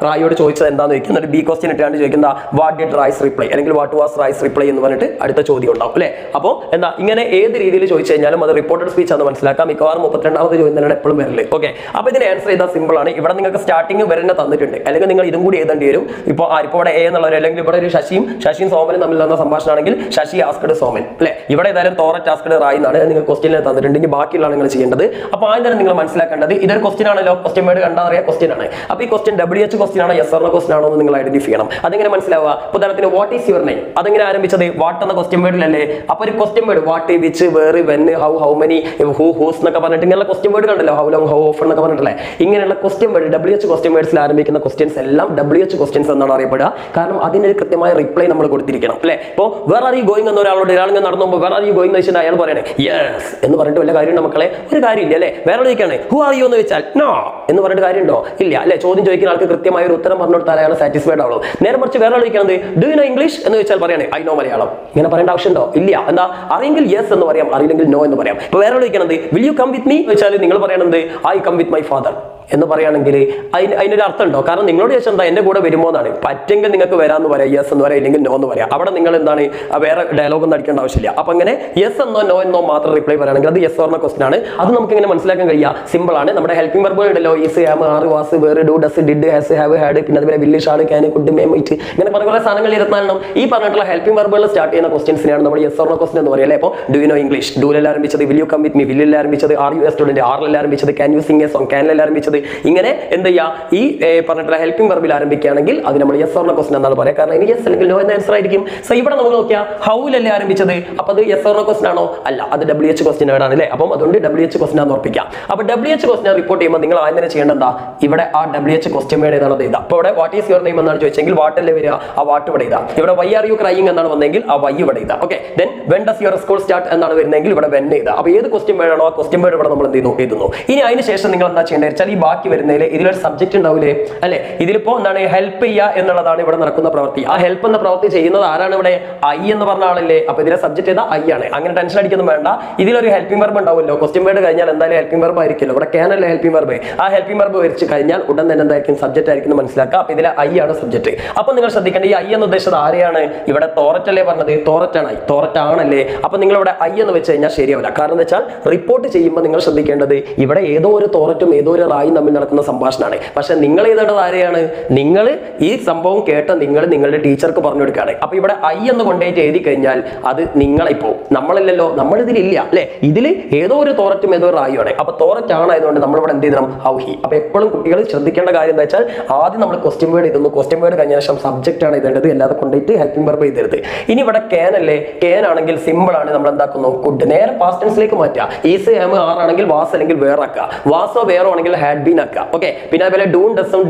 റായിയോട് ചോദിച്ചത് എന്താന്ന് ചോദിക്കും. എന്നിട്ട് ബി ക്വസ്റ്റ്യൻ ഇട്ടാണ്ട് ചോദിക്കുന്ന വാട്ട് ഡിഡ് റൈസ് റിപ്ലൈ അല്ലെങ്കിൽ വാട്ട് വാസ് റൈസ് റിപ്ലൈ എന്ന് പറഞ്ഞിട്ട് അടുത്ത ചോദ്യം ഉണ്ടാവും അല്ലേ. അപ്പോൾ എന്താ, ഇങ്ങനെ ഏത് രീതിയിൽ ചോദിച്ചു കഴിഞ്ഞാലും അത് റിപ്പോർട്ടഡ് സ്പീച്ച് ആണെന്ന് മനസ്സിലാക്കാം. മിക്കവാറും 32ാമത്തെ ചോദ്യം തന്നെയാണ് എപ്പോഴും വരല്. ഓക്കെ, അപ്പോൾ ഇതിന് ആൻസർ ചെയ്താൽ സിമ്പിൾ ആണ്. ഇവിടെ നിങ്ങൾക്ക് സ്റ്റാർട്ടിംഗ് വരെ തന്നിട്ടുണ്ട്, അല്ലെങ്കിൽ നിങ്ങൾ ഇതും കൂടി എഴുതേണ്ടി വരും. ഇപ്പോൾ ഇവിടെ എ എന്നുള്ളവർ, അല്ലെങ്കിൽ ഇവിടെ ഒരു ശശിയും സോമനും തമ്മിൽ നടന്ന സംഭാഷണമാണെങ്കിൽ ശശി ആസ്കഡ് സോമൻ അല്ലേ. ഇവിടെ ഏതായാലും തോററ്റ് ആസ്കഡ് റായി എന്നാണ് നിങ്ങൾ ക്വസ്റ്റ്യനിൽ തന്നിട്ടുണ്ടെങ്കിൽ ബാക്കിയുള്ള നിങ്ങൾ ചെയ്യേണ്ടത്. അപ്പോൾ ആദ്യം തന്നെ നിങ്ങൾ മനസ്സിലാക്കേണ്ടത് ഇതൊരു ക്വസ്റ്റ്യൻ ആണല്ലോ, ക്വസ്റ്റ്യൻ വേർഡ് കണ്ടാൽ അറിയാം ക്വസ്റ്റ്യൻ ആണ്. അപ്പോൾ ഈ ക്വസ്റ്റ്യൻ WH ക്വസ്റ്റ്യൻ ആണോ യെസ് ഓർ നോ ക്വസ്റ്റ്യൻ ആണോ എന്ന് നിങ്ങൾ ഐഡന്റിഫൈ ചെയ്യണം. അതെങ്ങനെ മനസ്സിലാവുക? ഉദാഹരണത്തിന് വാട്ട് ഈസ് യുവർ നെയിം, അതെങ്ങനെ ആരംഭിച്ചത് വാട്ട് എന്ന ക്വസ്റ്റ്യൻ വേർഡിലല്ലേ. അപ്പോൾ ഒരു question word what, which, where, when, how many, who, whose എന്നൊക്കെ പറഞ്ഞിട്ട് ഇങ്ങനെയുള്ള ക്വസ്റ്റ്യൻ വേർഡ് കണ്ടല്ലോ. ഹൗ ലോങ്, ഹൗ ഓഫൺ എന്നൊക്കെ പറഞ്ഞിട്ടല്ലേ. ഇങ്ങനെയുള്ള ക്വസ്റ്റ്യൻ വേർഡ് WH ക്വസ്റ്റ്യൻ വേർഡ്സിൽ ആരംഭിക്കുന്ന ക്വസ്റ്റ്യൻസ് എല്ലാം WH ക്വസ്റ്റ്യൻസ് എന്നാണ് അറിയപ്പെടുക. കാരണം അതിനൊരു കൃത്യമായ റിപ്ലൈ നമ്മൾ കൊടുത്തിരിക്കണം അല്ലേ. ഇപ്പോൾ വേർ ആർ യു ഗോയിങ് എന്ന ഒരാളോട് ഇങ്ങനെ നടന്നു പോകുമ്പോൾ വേർ ആർ യു ഗോയിങ് എന്ന് വെച്ചാൽ അയാൾ പറയണേ യെസ് എന്ന് പറഞ്ഞിട്ട് വല്ല കാര്യം മക്കളെ, ഒരു കാര്യമില്ല അല്ലേ. വേറെ ചോദിക്കുകയാണ് ഹു ആർ യു എന്ന് വെച്ചാൽ നോ എന്ന് പറഞ്ഞിട്ട് കാര്യമുണ്ടോ? ഇല്ല അല്ലെ. ചോദ്യം ചോദിക്കുന്ന ആൾക്ക് കൃത്യമായ ഒരു ഉത്തരം പറഞ്ഞു കൊടുത്താൽ അയാൾ സാറ്റിസ്ഫൈഡ് ആവുള്ളൂ. നേരെ മറിച്ച് വേറെ ചോദിക്കുന്നത് ഡു യു നോ ഇംഗ്ലീഷ് എന്ന് വെച്ചാൽ പറയണേ ഐ നോ മലയാളം. ഇങ്ങനെ പറയേണ്ട ആവശ്യമുണ്ടോ? ഇല്ല. എന്താ, അറിയെങ്കിൽ യെസ് എന്ന് പറയാം, അറിയില്ലെങ്കിൽ നോ എന്ന് പറയാം. ഇപ്പോൾ വേറെ ചോദിക്കുന്നത് will you come with me എന്ന് വെച്ചാൽ നിങ്ങൾ പറയണത് I come with my father എന്ന് പറയുകയാണെങ്കിൽ അതിനൊരു അർത്ഥം ഉണ്ടോ? കാരണം നിങ്ങളോട് ചോദിച്ചാൽ എന്താ എന്റെ കൂടെ വരുമോ എന്നാണ്. പറ്റെങ്കിൽ നിങ്ങൾക്ക് വരാമെന്ന് പറയാം, യെസ് എന്ന് പറയാം, ഇല്ലെങ്കിൽ നോ എന്ന് പറയാം. അവിടെ നിങ്ങൾ എന്താണ് വേറെ ഡയലോഗ് ഒന്നും അടിക്കേണ്ട ആവശ്യമില്ല. അപ്പൊ അങ്ങനെ യെസ് എന്നോ നോ എന്നോ മാത്രം റിപ്ലൈ പറയുകയാണെങ്കിൽ അത് യെസ് ഓർന്ന ക്വസ്റ്റൻ ആണ്. അത് നമുക്ക് ഇങ്ങനെ മനസ്സിലാക്കാൻ കഴിയുക, സിമ്പിൾ ആണ്. നമ്മുടെ ഹെൽപ്പിംഗ് വെർബുകൾ ഉണ്ടല്ലോ, is, am, are, was, were, do, does, did, has, have, had, പിന്നെ അതുപോലെ will, shall, can, could, may, might, ഇങ്ങനെ കുറെ സാധനങ്ങൾ 24 ഈ പറഞ്ഞിട്ടുള്ള ഹെൽപ്പിംഗ് വെർബുകൾ സ്റ്റാർട്ട് ചെയ്യുന്ന ക്വസ്റ്റൻസിനാണ് നമ്മൾ യെസ് ഓർന്ന ക്വസ്റ്റൻ എന്ന് പറയുക അല്ലേ. അപ്പോൾ ഡു യു നോ ഇംഗ്ലീഷ്, ഡൂലെല്ലാം ആരംഭിച്ചത്, will you come with me, വില്ലിൽ ആരംഭിച്ചത്, ആർ യു എ സ്റ്റുഡന്റ്, ആറിൽ ആരംഭിച്ചത്, can you sing a song, ക്യാനിൽ ആരംഭിച്ചത്. ഇങ്ങനെ എന്ത് ചെയ്യുക, ഈ പറഞ്ഞിട്ടുള്ള ഹെൽപ്പിംഗ് വെർബിൽ ആരംഭിക്കുകയാണെങ്കിൽ അത് നമ്മൾ യെസ് ഓർ നോ ക്വസ്റ്റൻ എന്നാണ് പറയുക. കാരണം ഇനി യെസ് അല്ലെങ്കിൽ നോ എന്ന ആൻസർ ആയിരിക്കും. സോ ഇവിടെ നമുക്ക് നോക്കിയാൽ ഹൗലല്ലേ ആരംഭിച്ചത്, അപ്പൊ അത് യെസ് ഓർ നോ ക്വസ്റ്റൻ ആണോ? അല്ല, അത് WH ക്വസ്റ്റൻ ആണ് അല്ലേ. അപ്പം അതുകൊണ്ട് WH ക്വസ്റ്റൻ ആണെന്ന് ഉറപ്പിക്കാം. അപ്പൊ WH ക്വസ്റ്റൻ റിപ്പോർട്ട് ചെയ്യുമ്പോൾ നിങ്ങൾ ആദ്യം തന്നെ ചെയ്യേണ്ടത് എന്താ, ഇവിടെ ആ WH ക്വസ്റ്റൻ വേർഡ് ഏതാണ് എഴുതാം. അപ്പോൾ ഇവിടെ വാട്ട് ഈസ് യുവർ നെയിം എന്നാണ് ചോദിച്ചെങ്കിൽ വാട്ടല്ലേ വരിക, ആ വാട്ട് ഇവിടെ എഴുതാം. ഇവിടെ വൈ ആർ യു ക്രൈയിങ് എന്നാണ് വന്നെങ്കിൽ ആ വൈ ഇവിടെ എഴുതാം. Okay, then when does your school start എന്നാണ് വരുന്നതെങ്കിൽ ഇവിടെ വെൻ എഴുതാം. അപ്പോൾ ഏത് ക്വസ്റ്റൻ വേർഡ് ആണോ ആ ക്വസ്റ്റൻ വേർഡ് ഇവിടെ നമ്മൾ എന്ത് ചെയ്യുന്നു എഴുതുന്നു. ഇനി അതിന് ശേഷം നിങ്ങൾ എന്താ ചെയ്യേണ്ടത് വെച്ചാൽ ഈ ബാക്കി വരുന്നതിൽ ഇതിലൊരു സബ്ജക്ട് ഉണ്ടാവില്ലേ അല്ലെ. ഇതിലിപ്പോ എന്താണ് ഹെൽപ്പ് ചെയ്യുക എന്നുള്ളതാണ് ഇവിടെ നടക്കുന്ന പ്രവൃത്തി. ആ ഹെൽപ്പ് എന്ന പ്രവൃത്തി ചെയ്യുന്നത് ആരാണ്? ഇവിടെ ഐ എന്ന് പറഞ്ഞ ആളല്ലേ. അപ്പൊ ഇതിലെ സബ്ജക്ട് ചെയ്താൽ ഐ ആണ്. അങ്ങനെ ടെൻഷൻ അടിക്കൊന്നും വേണ്ട. ഇതിലൊരു ഹെൽപ്പിംഗ് വെർബ് ഉണ്ടാവുമല്ലോ, ക്വസ്റ്റ്യൻ വേർഡ് കഴിഞ്ഞാൽ എന്തായാലും ഹെൽപ്പിംഗ് വെർബ് ആയിരിക്കുമല്ലോ. ഇവിടെ ക്യാൻ അല്ലേ ഹെൽപ്പിംഗ് വെർബ്. ആ ഹെൽപ്പിംഗ് വെർബ് വരച്ച് കഴിഞ്ഞാൽ ഉടൻ തന്നെ എന്തായിരിക്കും സബ്ജക്ട് ആയിരിക്കും മനസ്സിലാക്കുക. അപ്പൊ ഇതിലെ ഐ ആണ് സബ്ജക്ട്. അപ്പൊ നിങ്ങൾ ശ്രദ്ധിക്കേണ്ട, ഈ ഐ എന്ന് ഉദ്ദേശിച്ചത് ആരെയാണ്? ഇവിടെ തോററ്റ് അല്ലേ പറഞ്ഞത്, തോററ്റാണ് ഐ, തോററ്റ് ആണല്ലേ. അപ്പൊ നിങ്ങൾ ഇവിടെ ഐ എന്ന് വെച്ച് കഴിഞ്ഞാൽ ശരിയാവില്ല. കാരണം എന്താ വെച്ചാൽ റിപ്പോർട്ട് ചെയ്യുമ്പോൾ നിങ്ങൾ ശ്രദ്ധിക്കേണ്ടത് ഇവിടെ ഏതോ ഒരു തോററ്റും ഏതോ ഒരു റായും തമ്മിൽ നടക്കുന്ന സംഭാഷണമാണ്. പക്ഷെ നിങ്ങൾ എഴുതേണ്ടത് ആരെയാണ്? നിങ്ങൾ ഈ സംഭവം കേട്ട നിങ്ങൾ നിങ്ങളുടെ ടീച്ചർക്ക് പറഞ്ഞു കൊടുക്കുകയാണ്. അപ്പൊ ഇവിടെ ഐ എന്ന് കൊണ്ടുപോയിട്ട് എഴുതി കഴിഞ്ഞാൽ അത് നിങ്ങളിപ്പോ നമ്മളല്ലല്ലോ, നമ്മളിതിലില്ല അല്ലെ. ഇതിൽ ഏതോ ഒരു തോററ്റും ഏതോ ഒരു റായുമാണ്. അപ്പൊ തോററ്റ് ആണായതുകൊണ്ട് നമ്മളിവിടെ എന്ത് ചെയ്യണം, ഹൗ ഹി. അപ്പൊ എപ്പോഴും കുട്ടികൾ ശ്രദ്ധിക്കേണ്ട കാര്യം എന്താ വെച്ചാൽ ആദ്യം നമ്മൾ ക്വസ്റ്റ്യൻ വേർഡ് എഴുതുന്നു, ക്വസ്റ്റ്യൻ വേർഡ് കഴിഞ്ഞ ശേഷം സബ്ജക്റ്റ് ആണ് എഴുതേണ്ടത്, അല്ലാതെ കൊണ്ടുപോയിട്ട് ഹെൽപ്പിംഗ് വെർബ് എഴുതരുത്. ഇനി ഇവിടെ ക്യാൻ അല്ലേ, ക്യാൻ ആണെങ്കിൽ സിമ്പിൾ ആണ്, നമ്മൾ എന്താക്കുന്നു കുഡ് നേരെ പാസ്റ്റ് ടെൻസിലേക്ക് മാറ്റുക. ഈസ്, ഹാം, ആർ ആണെങ്കിൽ വാസ് അല്ലെങ്കിൽ വേർ ആക്കുക. വാസോ വേറോ ആണെങ്കിൽ ഹാഡ് ബീൻ ആക്കുക. ഓക്കെ, പിന്നെ അതുപോലെ ഡൂൺ ഡസും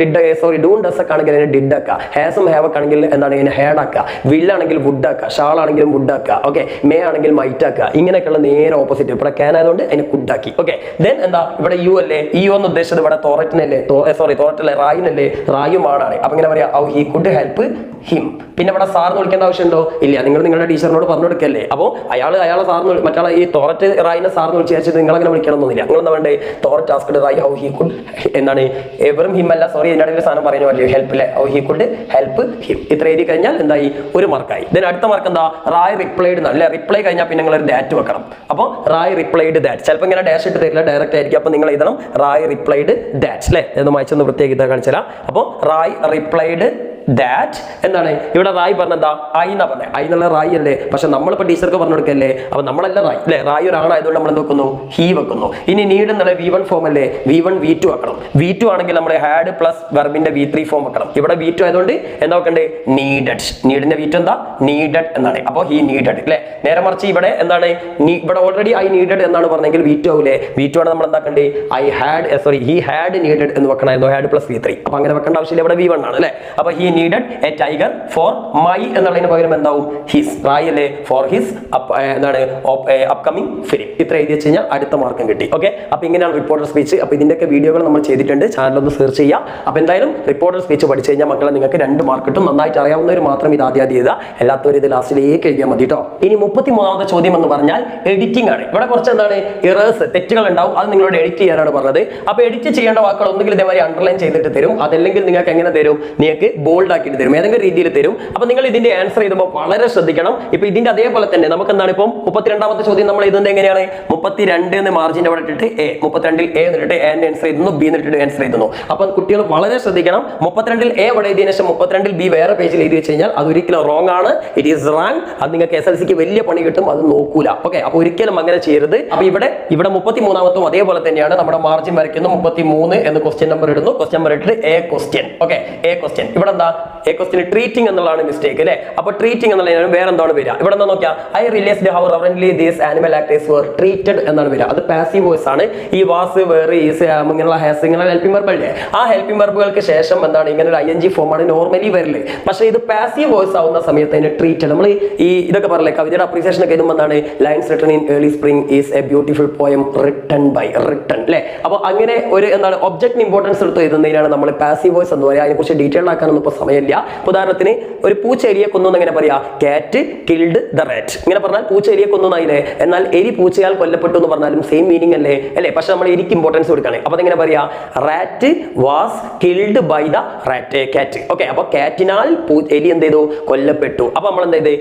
ഡൂൺ ഡസ് ഒക്കെ ആണെങ്കിൽ അതിനെ ഡിഡ് ആക്കുക. ഹാസും ഹാവ് ഒക്കെ ആണെങ്കിൽ എന്താണ് ഇതിനെ ഹാഡ് ആക്കുക. വിൽ ആണെങ്കിൽ വുഡ് ആക്കുക. ഷാൾ ആണെങ്കിലും വുഡ് ആക്കുക. ഓക്കെ, മേ ആണെങ്കിൽ മൈറ്റ് ആക്കുക. ഇങ്ങനെയൊക്കെയുള്ള നേരെ ഓപ്പോസിറ്റ്. ഇവിടെ ക്യാൻ ആയതുകൊണ്ട് അതിനെ കുഡ് ആക്കി. ഓക്കെ, ദെൻ എന്താ ഇവിടെ യു അല്ലേ, യു എന്ന് ഉദ്ദേശിച്ചത് ഇവിടെ തോററ്റിനല്ലേ, തോററ്റല്ലേ, റായിനല്ലേ, റായുമാണാണ്. അപ്പൊ ഇങ്ങനെ പറയാം how he could help him. പിന്നെ ഇവിടെ സാറിന് വിളിക്കേണ്ട ആവശ്യമുണ്ടോ? ഇല്ല, നിങ്ങൾ നിങ്ങളുടെ ടീച്ചറിനോട് പറഞ്ഞു കൊടുക്കല്ലേ. അപ്പോൾ അയാളെ സാറിന് മറ്റാളെ ഈ തോററ്റ് റായിനെ സാറിന് വിളിച്ചു നിങ്ങൾ അങ്ങനെ വിളിക്കണമെന്നില്ല. നിങ്ങൾ എന്താ വേണ്ടേ, Thorat asked Ray how he could എന്താണ് എവറും ഹിം അല്ല, സോറി ഇതിന്റെ ഇടയിൽ സാധനം പറയുന്നു അല്ലേ, ഹെൽപ്പ് അല്ലേ, how he could help him. ഇത്ര എഴുതി കഴിഞ്ഞാൽ എന്തായി, ഒരു മാർക്കായി. ദെൻ അടുത്ത മാർക്ക് എന്താ, റായ് റിപ്ലൈഡ് അല്ലെ. റിപ്ലൈ കഴിഞ്ഞാൽ പിന്നെ നിങ്ങൾ ഒരു ദാറ്റ് വെക്കണം. അപ്പോൾ റായ് റിപ്ലൈഡ് ദാറ്റ്. ചിലപ്പോൾ ഇങ്ങനെ ഡാഷ് ഇട്ട് തരില്ല, ഡയറക്റ്റ് ആയിരിക്കും. അപ്പോൾ നിങ്ങൾ എഴുതണം റായ് റിപ്ലൈഡ് ദാറ്റ് അല്ലേ. എന്ന് വായിച്ചൊന്ന് പ്രത്യേകത കാണിച്ചുതരാം. അപ്പോൾ റായ് റിപ്ലൈഡ് ദാറ്റ് എന്താണ് ഇവിടെ റായ് പറഞ്ഞെന്താ, ഐ എന്നാ പറഞ്ഞത്. ഐ എന്നുള്ള റായ് അല്ലേ, പക്ഷെ നമ്മളിപ്പോൾ ടീച്ചർക്ക് പറഞ്ഞു കൊടുക്കല്ലേ. അപ്പൊ നമ്മളല്ല റായ് അല്ലേ, റായ് ഒരാളായതുകൊണ്ട് നമ്മൾ എന്ത് വെക്കുന്നു, ഹീ വെക്കുന്നു. ഇനി നീഡ് എന്നുള്ള V1 ഫോം അല്ലേ, V1 V2 വെക്കണം. V2 ആണെങ്കിൽ നമ്മൾ ഹാഡ് പ്ലസ് വെർബിന്റെ V3 ഫോം വെക്കണം. ഇവിടെ V2 ആയതുകൊണ്ട് എന്താ വെക്കണ്ടേ, നീഡഡ്. നീഡിന്റെ V2 എന്താ, നീഡഡ് എന്നാണ്. അപ്പോൾ ഹി നീഡഡ് അല്ലേ. നേരെ മറിച്ച് ഇവിടെ എന്താണ്, ഇവിടെ ഓൾറെഡി ഐ നീഡഡ് എന്നാണ് പറഞ്ഞെങ്കിൽ V2 ആവില്ലേ. V2 ആണ് നമ്മൾ എന്താക്കണ്ടേ, ഹി ഹാഡ് നീഡഡ് എന്ന് വെക്കണമായിരുന്നു, ഹാഡ് പ്ലസ് V3. അപ്പൊ അങ്ങനെ വെക്കേണ്ട ആവശ്യമില്ല, ഇവിടെ V1 ആണ് അല്ലേ. അപ്പൊ he needed a tiger for my എന്നുള്ളതിന് പകരം എന്താവും, his. റായ് അല്ലേ, for his എന്താണ് അപ്കമിങ് ഫിലിം. ഇത്ര എഴുതി വെച്ച് കഴിഞ്ഞാൽ അടുത്ത മാർക്കും കിട്ടി. ഓക്കെ, അപ്പൊ ഇങ്ങനെയാണ് റിപ്പോർട്ടർ സ്പീച്ച്. അപ്പൊ ഇതിന്റെയൊക്കെ വീഡിയോകൾ നമ്മൾ ചെയ്തിട്ടുണ്ട്, ചാനലൊന്ന് സെർച്ച് ചെയ്യാം. അപ്പൊ എന്തായാലും റിപ്പോർട്ടർ സ്പീച്ച് പഠിച്ചു കഴിഞ്ഞാൽ മക്കളെ നിങ്ങൾക്ക് 2 മാർക്ക് കിട്ടും. നന്നായിട്ട് അറിയാവുന്നവർ മാത്രം ഇത് ആദ്യം ചെയ്താൽ, എല്ലാത്തവരും ഇത് ലാസ്റ്റിലേക്ക് എഴുതിയാൽ മതി കേട്ടോ. ഇനി 33ാമത്തെ ചോദ്യം എന്ന് പറഞ്ഞാൽ എഡിറ്റിംഗ് ആണ്. ഇവിടെ കുറച്ച് എന്താണ് ഇറേഴ്സ്, തെറ്റുകൾ ഉണ്ടാവും. അത് നിങ്ങളോട് എഡിറ്റ് ചെയ്യാനാണ് പറഞ്ഞത്. അപ്പൊ എഡിറ്റ് ചെയ്യേണ്ട വാക്കുകൾ ഒന്നുകിൽ ഇതേമാതിരി അണ്ടർലൈൻ ചെയ്തിട്ട് തരും, അതല്ലെങ്കിൽ നിങ്ങൾക്ക് എങ്ങനെ തരും, നിങ്ങൾക്ക് ബോൾഡ് ആക്കിയിട്ട് തരും, ഏതെങ്കിലും രീതിയിൽ തരും. അപ്പൊ നിങ്ങൾ ഇതിന്റെ ആൻസർ ചെയ്തുമ്പോൾ വളരെ ശ്രദ്ധിക്കണം. ഇപ്പൊ ഇതിന്റെ അതേപോലെ തന്നെ നമുക്ക് എന്താണ്, ഇപ്പം 32ാമത്തെ ചോദ്യം നമ്മൾ എഴുതുന്നത് എങ്ങനെയാണ്, 32 എന്ന് മാർജിൻ അവിടെ ഇട്ടിട്ട് എ, 32ൽ എ എന്നിട്ട് എ ആൻസർ എഴുതുന്നു, ബി എന്നിട്ട് ആൻസർ എഴുതുന്നു. അപ്പൊ കുട്ടികൾ വളരെ ശ്രദ്ധിക്കണം. 32ൽ എ ഇവിടെ എഴുതിയതിനു ശേഷം 32ൽ ബി വേറെ പേജിൽ എഴുതി വെച്ച് കഴിഞ്ഞാൽ അത് ഒരിക്കലും റോങ് ആണ്, ഇറ്റ് ഈസ് റാങ്. അത് നിങ്ങൾക്ക് SLCക്ക് വലിയ പണി കിട്ടും, അത് നോക്കൂല. ഓക്കെ, അപ്പൊ ഒരിക്കലും അങ്ങനെ ചെയ്യരുത്. അപ്പൊ ഇവിടെ 33ാമത്തും അതേപോലെ തന്നെയാണ്. നമ്മുടെ മാർജിൻ വരയ്ക്കുന്നു, 33 എന്ന് ക്വസ്റ്റ്യൻ നമ്പർ ഇടുന്നു, ക്വസ്റ്റ്യൻ നമ്പർ ഇട്ടിട്ട് A question. Okay, A question. ഇവിടെ എന്താ, എ ക്വസ്റ്റ്യൻ ട്രീറ്റിംഗ് എന്നുള്ളതാണ് മിസ്റ്റേക്ക് അല്ലേ. അപ്പൊ ട്രീറ്റിംഗ് എന്നുള്ളതിന് വേറെ എന്താണ് വരിക, ഇവിടെ എന്താ നോക്കിയാൽ, I realised how reverently these animal actors were treated എന്നാണ് വരിക. അത് പാസീവ് വോയിസ് ആണ്. ഈ വാസ്, വേറെ, ഈസ്, ഇങ്ങനെയുള്ള ഹാസ്, ഇങ്ങനെ ഹെൽപ്പിംഗ് വെർബ് അല്ലേ. ആ ഹെൽപ്പിംഗ് വെർബുകൾക്ക് ശേഷം എന്താണ് ഇങ്ങനെ ഒരു ING ഫോം ആണ് നോർമലി വരില്ലേ. പക്ഷേ ഇത് പാസീവ് വോയിസ് ആവുന്ന സമയത്ത് അതിന് ട്രീറ്റഡ്. നമ്മൾ ഈ ഇതൊക്കെ പറയില്ലേ, കവിതയുടെ അപ്രീസിയേഷൻ ഒക്കെ എഴുതുമ്പോൾ എന്താണ്, lines written in early spring is a beautiful poem written by, written അല്ലേ. അപ്പൊ അങ്ങനെ ഒരു എന്താണ് ഒബ്ജക്റ്റിന് ഇമ്പോർട്ടൻസ് എടുത്ത് എഴുതുന്നതിനാണ് നമ്മൾ പാസീവ് വോയിസ് എന്ന് പറയുക. അതിനെക്കുറിച്ച് ഡീറ്റെയിൽ ആക്കാനൊന്നും ഇപ്പോൾ സമയമില്ല. ഉദാഹരണത്തിന് ഒരു പൂച്ച എലിയെ കൊന്നു എങ്ങനെ പറയാ, കാറ്റ് കിൽഡ് ദ റാറ്റ്. ഇങ്ങനെ പറഞ്ഞാൽ പൂച്ച എലിയെ കൊന്നുന്നായില്ലേ. എന്നാൽ എലി പൂച്ചയാൽ കൊല്ലപ്പെട്ടു എന്ന് പറഞ്ഞാലും സെയിം മീനിങ് അല്ലേ. പക്ഷെ നമ്മൾ എലിക്ക് ഇമ്പോർട്ടൻസ് കൊടുക്കണം. അപ്പൊ അതെങ്ങനെ പറയാ, rat was killed by the rat cat. Okay, അപ്പൊ കാറ്റിനാൽ എലി എന്ത് ചെയ്തു, കൊല്ലപ്പെട്ടു. അപ്പൊ നമ്മൾ എന്ത് ചെയ്ത്,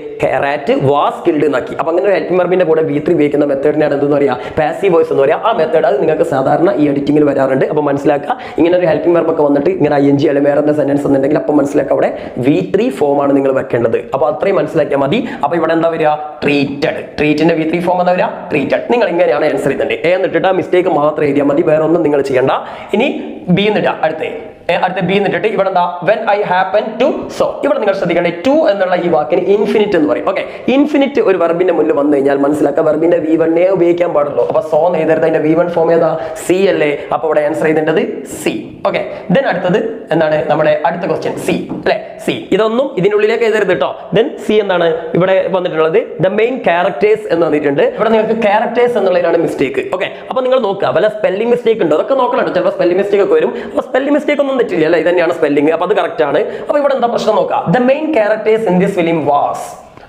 റാറ്റ് വാസ് കിൽഡ് എന്നാക്കി. അപ്പൊ അങ്ങനെ ഒരു ഹെൽപ്പിംഗ് വെർബിന്റെ കൂടെ V3 ഉപയോഗിക്കുന്ന മെത്തേഡിനാണ് എന്തെന്ന് പറയാ, പാസീവ് വോയിസ് എന്ന് പറയാം. ആ മെത്തേഡ് അത് നിങ്ങൾക്ക് സാധാരണ ഈ എഡിറ്റിംഗിൽ വരാറുണ്ട്. അപ്പൊ മനസ്സിലാക്കുക, ഇങ്ങനെ ഒരു ഹെൽപ്പിംഗ് വെർബ് ഒക്കെ വന്നിട്ട് ഇങ്ങനെ ING അല്ലെങ്കിൽ വേറെ എന്താ സെന്റൻസ് എന്നുണ്ടെങ്കിൽ അപ്പൊ മനസ്സിലാക്കുക അവിടെ V3 ഫോം ആണ് നിങ്ങൾ വെക്കേണ്ടത്. അപ്പൊ അത്രയും മനസ്സിലാക്കിയാൽ മതി. അപ്പൊ ഇവിടെ എന്താ വരിക, ട്രീറ്റഡ്. ട്രീറ്റിന്റെ V3 ഫോം എന്താ വരിക, ട്രീറ്റഡ്. നിങ്ങൾ ഇങ്ങനെയാണ് ആൻസർ ചെയ്തത്. എ എന്നിട്ട് ആ മിസ്റ്റേക്ക് മാത്രം എഴുതിയാൽ മതി, വേറെ ഒന്നും നിങ്ങൾ ചെയ്യണ്ട. ഇനി ബി എന്നിട്ട് അടുത്ത ബി എന്നിട്ട് ഇവിടെ എന്താ, when I happen to saw. ഇവിടെ നിങ്ങൾ ശ്രദ്ധിക്കേണ്ടത് ടു എന്നുള്ള ഈ വാക്കിന് ഇൻഫിനിറ്റ് എന്ന് പറയും. ഓക്കെ, ഇൻഫിനിറ്റ് ഒരു വെർബിന്റെ മുന്നിൽ വന്നു കഴിഞ്ഞാൽ മനസ്സിലാക്കുക വെർബിന്റെ V1 ഉപയോഗിക്കാൻ പാടുള്ളൂ. അപ്പൊ സോ എന്ന് എഴുതരുത്, അതിന്റെ V1 ഫോം ഏതാ, സി അല്ലേ. അപ്പൊ ഇവിടെ ആൻസർ ചെയ്തേണ്ടത് സി. ഓക്കെ, ദെൻ അടുത്തത് എന്താണ്, നമ്മുടെ അടുത്ത ക്വസ്റ്റ്യൻ സി അല്ലെ. സി ഇതൊന്നും ഇതിനുള്ളിലേക്ക് എഴുതരുത് കേട്ടോ. ദെൻ സി എന്താണ് ഇവിടെ വന്നിട്ടുള്ളത്, ദ മെയിൻ ക്യാരക്ടേഴ്സ് എന്ന് വന്നിട്ടുണ്ട്. ഇവിടെ നിങ്ങൾക്ക് ക്യാരക്ടേഴ്സ് എന്നുള്ളതിനാണ് മിസ്റ്റേക്ക്. ഓക്കെ, അപ്പൊ നിങ്ങൾ നോക്കുക, വല്ല സ്പെല്ലിംഗ് മിസ്റ്റേക്ക് ഉണ്ടോ, അതൊക്കെ നോക്കണം. ചിലപ്പോൾ സ്പെല്ലിംഗ് മിസ്റ്റേക്ക് ഒക്കെ വരും. അപ്പൊ സ്പെല്ലിംഗ് മിസ്റ്റേക്ക് ഒന്നും തെറ്റില്ല അല്ലേ, ഇത് തന്നെയാണ് സ്പെല്ലിംഗ്. അപ്പൊ അത് കറക്റ്റ് ആണ്. അപ്പൊ ഇവിടെ എന്താ പ്രശ്നം നോക്കുക, the main characters in this film was.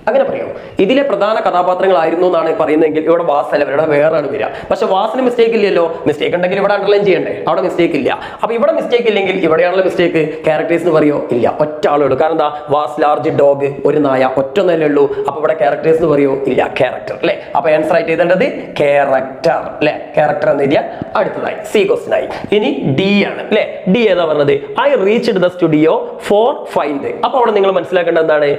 അങ്ങനെ പറയൂ, ഇതിലെ പ്രധാന കഥാപാത്രങ്ങളായിരുന്നു എന്നാണ് പറയുന്നതെങ്കിൽ ഇവിടെ വാസ് അല്ല, ഇവിടെ വേറാണ് വരിക. പക്ഷെ വാസിന് മിസ്റ്റേക്ക് ഇല്ലല്ലോ. മിസ്റ്റേക്ക് ഉണ്ടെങ്കിൽ ഇവിടെ അണ്ടർലൈൻ ചെയ്യണ്ടേ, അവിടെ മിസ്റ്റേക്ക് ഇല്ല. അപ്പൊ ഇവിടെ മിസ്റ്റേക്ക് ഇല്ലെങ്കിൽ ഇവിടെയാണല്ലോ മിസ്റ്റേക്ക്. ക്യാരക്ടേഴ്സ് എന്ന് പറയോ, ഇല്ല, ഒറ്റ ആളുള്ളൂ. കാരണം എന്താ, വാസ് ലാർജ് ഡോഗ്, ഒരു നായ, ഒറ്റ ഒന്നല്ലേ ഉള്ളൂ. അപ്പൊ ഇവിടെ ക്യാരക്ടേഴ്സ് എന്ന് പറയോ, ഇല്ല, ക്യാരക്ടർ അല്ലെ. അപ്പൊ ആൻസർ ആയിട്ട് എഴുതേണ്ടത് ക്യാരക്ടർ അല്ലെ. ക്യാരക്ടർ എന്ന് എഴുതിയാൽ അടുത്തതായി സി ക്വസ്റ്റ്യൻ ആയി. ഇനി ഡി ആണ് അല്ലെ. ഡി ഏതാ പറഞ്ഞത്, I reached the studio for find. അപ്പൊ അവിടെ നിങ്ങൾ മനസ്സിലാക്കേണ്ടത് എന്താണ്,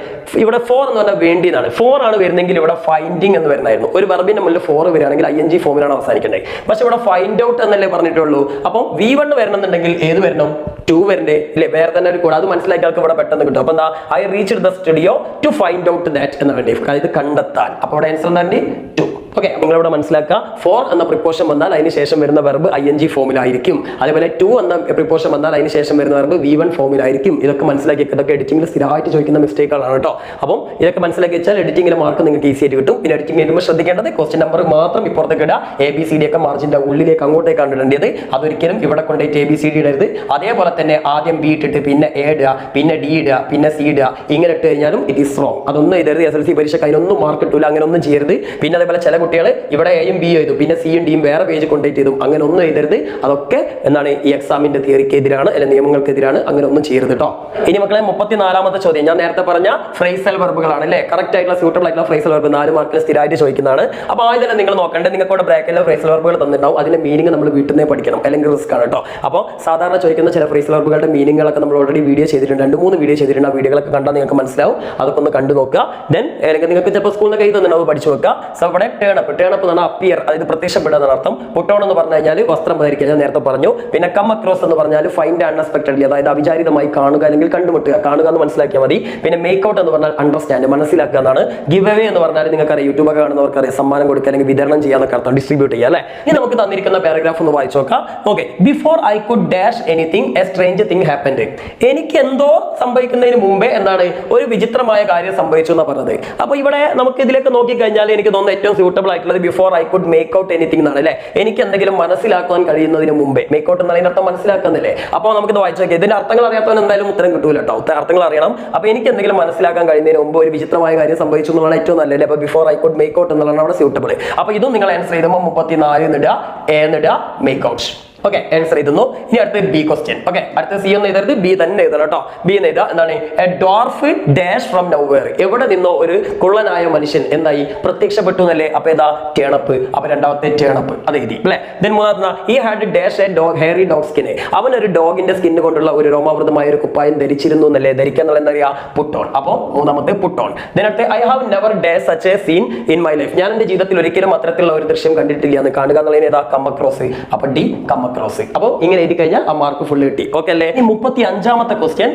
ഇവിടെ ഫോർ എന്ന് പറഞ്ഞാൽ വേണ്ടിയതാണ്. 4 ആണ് വരുന്നെങ്കിൽ ഇവിടെ ഫൈൻഡിങ് എന്ന് വരുന്നതായിരുന്നു. ഒരു വെർബിന്റെ മുന്നിൽ 4 വരികയാണെങ്കിൽ ING ഫോമിലാണ് അവസാനിക്കേണ്ടത്. പക്ഷെ ഇവിടെ ഫൈൻഡ് ഔട്ട് എന്നല്ലേ പറഞ്ഞിട്ടുള്ളൂ. അപ്പം V1 വരണമെന്നുണ്ടെങ്കിൽ ഏത് വരണം, 2 വരണ്ടേ അല്ലെ. വേറെ തന്നെ ഒരു കൂടെ അത് മനസ്സിലാക്കിയ ആൾക്ക് ഇവിടെ പെട്ടെന്ന് കിട്ടും. അപ്പൊ എന്താ, I reached the studio to find out that എന്ന് വേണ്ടി, ഇത് കണ്ടെത്താൻ. അപ്പൊ ഇവിടെ ആൻസർ എന്താണ്, 2. ഓക്കെ, നിങ്ങളിവിടെ മനസ്സിലാക്കുക. ഫോർ എന്ന പ്രിപ്പോഷൻ വന്നാൽ അതിന് ശേഷം വരുന്ന വെർബ് ING ഫോമിലായിരിക്കും. അതേപോലെ ടു എന്ന പ്രിപ്പോഷൻ വന്നാൽ അതിന് ശേഷം വരുന്ന വെർബ് V1 ഫോമിലായിരിക്കും. ഇതൊക്കെ മനസ്സിലാക്കി, ഇതൊക്കെ എഡിറ്റിംഗിൽ സ്ഥിരമായിട്ട് ചോദിക്കുന്ന മിസ്റ്റേക്കുകളാണ് കേട്ടോ. അപ്പം ഇതൊക്കെ മനസ്സിലാക്കി വെച്ചാൽ എഡിറ്റിംഗിലെ മാർക്ക് നിങ്ങൾക്ക് ഈസി ആയിട്ട് കിട്ടും. പിന്നെ എഡിറ്റിംഗ് ചെയ്യുമ്പോൾ ശ്രദ്ധിക്കേണ്ടത് ക്വസ്റ്റ്യൻ നമ്പർ മാത്രം ഇപ്പുറത്തേക്ക് ഇടുക. ABCD ഒക്കെ മാർജിന്റെ ഉള്ളിലേക്ക് അങ്ങോട്ടേക്കാണ് ഇടേണ്ടത്. അതൊരിക്കലും ഇവിടെ കൊണ്ടുപോയിട്ട് ABCD ഇടരുത്. അതേപോലെ തന്നെ ആദ്യം B ഇട്ടിട്ട് പിന്നെ A ഇടുക, പിന്നെ D ഇടുക, പിന്നെ C ഇടുക, ഇങ്ങനെ ഇട്ട് കഴിഞ്ഞാലും ഇറ്റ് ഈസ് റോങ്. അതൊന്നും എഴുതരുത്. SLC പരീക്ഷയ്ക്ക് അതിനൊന്നും മാർക്ക് കിട്ടില്ല. അങ്ങനെ ഒന്നും ചെയ്യരുത്. പിന്നെ അതേപോലെ ചില കുട്ടികൾ ഇവിടെ Aയും B എഴുതും, പിന്നെ Cയും Dയും വേറെ പേജ് കൊണ്ടുപോയിട്ട് ചെയ്തും. അങ്ങനെ ഒന്നും എഴുതരുത്. അതൊക്കെ എന്താണ് ഈ എക്സാമിന്റെ തിയറിക്ക് എതിരാണ്, അല്ലെങ്കിൽ നിയമങ്ങൾക്കെതിരാണ്. അങ്ങനെ ഒന്നും ചെയ്യരുത് കേട്ടോ. ഇനി മക്കളെ 34ാമത്തെ ചോദ്യം ഞാൻ നേരത്തെ പറഞ്ഞ ഫ്രേസൽ വെർബുകളാണ് അല്ലേ. കറക്റ്റ് ആയിട്ടുള്ള സ്യൂട്ടബിൾ ആയിട്ടുള്ള ഫ്രേസൽ വെർബ് 4 മാർക്കിൽ സ്ഥിരമായിട്ട് ചോദിക്കുന്നതാണ്. അപ്പോൾ ആദ്യം തന്നെ നിങ്ങൾ നോക്കേണ്ടത്, നിങ്ങൾക്ക് ഇവിടെ ബ്രാക്കറ്റിലെ ഫ്രേസൽ വെർബുകൾ തന്നിട്ടുണ്ടാവും. അതിന്റെ മീനിങ് നമ്മൾ വീട്ടിൽ നിന്ന് പഠിക്കണം, അല്ലെങ്കിൽ റിസ്ക് ആണ് കേട്ടോ. അപ്പോൾ സാധാരണ ചോദിക്കുന്ന ചില ഫ്രേസൽ വെർബുകളുടെ മീനിങ്ങുകളൊക്കെ നമ്മൾ ഓൾറെഡി വീഡിയോ ചെയ്തിട്ടുണ്ട്, 2-3 വീഡിയോ ചെയ്തിട്ടുണ്ട്. ആ വീഡിയോകളൊക്കെ കണ്ടാൽ നിങ്ങൾക്ക് മനസ്സിലാവും. അതൊക്കെ ഒന്ന് കണ്ടു നോക്കുക. ദെൻ അല്ലെങ്കിൽ നിങ്ങൾക്ക് ചിലപ്പോൾ സ്കൂളിൽ നിന്ന് കൈ തന്നിട്ടുണ്ടാവും, പഠിച്ചു വെക്കുക. സോ ഇവിടെ ടേൺ അപ്പ് എന്ന് പറഞ്ഞാൽ അപ്പിയർ, അതായത് പ്രത്യക്ഷപ്പെടുക എന്നാണ് അർത്ഥം. പുട്ട് ഓൺ എന്ന് പറഞ്ഞു കഴിഞ്ഞാൽ വസ്ത്രം ധരിക്കുക, ഞാൻ നേരത്തെ പറഞ്ഞു. പിന്നെ കം അക്രോസ് എന്ന് പറഞ്ഞാൽ ഫൈൻഡ് അൺഎക്സ്പെക്ടഡ്ലി, അതായത് അവിചാരിതമായി കാണുക അല്ലെങ്കിൽ കണ്ടുമുട്ടുക, കാണുക എന്ന് മനസ്സിലാക്കിയാൽ മതി. പിന്നെ മേക്ക് ഔട്ട് എന്ന് പറഞ്ഞാൽ അണ്ടർസ്റ്റാൻഡ്, മനസ്സിലാക്കുക എന്നാണ്. ഗിവ് അവേ എന്ന് പറഞ്ഞാൽ നിങ്ങൾക്കറിയാം, യൂട്യൂബ് ഒക്കെ കാണുന്നവർക്കറിയാം, സമ്മാനം കൊടുക്കുക അല്ലെങ്കിൽ വിതരണം ചെയ്യാന്നൊക്കെ അർത്ഥം, ഡിസ്ട്രിബ്യൂട്ട് ചെയ്യുക അല്ലേ. ഇനി നമുക്ക് തന്നിരിക്കുന്ന പാരഗ്രാഫ് ഒന്ന് വായിച്ചു നോക്കാം. Okay, before I could dash anything A strange thing happened. എനിക്ക് എന്തോ സംഭവിക്കുന്നതിന് മുമ്പേ എന്താണ് ഒരു വിചിത്രമായ കാര്യം സംഭവിച്ചു എന്നാണ് പറഞ്ഞത്. അപ്പൊ ഇവിടെ നമുക്ക് ഇതിലേക്ക് നോക്കിക്കഴിഞ്ഞാൽ എനിക്ക് തോന്നുന്നു ഏറ്റവും സ്യൂട്ടബിൾ ആയിട്ടുള്ളത് before I could make out anything എന്നാണ് അല്ലേ. എനിക്ക് എന്തെങ്കിലും മനസ്സിലാക്കാൻ കഴിയുന്നതിന് മുമ്പേ. മേക്ക് ഔട്ട് എന്നതിന്റെ അർത്ഥം മനസ്സിലാക്കുന്നില്ലേ. അപ്പോൾ നമുക്കിത് വായിച്ചു നോക്കിയാൽ ഇതിന്റെ അർത്ഥങ്ങൾ അറിയാത്തവൻ എന്തായാലും ഉത്തരം കിട്ടൂല കേട്ടോ. അർത്ഥങ്ങൾ അറിയണം. അപ്പൊ എനിക്ക് എന്തെങ്കിലും മനസ്സിലാക്കാൻ കഴിയുന്നതിന് മുമ്പ് ഒരു വിചിത്രമായ കാര്യം സംഭവിച്ചു എന്നുള്ളതാണ് ഏറ്റവും നല്ലത്. അപ്പൊ before I could make out എന്നുള്ളതാണ് അവിടെ സ്യൂട്ടബിൾ. അപ്പൊ ഇതും നിങ്ങൾ ആൻസർ ചെയ്യുമ്പോൾ 34 എന്നിടുക, A എന്നിടുക, മേക്ക് ഔട്ട്. ഓക്കെ, ആൻസർ എഴുതുന്നു. ഇനി അടുത്ത ബി ക്വസ്റ്റ്യൻ. ഓക്കെ, അടുത്ത സി ഒന്ന് എഴുതരുത്, ബി തന്നെ എഴുതണം കേട്ടോ. ബി എന്ന് എഴുതുക. എന്താണ് എ ഡോർഫ് ഡാഷ് ഫ്രം നൗവെയർ. എവിടെ നിന്നോ ഒരു കുള്ളനായ മനുഷ്യൻ എന്തായി പ്രത്യക്ഷപ്പെട്ടു എന്നല്ലേ. അപ്പൊ ഏതാ ടേണപ്പ്. അപ്പൊ രണ്ടാമത്തെ ടേണപ്പ് അത് എഴുതി അല്ലെ. ദെൻ മൂന്നാമത്തെ ഈ had dash A dog hairy dog skin. അവൻ ഒരു ഡോഗിന്റെ സ്കിൻ കൊണ്ടുള്ള ഒരു രോമാവൃതമായ ഒരു കുപ്പായം ധരിച്ചിരുന്നു എന്നല്ലേ. ധരിക്കുക എന്നുള്ള എന്താ പറയാ പുട്ടോൺ. അപ്പൊ മൂന്നാമത്തെ പുട്ടോൺ. ദെൻ അടുത്ത I have never dash such A scene in my life. ഞാൻ എന്റെ ജീവിതത്തിൽ ഒരിക്കലും അത്തരത്തിലുള്ള ഒരു ദൃശ്യം കണ്ടിട്ടില്ല എന്ന്. കാണുക എന്നുള്ളതിന് ഏതാ കമ്മക്രോസ്. അപ്പൊ ഡി കമ്മക്രോസ്. അപ്പോൾ ഇങ്ങനെ എഴുതി കഴിഞ്ഞാൽ ആ മാർക്ക് ഫുൾ കിട്ടി. ഓക്കെ അല്ലേ. ഈ 35ാമത്തെ ക്വസ്റ്റ്യൻ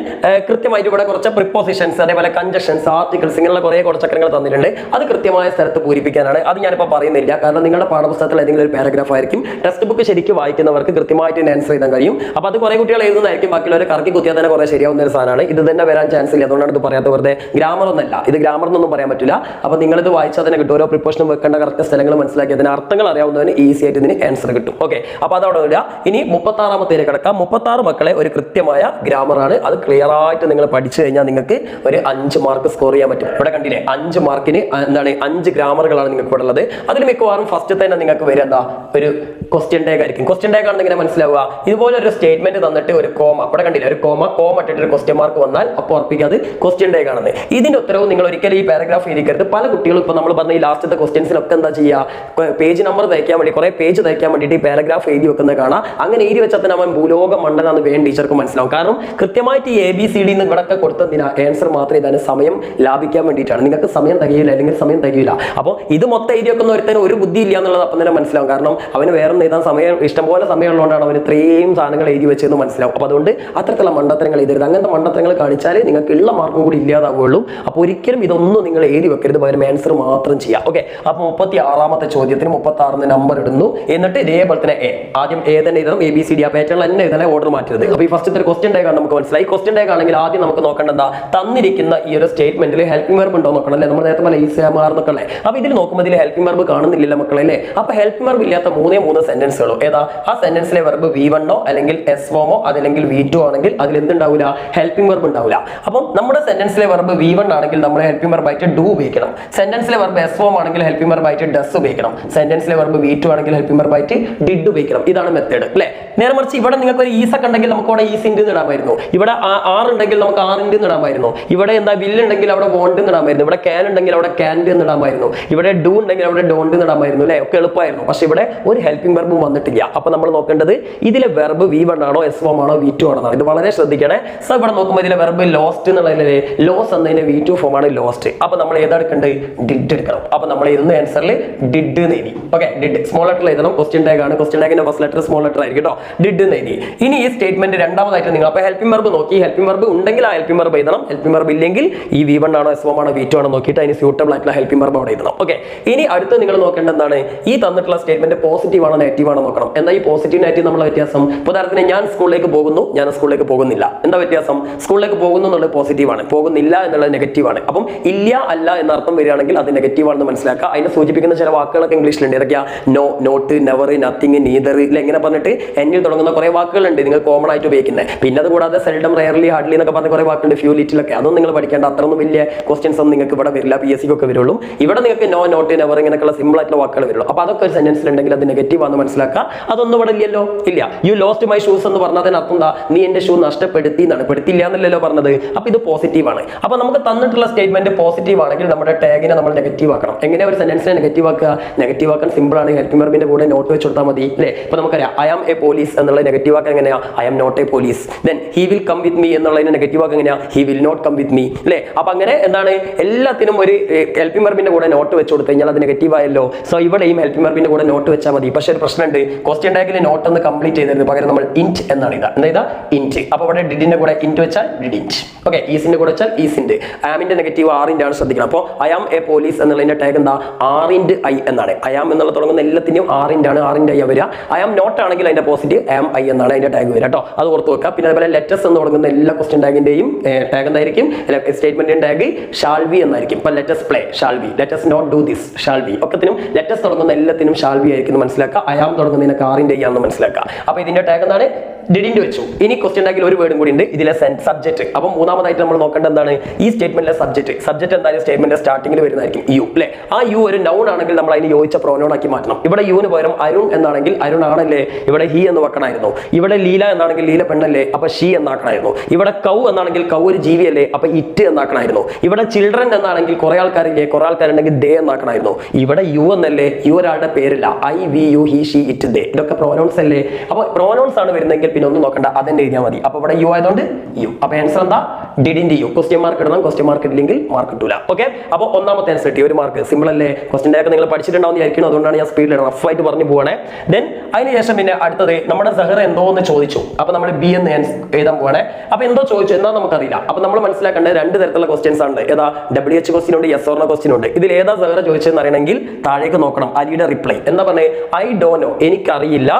കൃത്യമായിട്ട് ഇവിടെ കുറച്ച് പ്രിപ്പോസിഷൻസ്, അതേപോലെ കൺജക്ഷൻസ്, ആർട്ടിക്കിൾസ്, ഇങ്ങനെയുള്ള കുറെ കുറച്ചക്കരങ്ങൾ തന്നിട്ടുണ്ട്. അത് കൃത്യമായ സ്ഥലത്ത് പൂരിപ്പിക്കാനാണ്. അത് ഞാനിപ്പോൾ പറയുന്നില്ല, കാരണം നിങ്ങളുടെ പാഠപുസ്തകത്തിൽ ഏതെങ്കിലും ഒരു പാരഗ്രാഫ് ആയിരിക്കും. ടെക്സ്റ്റ് ബുക്ക് ശരിക്കും വായിക്കുന്നവർക്ക് കൃത്യമായിട്ട് ആൻസർ ചെയ്താൽ കഴിയും. അപ്പോൾ അത് കുറെ കുട്ടികൾ എഴുതുന്നതായിരിക്കും, ബാക്കിയുള്ളവർ കറക്കി കുത്തിയാൽ തന്നെ കുറെ ശരിയാവുന്ന ഒരു സാധനമാണ്. ഇത് തന്നെ വരാൻ ചാൻസ് ഇല്ല, അതുകൊണ്ടാണ് ഇത് പറയാത്ത. വെറുതെ ഗ്രാമർ ഒന്നല്ല, ഇത് ഗ്രാമർ എന്നൊന്നും പറയാൻ പറ്റില്ല. അപ്പോൾ നിങ്ങളിത് വായിച്ചാൽ തന്നെ കിട്ടും. ഓരോ പ്രിപ്പോഷനും വെക്കേണ്ട കറക്റ്റ് സ്ഥലങ്ങൾ മനസ്സിലാക്കി അതിന് അർത്ഥങ്ങൾ അറിയാവുന്നതിന് ഈസി ആയിട്ട് ഇതിന് ആൻസർ കിട്ടും. ഓക്കെ, അപ്പോൾ അതവിടെ വരിക. ഇനി 36ാമത്തേക്ക് കിടക്കാം. 36 മക്കളെ ഒരു കൃത്യമായ ഗ്രാമറാണ്. അത് ക്ലിയർ ആയിട്ട് നിങ്ങൾ പഠിച്ചു കഴിഞ്ഞാൽ നിങ്ങൾക്ക് ഒരു 5 മാർക്ക് സ്കോർ ചെയ്യാൻ പറ്റും. ഇവിടെ കണ്ടില്ലേ, 5 മാർക്കിന് എന്താണ് 5 ഗ്രാമറുകളാണ് നിങ്ങൾക്ക് ഇവിടെ ഉള്ളത്. അതിൽ മിക്കവാറും ഫസ്റ്റ് തന്നെ നിങ്ങൾക്ക് വരും എന്താ ഒരു ക്വസ്റ്റ്യൻ ടാഗ് ആയിരിക്കും. ക്വസ്റ്റ്യൻ ടാഗ് ആണെന്ന് ഇങ്ങനെ മനസ്സിലാവുക. ഇതുപോലെ ഒരു സ്റ്റേറ്റ്മെന്റ് തന്നിട്ട് ഒരു കോമ, ഇവിടെ കണ്ടില്ല ഒരു കോമ ഇട്ടിട്ട് ഒരു ക്വസ്റ്റ്യൻ മാർക്ക് വന്നാൽ അപ്പോൾ ഉറപ്പിക്കാതെ ക്വസ്റ്റ്യൻ ടാഗ് ആണെന്ന്. ഇതിന്റെ ഉത്തരവ് നിങ്ങൾ ഒരിക്കലും ഈ പാരഗ്രാഫ് ഇരിക്കരുത്. പല കുട്ടികളും ഇപ്പൊ നമ്മൾ പറഞ്ഞ ഈ ലാസ്റ്റത്തെ ക്വസ്റ്റ്യൻസിനൊക്കെ എന്താ ചെയ്യുക, പേജ് നമ്പർ തയ്ക്കാൻ വേണ്ടി കുറെ പേജ് തയ്ക്കാൻ വേണ്ടിയിട്ട് ഈ പാരഗ്രാഫ് എഴുതി വെക്കുന്നത് കാണാം. അങ്ങനെ എഴുതി വെച്ചാൽ തന്നെ അവൻ ഭൂലോക മണ്ഡലാന്ന് വേണ്ടി ടീച്ചർക്ക് മനസ്സിലാവും. കാരണം കൃത്യമായിട്ട് ഈ ABCD ഇവിടൊക്കെ കൊടുത്തതിന് ആൻസർ മാത്രമേ ഇതാണ് സമയം ലാഭിക്കാൻ വേണ്ടിയിട്ടാണ്. നിങ്ങൾക്ക് സമയം തികയില്ല, അല്ലെങ്കിൽ സമയം തികയില്ല. അപ്പോൾ ഇത് മൊത്തം എഴുതി വെക്കുന്ന ഒരുത്തന് ഒരു ബുദ്ധി ഇല്ല എന്നുള്ളത് അപ്പം തന്നെ മനസ്സിലാവും. കാരണം അവന് വേറെ എഴുതാൻ സമയം ഇഷ്ടംപോലെ സമയമുള്ളതുകൊണ്ടാണ് അവന് ഇത്രയും സാധനങ്ങൾ എഴുതി വെച്ചതെന്ന് മനസ്സിലാവും. അപ്പോൾ അതുകൊണ്ട് അത്തരത്തിലുള്ള മണ്ടത്തരങ്ങൾ എഴുതരുത്. അങ്ങനത്തെ മണ്ടത്തരങ്ങൾ കാണിച്ചാൽ നിങ്ങൾക്ക് ഉള്ള മാർക്കും കൂടി ഇല്ലാതാവുകയുള്ളൂ. അപ്പോൾ ഒരിക്കലും ഇതൊന്നും നിങ്ങൾ എഴുതി വെക്കരുത്, പകരം ആൻസർ മാത്രം ചെയ്യാം. ഓക്കെ, അപ്പോൾ 36ാമത്തെ ചോദ്യത്തിന് 36 നമ്പർ ഇടുന്നു. എന്നിട്ട് ഇതേപോലെ തന്നെ ആദ്യം A തന്നെ എഴുതണം, ABCD ആ പാറ്റേൺ തന്നെ എഴുതണം, ഓർഡർ മാറ്റരുത്. അപ്പോൾ ഈ ഫസ്റ്റത്തെ ക്വസ്റ്റ്യൻ ടാഗ് ആണ് നമുക്ക് മനസ്സിലായി. ക്വസ്റ്റ്യൻ ടാഗ് ആണെങ്കിൽ ആദ്യം നമുക്ക് നോക്കേണ്ടത് തന്നിരിക്കുന്ന ഈ ഒരു സ്റ്റേറ്റ്മെന്റിൽ ഹെൽപ്പിംഗ് വെർബ് ഉണ്ടോ നോക്കണം അല്ലേ. നമ്മൾ നേരത്തെ ഈസിയാമാർ എന്നൊക്കെ അല്ലേ. അപ്പോൾ ഇതിൽ നോക്കുമ്പോൾ ഇതിൽ ഹെൽപ്പിംഗ് വെർബ് കാണുന്നില്ല മക്കളെ അല്ലേ. അപ്പോൾ ഹെൽപ്പിംഗ് വെർബ് ഇല്ലാത്ത 3 സെന്റൻസുകളോ ഏതാ ആ സെന്റൻസിലെ വെർബ് V1 അല്ലെങ്കിൽ S1 അതല്ലെങ്കിൽ V2 ആണെങ്കിൽ അതിൽ എന്തുണ്ടാവില്ല, ഹെൽപ്പിംഗ് വെർബ് ഉണ്ടാവില്ല. അപ്പം നമ്മുടെ സെന്റൻസിലെ വെർബ് V1 ആണെങ്കിൽ നമ്മൾ ഹെൽപ്പിംഗ് വെർബ് ആയിട്ട് ഡു ഉപയോഗിക്കണം. സെന്റൻസിലെ വെർബ് S1 ആണെങ്കിൽ ഹെൽപ്പിംഗ് വെർബ് ആയിട്ട് ഡസ് ഉപയോഗിക്കണം. സെന്റൻസിലെ വെർബ് V2 ആണെങ്കിൽ ഹെൽപ്പിംഗ് വെർബ് ആയിട്ട് ഡിഡ് ഉപയോഗിക്കണം. ഇതാണ് മെത്തേഡ് അല്ലേ. നേരെ മറിച്ച് ഇവിടെ നിങ്ങൾക്ക് ഒരു ഈസ് ഒക്കെ ഉണ്ടെങ്കിൽ നമുക്ക് അവിടെ ഈസ് ഇൻഡ് ഇടാമായിരുന്നു. ഇവിടെ ആർ ഉണ്ടെങ്കിൽ നമുക്ക് ആർ ഇൻഡ് ഇടാമായിരുന്നു. ഇവിടെ എന്താ വില്ല് ഉണ്ടെങ്കിൽ അവിടെ വോണ്ട് ഇടാമായിരുന്നു. ഇവിടെ ക്യാൻ ഉണ്ടെങ്കിൽ അവിടെ ക്യാൻഡ് ഇടാമായിരുന്നു. ഇവിടെ ഡു ഉണ്ടെങ്കിൽ അവിടെ ഡോണ്ട് ഇടാമായിരുന്നു അല്ലേ. ഒക്കെ എളുപ്പമായിരുന്നു. പക്ഷെ ഇവിടെ ഒരു ഹെൽപ്പിംഗ് വെർബും വന്നിട്ടില്ല. അപ്പൊ നമ്മൾ നോക്കേണ്ടത് ഇതിലെ വെർബ് V1 ആണോ S1 ആണോ V2 ആണോ. ഇത് വളരെ ശ്രദ്ധിക്കണേ. സോ ഇവിടെ നോക്കുമ്പോൾ ഇതിലെ വെർബ് ലോസ്റ്റ് എന്നുള്ളതിലെ ലോസ് എന്നതിന്റെ V2 ഫോം ആണ് ലോസ്റ്റ്. അപ്പൊ നമ്മൾ ഏതെടുക്കേണ്ടത് ഡിഡ് എടുക്കണം. അപ്പൊ നമ്മൾ എഴുതുന്ന ആൻസറിൽ ഡിഡ് എന്ന് എഴുതി. ഓക്കെ, ഡിഡ് സ്മോൾ ലെറ്ററിൽ എഴുതണം. ക്വസ്റ്റ്യൻ ടാഗ് ആണ്. ക്വസ്റ്റ്യൻ ടാഗിന്റെ first letter small small letter ആയിരിക്കും കേട്ടോ. ഡിഡ് എന്ന് എഴുതി. ഇനി ഈ സ്റ്റേറ്റ്മെന്റ് രണ്ടാമതായിട്ട് നിങ്ങൾ അപ്പോൾ ഹെൽപ്പിംഗ് വെർബ് നോക്കി, ഹെൽപ്പിംഗ് വെർബ് ഉണ്ടെങ്കിൽ ആ ഹെൽപ്പിംഗ് വെർബ് എഴുതണം. ഹെൽപ്പിംഗ് വെർബ് ഇല്ലെങ്കിൽ ഈ V1 ആണോ S1 ആണോ V2 ആണോ നോക്കിയിട്ട് അതിന് സ്യൂട്ടബിൾ ആയിട്ടുള്ള ഹെൽപ്പിംഗ് വെർബ് അവിടെ എഴുതണം. ഓക്കെ, ഇനി അടുത്ത് നിങ്ങൾ നോക്കേണ്ട എന്താണ്, ഈ തന്നിട്ടുള്ള സ്റ്റേറ്റ്മെന്റ് പോസിറ്റീവ് ആണോ നെഗറ്റീവ് ആണോ നോക്കണം. എന്താ ഈ പോസിറ്റീവ് നെഗറ്റീവ് നമ്മളെ വ്യത്യാസം? ഉദാഹരണത്തിന് ഞാൻ സ്കൂളിലേക്ക് പോകുന്നു, ഞാൻ സ്കൂളിലേക്ക് പോകുന്നില്ല. എന്താ വ്യത്യാസം? സ്കൂളിലേക്ക് പോകുന്നു എന്നുള്ളത് പോസിറ്റീവ് ആണ്, പോകുന്നില്ല എന്നുള്ളത് നെഗറ്റീവ് ആണ്. അപ്പം ഇല്ല അല്ല എന്ന അർത്ഥം വരികയാണെങ്കിൽ അത് നെഗറ്റീവ് ആണെന്ന് മനസ്സിലാക്കുക. അതിനെ സൂചിപ്പിക്കുന്ന ചില വാക്കുകളൊക്കെ ഇംഗ്ലീഷിലുണ്ട്. ഏതൊക്കെയാ? No, not, never, nothing, neither, ഇല്ല ഇങ്ങനെ പറഞ്ഞിട്ട് എന്നിൽ തുടങ്ങുന്ന കുറെ വാക്കുകളുണ്ട് നിങ്ങൾ കോമൺ ആയിട്ട് ഉപയോഗിക്കുന്നത്. പിന്നെ അതുകൂടാതെ സെൽഡം, റയർലി, ഹാർഡ്ലി എന്നൊക്കെ പറഞ്ഞ കുറെ വാക്കുണ്ട്, ഫ്യൂ, ലിറ്റിൽ ഒക്കെ. അതൊന്നും നിങ്ങൾ പഠിക്കേണ്ട, അത്രയൊന്നും വലിയ ക്വസ്റ്റ്യൻസ് ഒന്നും നിങ്ങൾക്ക് ഇവിടെ വരില്ല, PSC ഒക്കെ വരുള്ളൂ. ഇവിടെ നിങ്ങൾക്ക് നോ, നോട്ട്, നെവർ ഇങ്ങനെയൊക്കെയുള്ള സിമ്പിൾ ആയിട്ടുള്ള വാക്കുകൾ വരുള്ളൂ. അപ്പോൾ അതൊക്കെ ഒരു സെന്റൻസിൽ ഉണ്ടെങ്കിൽ അത് നെഗറ്റീവ് ആണെന്ന് മനസ്സിലാക്കുക. അതൊന്നും ഇവിടെ ഇല്ലല്ലോ, ഇല്ല. യു ലോസ്റ്റ് മൈ ഷൂസ് എന്ന് പറഞ്ഞാൽ അതിന് അർത്ഥം എന്താ? നീ എന്റെ ഷൂ നഷ്ടപ്പെടുത്തി എന്നാണ്, പെടുത്തില്ല എന്നല്ലല്ലോ പറഞ്ഞത്. അപ്പൊ ഇത് പോസിറ്റീവ് ആണ്. അപ്പൊ നമുക്ക് തന്നിട്ടുള്ള സ്റ്റേറ്റ്മെന്റ് പോസിറ്റീവ് ആണെങ്കിൽ നമ്മുടെ ടാഗിനെ നമ്മൾ നെഗറ്റീവ് ആക്കണം. എങ്ങനെ ഒരു സെന്റൻസിനെ നെഗറ്റീവ് ആക്കുക? നെഗറ്റീവ് ആക്കാൻ സിമ്പിൾ ആണ്. ഹെൽപ്പിംഗ് വെർബിന്റെ കൂടെ നോട്ട് വെച്ച് കൊടുത്താൽ മതി അല്ലേ? ഇപ്പൊ നമുക്കറിയാം ഐ ആം എ പോലീസ് എന്നുള്ള നെഗറ്റീവ് ആക്കാൻ എങ്ങനെയാ? I am not a police. Then he will come with me എന്നുള്ളതിനെ നെഗറ്റീവ് ആക്കാൻ എങ്ങനെയാ? He will not come with me അല്ലേ? അപ്പൊ അങ്ങനെ എന്താണ്, എല്ലാത്തിനും ഒരു ഹെൽപ്പിംഗ് വെർബിന്റെ കൂടെ നോട്ട് വെച്ച് കൊടുത്തു കഴിഞ്ഞാൽ അത് നെഗറ്റീവ് ആയല്ലോ. സോ ഇവിടെയും ഹെൽപ്പിംഗ് വെർബിന്റെ കൂടെ നോട്ട് വെച്ചാൽ മതി. പക്ഷേ ഒരു പ്രശ്നമുണ്ട്, ക്വസ്റ്റ്യൻ ടാഗിൽ നോട്ട് ഒന്ന് കംപ്ലീറ്റ് ചെയ്തത് പകരം നമ്മൾ ഇൻറ്റ് എന്നാണ് ഇതാ. എന്താ ഇൻറ്റ്? അപ്പൊ ഇവിടെ ഡിഡിന്റെ കൂടെ ഇൻറ്റ് വെച്ചാൽ ഡിഡിൻറ്റ്. ഓക്കെ, ഈസിന്റെ കൂടെ വെച്ചാൽ ഈസിന്റെ. ആമിന്റെ നെഗറ്റീവ് ആറിന്റെ ആണ്, ശ്രദ്ധിക്കണം. അപ്പോൾ ഐ ആം എ പോലീസ് എന്നുള്ളതിന്റെ ടാഗ് എന്താ? ആറിന്റെ ഐ എന്നാണ്. ഐ ആം എന്നുള്ള തുടങ്ങുന്ന എല്ലാത്തിനും ആറിന്റെ ആണ്, ആറിന്റെ ഐ വരിക. ഐ ആം നോട്ട് ആണെങ്കിൽ അതിന്റെ പോസിറ്റീവ് ആം ഐ എന്നാണ് അതിന്റെ ടാഗ് വരിക കേട്ടോ. അത് ഓർത്ത് വെക്കുക. പിന്നെ അതുപോലെ ലെറ്റസ് എന്ന് തുടങ്ങുന്ന എല്ലാ ക്വസ്റ്റ്യൻ ടാഗിന്റെയും ടാഗ് എന്തായിരിക്കും? സ്റ്റേറ്റ്മെന്റിന്റെ ടാഗ് ഷാൾ ബി എന്നായിരിക്കും. ഇപ്പൊ let's play shall be, let's not do this shall be. ഒക്കത്തിനും ലെറ്റസ് തുടങ്ങുന്ന എല്ലാത്തിനും ഷാൾ ബി ആയിരിക്കും മനസ്സിലാക്കുക. ഐ ആം തുടങ്ങുന്നതിനൊക്കെ ആറിന്റെ ഐ ആണെന്ന് മനസ്സിലാക്കുക. അപ്പൊ ഇതിന്റെ ടാഗ് എന്താണ്? ഡിഡിന്റ് വെച്ചു. ഇനി ക്വസ്റ്റ്യൻ ടാഗിൽ ഒരു വേർഡും കൂടി ഉണ്ട്, ഇതിലെ സബ്ജക്ട്. അപ്പം മൂന്നാമതായിട്ട് നമ്മൾ നോക്കേണ്ടത് എന്താണ്? ഈ സ്റ്റേറ്റ്മെന്റിലെ സബ്ജക്ട്. സബ്ജക്ട് എന്തായാലും സ്റ്റേറ്റ്മെന്റിന്റെ സ്റ്റാർട്ടിംഗിൽ വരുന്നതായിരിക്കും യു അല്ലേ? ആ യു ഒരു നൗൺ ആണെങ്കിൽ നമ്മൾ അതിന് യോജിച്ച പ്രോനൗൺ ആക്കി മാറ്റണം. ഇവിടെ യുവിന് പകരം അരുൺ എന്നാണെങ്കിൽ അരുൺ ആണല്ലേ, ഇവിടെ ഹി എന്ന് വെക്കണമായിരുന്നു. ഇവിടെ ലീല എന്നാണെങ്കിൽ ലീല പെണ്ണല്ലേ, അപ്പൊ ഷീ എന്നാക്കണമായിരുന്നു. ഇവിടെ കൗ എന്നാണെങ്കിൽ കൗ ഒരു ജീവിയല്ലേ, അപ്പൊ ഇറ്റ് എന്നാക്കണമായിരുന്നു. ഇവിടെ ചിൽഡ്രൻ എന്നാണെങ്കിൽ കുറെ ആൾക്കാരില്ലേ, കുറെ ആൾക്കാരുണ്ടെങ്കിൽ ദേ എന്നാക്കണമായിരുന്നു. ഇവിടെ യു എന്നല്ലേ, യു ഒരാളുടെ പേരില്ല. I, we, you, he, she, it, they ഇതൊക്കെ പ്രോനൗൺസ് അല്ലേ. അപ്പൊ പ്രോനൗൺസ് ആണ് വരുന്നെങ്കിൽ പിന്നെ ഒന്നും നോക്കണ്ട, അതിന്റെ എഴുതിയാൽ മതി. അപ്പൊ ഇവിടെ യു ആയതുകൊണ്ട് യു. അപ്പൊ ആൻസർ എന്താ? ഡിഡിന്റെ യു. ക്വസ്റ്റ്യൻ മാർക്ക് ഇടണം, ക്വസ്റ്റ്യൻ മാർക്ക് ഇല്ലെങ്കിൽ മാർക്ക് കിട്ടൂല. ഓക്കെ, അപ്പൊ ഒന്നാമത്തെ ആൻസർ കിട്ടി, ഒരു മാർക്ക്. സിമ്പിൾ അല്ലേ? ക്വസ്റ്റ്യൻ ഒക്കെ നിങ്ങൾ പഠിച്ചിട്ടുണ്ടാവും വിചാരിക്കുന്നു, അതുകൊണ്ടാണ് ഞാൻ സ്പീഡിൽ റഫ് ആയിട്ട് പറഞ്ഞു പോവാണേ. ദെൻ അതിനുശേഷം പിന്നെ അടുത്തത് നമ്മുടെ സഹറ എന്തോ എന്ന് ചോദിച്ചു. അപ്പൊ നമ്മൾ ബി എന്ന് എഴുതാൻ പോവാണേ. അപ്പൊ എന്തോ ചോദിച്ചു, എന്താ നമുക്കറിയില്ല. അപ്പൊ നമ്മൾ മനസ്സിലാക്കേണ്ടത് രണ്ട് തരത്തിലുള്ള ക്വസ്റ്റ്യൻസ് ആണ്. ഏതാ? WH ക്വസ്റ്റ്യൻ ഉണ്ട്, യെസ് ഓർ നോ ക്വസ്റ്റ്യൻ ഉണ്ട്. ഇതിൽ ഏതാ സഹറ ചോദിച്ചതെന്ന് അറിയണമെങ്കിൽ താഴേക്ക് നോക്കണം. അലിയുടെ റിപ്ലൈ എന്താ പറഞ്ഞത്? ഐ ഡോണ്ട് നോ, എനിക്കറിയില്ല.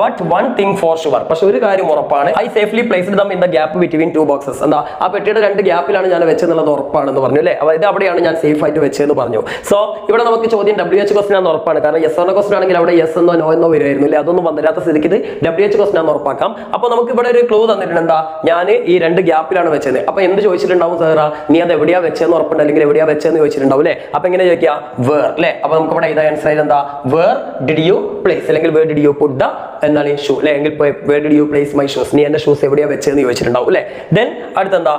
But one thing for sure, പക്ഷെ ഒരു കാര്യം ഉറപ്പാണ്. I safely placed them in the gap between two boxes. എന്താ? ആ പെട്ടിയുടെ രണ്ട് ഗ്യാപ്പിലാണ് ഞാൻ വെച്ചെന്നുള്ളത് ഉറപ്പാണെന്ന് പറഞ്ഞു അല്ലേ? അതായത് അവിടെയാണ് ഞാൻ സേഫ് ആയിട്ട് വെച്ചതെന്ന് പറഞ്ഞു. സോ ഇവിടെ നമുക്ക് ചോദ്യം WH ക്വസ്റ്റ്യൻ ആണെന്ന് ഉറപ്പാണ്. കാരണം യെസ് ഓർ നോ ക്വസ്റ്റ്യൻ ആണെങ്കിൽ അവിടെ യെസ് എന്നോ നോ എന്നോ വരുമായിരുന്നു അല്ലേ? അതൊന്നും വന്നില്ലാത്ത സ്ഥിതിക്ക് ഇത് WH ക്വസ്റ്റ്യൻ ആണെന്ന് ഉറപ്പാക്കാം. അപ്പൊ നമുക്ക് ഇവിടെ ഒരു ക്ലൂ തന്നിട്ടുണ്ട്. എന്താ? ഞാൻ ഈ രണ്ട് ഗ്യാപ്പിലാണ് വെച്ചത്. അപ്പൊ എന്ത് ചോദിച്ചിട്ടുണ്ടാവും സഹറ? നീ അത് എവിടെയാ വെച്ചതെന്ന് ഉറപ്പുണ്ട്, അല്ലെങ്കിൽ എവിടെയാ വെച്ചതെന്ന് ചോദിച്ചിട്ടുണ്ടാവും അല്ലേ? അപ്പൊ എങ്ങനെ ചോദിക്കുക? വേർ അല്ലേ? അപ്പൊ നമുക്ക് ഇവിടെ ഇതാ ആൻസർ എന്താ? വേർ ഡിഡ് യു പ്ലേസ്, അല്ലെങ്കിൽ where did you put the എന്നാൽ ഷൂ അല്ലെ, എങ്കിൽ where did you place my shoes, നീ എന്റെ ഷൂസ് എവിടെയാ വെച്ചതെന്ന് ചോദിച്ചിട്ടുണ്ടാവും അല്ലേ? ദെൻ അടുത്തെന്താ?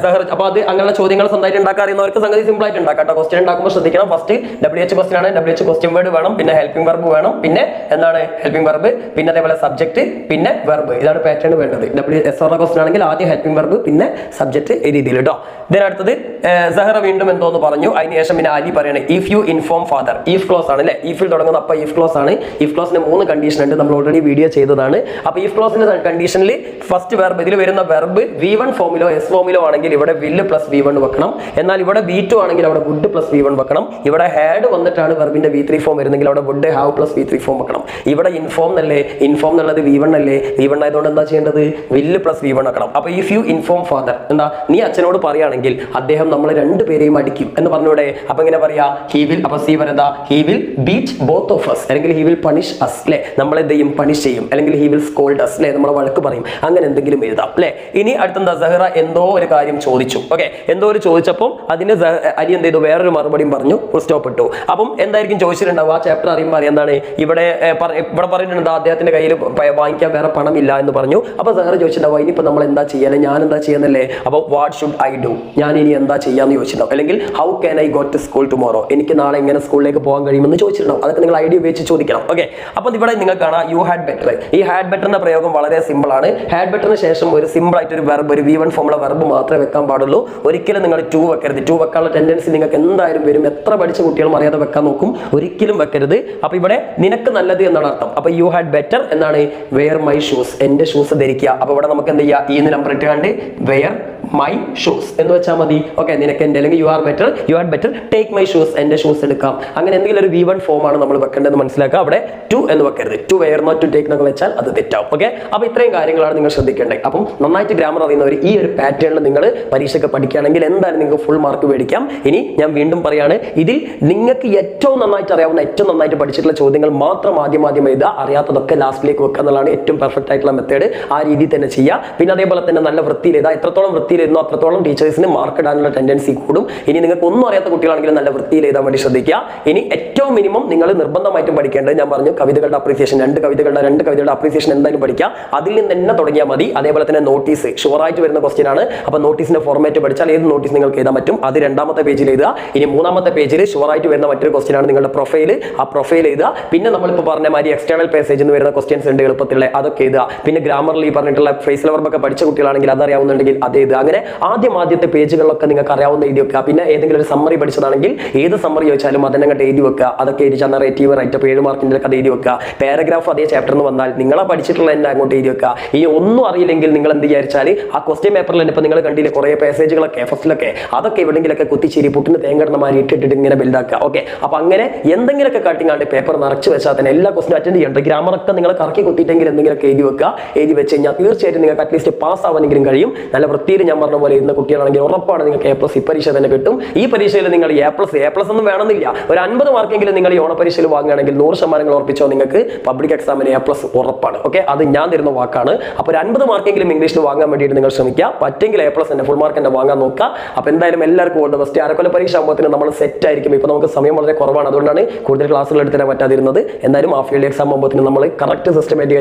സഹർ. അപ്പൊ അത് അങ്ങനെയുള്ള ചോദ്യങ്ങൾ സ്വന്തമായിട്ട് ഉണ്ടാക്കാൻ അറിയുന്നവർക്ക് സംഗതി സിമ്പിൾ ആയിട്ട് ഉണ്ടാക്കാം. ക്വസ്റ്റ്യൻ ഉണ്ടാക്കുമ്പോൾ ശ്രദ്ധിക്കണം. ഫസ്റ്റ് WH ക്വസ്റ്റ്യൻ ആണ്, WH ക്വസ്റ്റ്യൻ വേർഡ് വേണം, പിന്നെ ഹെൽപ്പിംഗ് വെർബ് വേണം, പിന്നെ എന്താണ് ഹെൽപ്പിംഗ് വെർബ്, പിന്നെ അതേപോലെ സബ്ജക്ട്, പിന്നെ വെർബ്. ഇതാണ് പാറ്റേൺ വേണ്ടത്. WS ഓർ ക്വസ്റ്റ്യൻ ആണെങ്കിൽ ആദ്യം ഹെൽപ്പിംഗ് വെർബ്, പിന്നെ സബ്ജക്ട് ഈ രീതിയിൽ കേട്ടോ. ദെൻ അടുത്തത് സഹറ വീണ്ടും എന്തോന്ന് പറഞ്ഞു. അതിനുശേഷം പിന്നെ അലി പറയണേ if you inform father. If clause ആണ് അല്ലെ? ഈഫിൽ തുടങ്ങുന്ന അപ്പൊ ഈഫ് ക്ലോസ് ആണ്. ഈഫ് ക്ലോസിന് 3 കണ്ടീഷൻ ഉണ്ട്, നമ്മൾ ഓൾറെഡി വീഡിയോ ചെയ്തതാണ്. അപ്പൊ ഈഫ് ക്ലോസിന്റെ കണ്ടീഷനിൽ ഫസ്റ്റ് വെർബ്, ഇതിൽ വരുന്ന വെർബ് V1 ഫോമിലോ S ഫോമിലോ ആണെങ്കിൽ ഇവിടെ വില്ല് പ്ലസ് V1 വെക്കണം. എന്നാൽ ഇവിടെ V2 ആണെങ്കിൽ അവിടെ വുഡ് പ്ലസ് V1 വെക്കണം. ഇവിടെ ഹാഡ് വന്നിട്ടാണ് വെർബിന്റെ V3 ഫോം വരുന്നെങ്കിൽ അവിടെ would have plus V3 form വെക്കണം. ഇവിടെ ഇൻഫോം അല്ലേ? ഇൻഫോം എന്നുള്ളത് V1 അല്ലേ? V1 ആയതുകൊണ്ട് എന്താ ചെയ്യേണ്ടത്? വില്ല് പ്ലസ് V1 വെക്കണം. അപ്പൊ ഇഫ് യു ഇൻഫോം ഫാദർ, എന്താ? നീ അച്ഛനോട് പറയുകയാണെങ്കിൽ അദ്ദേഹം നമ്മളെ രണ്ടുപേരെയും അടിക്കും എന്ന് പറഞ്ഞൂടെ? അപ്പൊ എങ്ങനെ പറയാ? He will. അപ്പൊ സി വരുന്ന he will beat both of us, അല്ലെങ്കിൽ ഹി വിൽ പണിഷ് us അല്ലെ? നമ്മളെന്ത് ചെയ്യും? പണിഷ് ചെയ്യും. അല്ലെങ്കിൽ ഹി വിൽ സ്കോൾഡ് us അല്ലെ? നമ്മളെ വഴക്ക് പറയും. അങ്ങനെ എന്തെങ്കിലും എഴുതാം അല്ലെ? ഇനി അടുത്തെന്താ? സഹറ എന്തോ ഒരു കാര്യം ചോദിച്ചു. ഓക്കെ, എന്തോ ഒരു ചോദിച്ചപ്പോൾ അതിന് അലി എന്ത് ചെയ്തു? വേറൊരു മറുപടിയും പറഞ്ഞു, സ്റ്റോപ്പ് ഇട്ടു. അപ്പം എന്തായിരിക്കും ചോദിച്ചിട്ടുണ്ടാവും? ആ ചാപ്റ്റർ അറിയുമ്പോൾ അറിയാം. എന്താണ് ഇവിടെ പറഞ്ഞിട്ടുണ്ട്? അദ്ദേഹത്തിന്റെ കയ്യിൽ വാങ്ങിക്കാൻ വേറെ പണമില്ല എന്ന് പറഞ്ഞു. അപ്പൊ സഹറ ചോദിച്ചിട്ടുണ്ടാവും ഇനിയിപ്പോ നമ്മൾ എന്താ ചെയ്യാൻ, ഞാൻ എന്താ ചെയ്യാന്നല്ലേ? അപ്പൊ വാട്ട് ഷുഡ് ഐ ഡു, ഞാൻ ഇനി എന്താ ചെയ്യാന്ന് ചോദിച്ചിട്ടുണ്ടാവും. അല്ലെങ്കിൽ how can I go to school tomorrow, എനിക്ക് നാളെ എങ്ങനെ സ്കൂളിലേക്ക് പോകാൻ കഴിയുമെന്ന് ചോദിച്ചിട്ടുണ്ടാവും. അതൊക്കെ നിങ്ങൾ ഐഡിയ ഉപയോഗിച്ച് ചോദിക്കണം. ഓക്കെ, അപ്പൊ ഇവിടെ നിങ്ങൾ കാണാം യു ഹാഡ് ബെറ്റർ. ഈ ഹാഡ് ബെറ്റർ എന്ന പ്രയോഗം വളരെ സിമ്പിൾ ആണ്. ഹാഡ് ബെറ്ററിന് ശേഷം ഒരു സിമ്പിൾ ആയിട്ട് ഒരു വെർബ്, ഒരു V1 ഫോമുള്ള വെർബ് മാത്രമേ വെക്കാൻ പാടുള്ളൂ. ഒരിക്കലും നിങ്ങൾ 2 വെക്കരുത്. 2 വെക്കാനുള്ള ടെൻഡൻസി നിങ്ങൾക്ക് എന്തായാലും വരും. എത്ര പഠിച്ച കുട്ടികളും അറിയാതെ വെക്കാൻ നോക്കും. ഒരിക്കലും വെക്കരുത്. അപ്പൊ ഇവിടെ നിനക്ക് നല്ലത് എന്നാണ് അർത്ഥം. അപ്പൊ യു ഹാഡ് ബെറ്റർ എന്നാണ് വെയർ മൈ ഷൂസ്, എന്റെ ഷൂസ് ധരിക്കുക. അപ്പൊ ഇവിടെ നമുക്ക് എന്ത് ചെയ്യാം, ഈ നമ്പർ ഇട്ടുകൊണ്ട് വെയർ മൈ ഷൂസ് എന്ന് വെച്ചാൽ മതി. ഓക്കെ, നിനക്ക് എന്റെ അല്ലെങ്കിൽ you had better take my shoes, എന്റെ ഷൂസ് എടുക്കാം. അങ്ങനെ എന്തെങ്കിലും ഒരു V1 ഫോം ആണ് നമ്മൾ വെക്കേണ്ടത് മനസ്സിലാക്കുക. അവിടെ 2 എന്ന് വെക്കരുത്. 2 വെയർ നോട്ട് ടു ടേക്ക് എന്നൊക്കെ വെച്ചാൽ അത് തെറ്റാവും. ഓക്കെ, അപ്പൊ ഇത്രയും കാര്യങ്ങളാണ് നിങ്ങൾ ശ്രദ്ധിക്കേണ്ടത്. അപ്പം നന്നായിട്ട് ഗ്രാമർ അറിയുന്നവർ ഈ ഒരു പാറ്റേണിൽ നിങ്ങൾ പരീക്ഷയ്ക്ക് പഠിക്കുകയാണെങ്കിൽ എന്തായാലും നിങ്ങൾക്ക് ഫുൾ മാർക്ക് മേടിക്കാം. ഇനി ഞാൻ വീണ്ടും പറയാണ്, ഇതിൽ നിങ്ങൾക്ക് ഏറ്റവും നന്നായിട്ട് അറിയാവുന്ന, ഏറ്റവും നന്നായിട്ട് പഠിച്ചിട്ടുള്ള ചോദ്യങ്ങൾ മാത്രം ആദ്യം എഴുതുക. അറിയാത്തതൊക്കെ ലാസ്റ്റിലേക്ക് വെക്കുക എന്നുള്ളതാണ് ഏറ്റവും പെർഫെക്റ്റ് ആയിട്ടുള്ള മെത്തേഡ്. ആ രീതിയിൽ തന്നെ ചെയ്യുക. പിന്നെ അതേപോലെ തന്നെ നല്ല വൃത്തിയിൽ എഴുതുക. എത്രത്തോളം വൃത്തിയിൽ എഴുതുന്നു അത്രത്തോളം ടീച്ചേഴ്സിന് മാർക്ക് ഇടാനുള്ള ടെൻഡൻസി കൂടും. ഇനി നിങ്ങൾക്ക് ഒന്നും അറിയാത്ത കുട്ടികളാണെങ്കിലും നല്ല വൃത്തിയിൽ എഴുതാൻ വേണ്ടി ശ്രദ്ധിക്കുക. ഇനി ഏറ്റവും മിനിമം നിങ്ങൾ നിർബന്ധമായിട്ടും പഠിക്കേണ്ടത്, ഞാൻ പറഞ്ഞു, കവിതകളുടെ അപ്രീസിയേഷൻ, രണ്ട് കവിതകളുടെ അപ്രീസിയേഷൻ എന്തായാലും പഠിക്കുക. അതിൽ നിന്ന് തന്നെ തുടങ്ങിയാൽ മതി. അതേപോലെ തന്നെ നോട്ടീസ് ഷുവറായിട്ട് വരുന്ന ക്വസ്റ്റ്യൻ ആണ്. അപ്പൊ നോട്ടീസിന്റെ ഫോർമാറ്റ് പഠിച്ചാൽ ഏത് നോട്ടീസ് നിങ്ങൾക്ക് എഴുതാൻ പറ്റും. അത് 2ാമത്തെ പേജിൽ എഴുതുക. ഇനി 3ാമത്തെ പേജിൽ ഷുവറായിട്ട് വരുന്ന മറ്റൊരു ക്വസ്റ്റ്യൻ ആണ് നിങ്ങളുടെ പ്രൊഫൈൽ. ആ പ്രൊഫൈൽ എഴുതുക. പിന്നെ നമ്മളിപ്പോൾ പറഞ്ഞ മാതിരി എക്സ്റ്റേണൽ പാസേജ് എന്ന് വരുന്ന ക്വസ്റ്റ്യൻസ് ഉണ്ട് എളുപ്പത്തിലുള്ള, അതൊക്കെ എഴുതുക. പിന്നെ ഗ്രാമറിൽ ഈ പറഞ്ഞിട്ടുള്ള ഫ്രേസ് ലവർബൊക്കെ പഠിച്ച കുട്ടികളാണെങ്കിൽ അതറിയാവുന്നുണ്ടെങ്കിൽ അത് എഴുതുക. അങ്ങനെ ആദ്യത്തെ പേജുകളിലൊക്കെ നിങ്ങൾക്ക് അറിയാവുന്ന എഴുതി വെക്കുക. പിന്നെ ഏതെങ്കിലും ഒരു സമ്മറി പഠിച്ചതാണെങ്കിൽ ഏത് സമ്മറി ചോദിച്ചാലും അതിനെ അങ്ങോട്ട് എഴുതി വെക്കുക. അതൊക്കെ എഴുതി നറേറ്റീവ് റൈറ്റപ്പ് 7 മാർക്കിന്റെ ഒക്കെ എഴുതി വെക്കുക. പാരഗ്രാഫ് അതേ ചാപ്റ്ററിന് വന്നാൽ നിങ്ങളെ പഠിച്ചിട്ടുള്ള എന്നെ അങ്ങോട്ട് എഴുതി വെക്കുക. ഇനി ഒന്നും അറിയില്ലെങ്കിൽ നിങ്ങൾ എന്ത് വിചാരിച്ചാൽ ആ ക്വസ്റ്റ്യൻ പേപ്പറിൽ തന്നെ ഇപ്പൊ നിങ്ങൾ കണ്ടില്ലേ കുറേ പാസേജുകളൊക്കെ ഫസ്റ്റിലൊക്കെ, അതൊക്കെ എവിടെയെങ്കിലൊക്കെ കുത്തിച്ചിരി പുട്ടിന് തേങ്ങടുന്ന മാതിരി ഇട്ടിട്ട് ഇങ്ങനെ ബിൽഡാക്കുക. ഓക്കെ, അപ്പൊ അങ്ങനെ എന്തെങ്കിലുമൊക്കെ കാട്ടിങ്ങാണ്ട് പേപ്പർ നിറച്ച് വെച്ചാൽ തന്നെ എല്ലാ ക്വസ്റ്റിനും അറ്റൻഡ് ചെയ്യേണ്ട. ഗ്രാമറൊക്കെ നിങ്ങൾ കറക്കി കുത്തിയിട്ടെങ്കിൽ എന്തെങ്കിലുമൊക്കെ എഴുതി വെക്കുക. എഴുതി വെച്ച് കഴിഞ്ഞാൽ തീർച്ചയായിട്ടും നിങ്ങൾക്ക് അറ്റ്ലീസ്റ്റ് പാസ് ആവാനെങ്കിലും കഴിയും. നല്ല വൃത്തിയിൽ ഞാൻ പറഞ്ഞ പോലെ ഇരുന്ന കുട്ടികളാണെങ്കിൽ ഉറപ്പാണ് നിങ്ങൾക്ക് A+ ഈ പരീക്ഷ തന്നെ കിട്ടും. ഈ പരീക്ഷയിൽ നിങ്ങൾ A+ ഒന്നും വേണമെന്നില്ല, ഒരു 50 മാർക്കെങ്കിലും നിങ്ങൾ ഈ ഓണപരീക്ഷയിൽ വാങ്ങുകയാണെങ്കിൽ 100% ഉറപ്പിച്ചോ നിങ്ങൾക്ക് പബ്ലിക് എക്സാമിന് A+ ഉറപ്പാണ്. ഓക്കെ, അത് ഞാൻ തരുന്ന വാക്കാണ്. അപ്പോൾ ഒരു 50 മാർക്കെങ്കിലും ഇംഗ്ലീഷിൽ വാങ്ങാൻ വേണ്ടിയിട്ട് നിങ്ങൾ ശ്രമിക്കുക. പറ്റെങ്കിൽ A+ തന്നെ ഫുൾ മാർക്ക് തന്നെ വാങ്ങാൻ നോക്കുക. അപ്പോൾ എന്തായാലും എല്ലാവർക്കും ഓൾ ദി ബെസ്റ്റ്. അരക്കൊല്ല പരീക്ഷ ആകുമ്പോഴത്തേന് നമ്മൾ സെറ്റ് ആയിരിക്കും. ഇപ്പോൾ നമുക്ക് സമയം വളരെ കുറവാണ്, അതുകൊണ്ടാണ് കൂടുതൽ ക്ലാസ്സുകൾ എടുത്തിട്ട് പറ്റാതിരുന്നത്. എന്തായാലും ഹാഫ് ഇയർലി എക്സാം ആകുമ്പോഴത്തേന് നമ്മൾ കറക്റ്റ് സിസ്റ്റമാറ്റിക്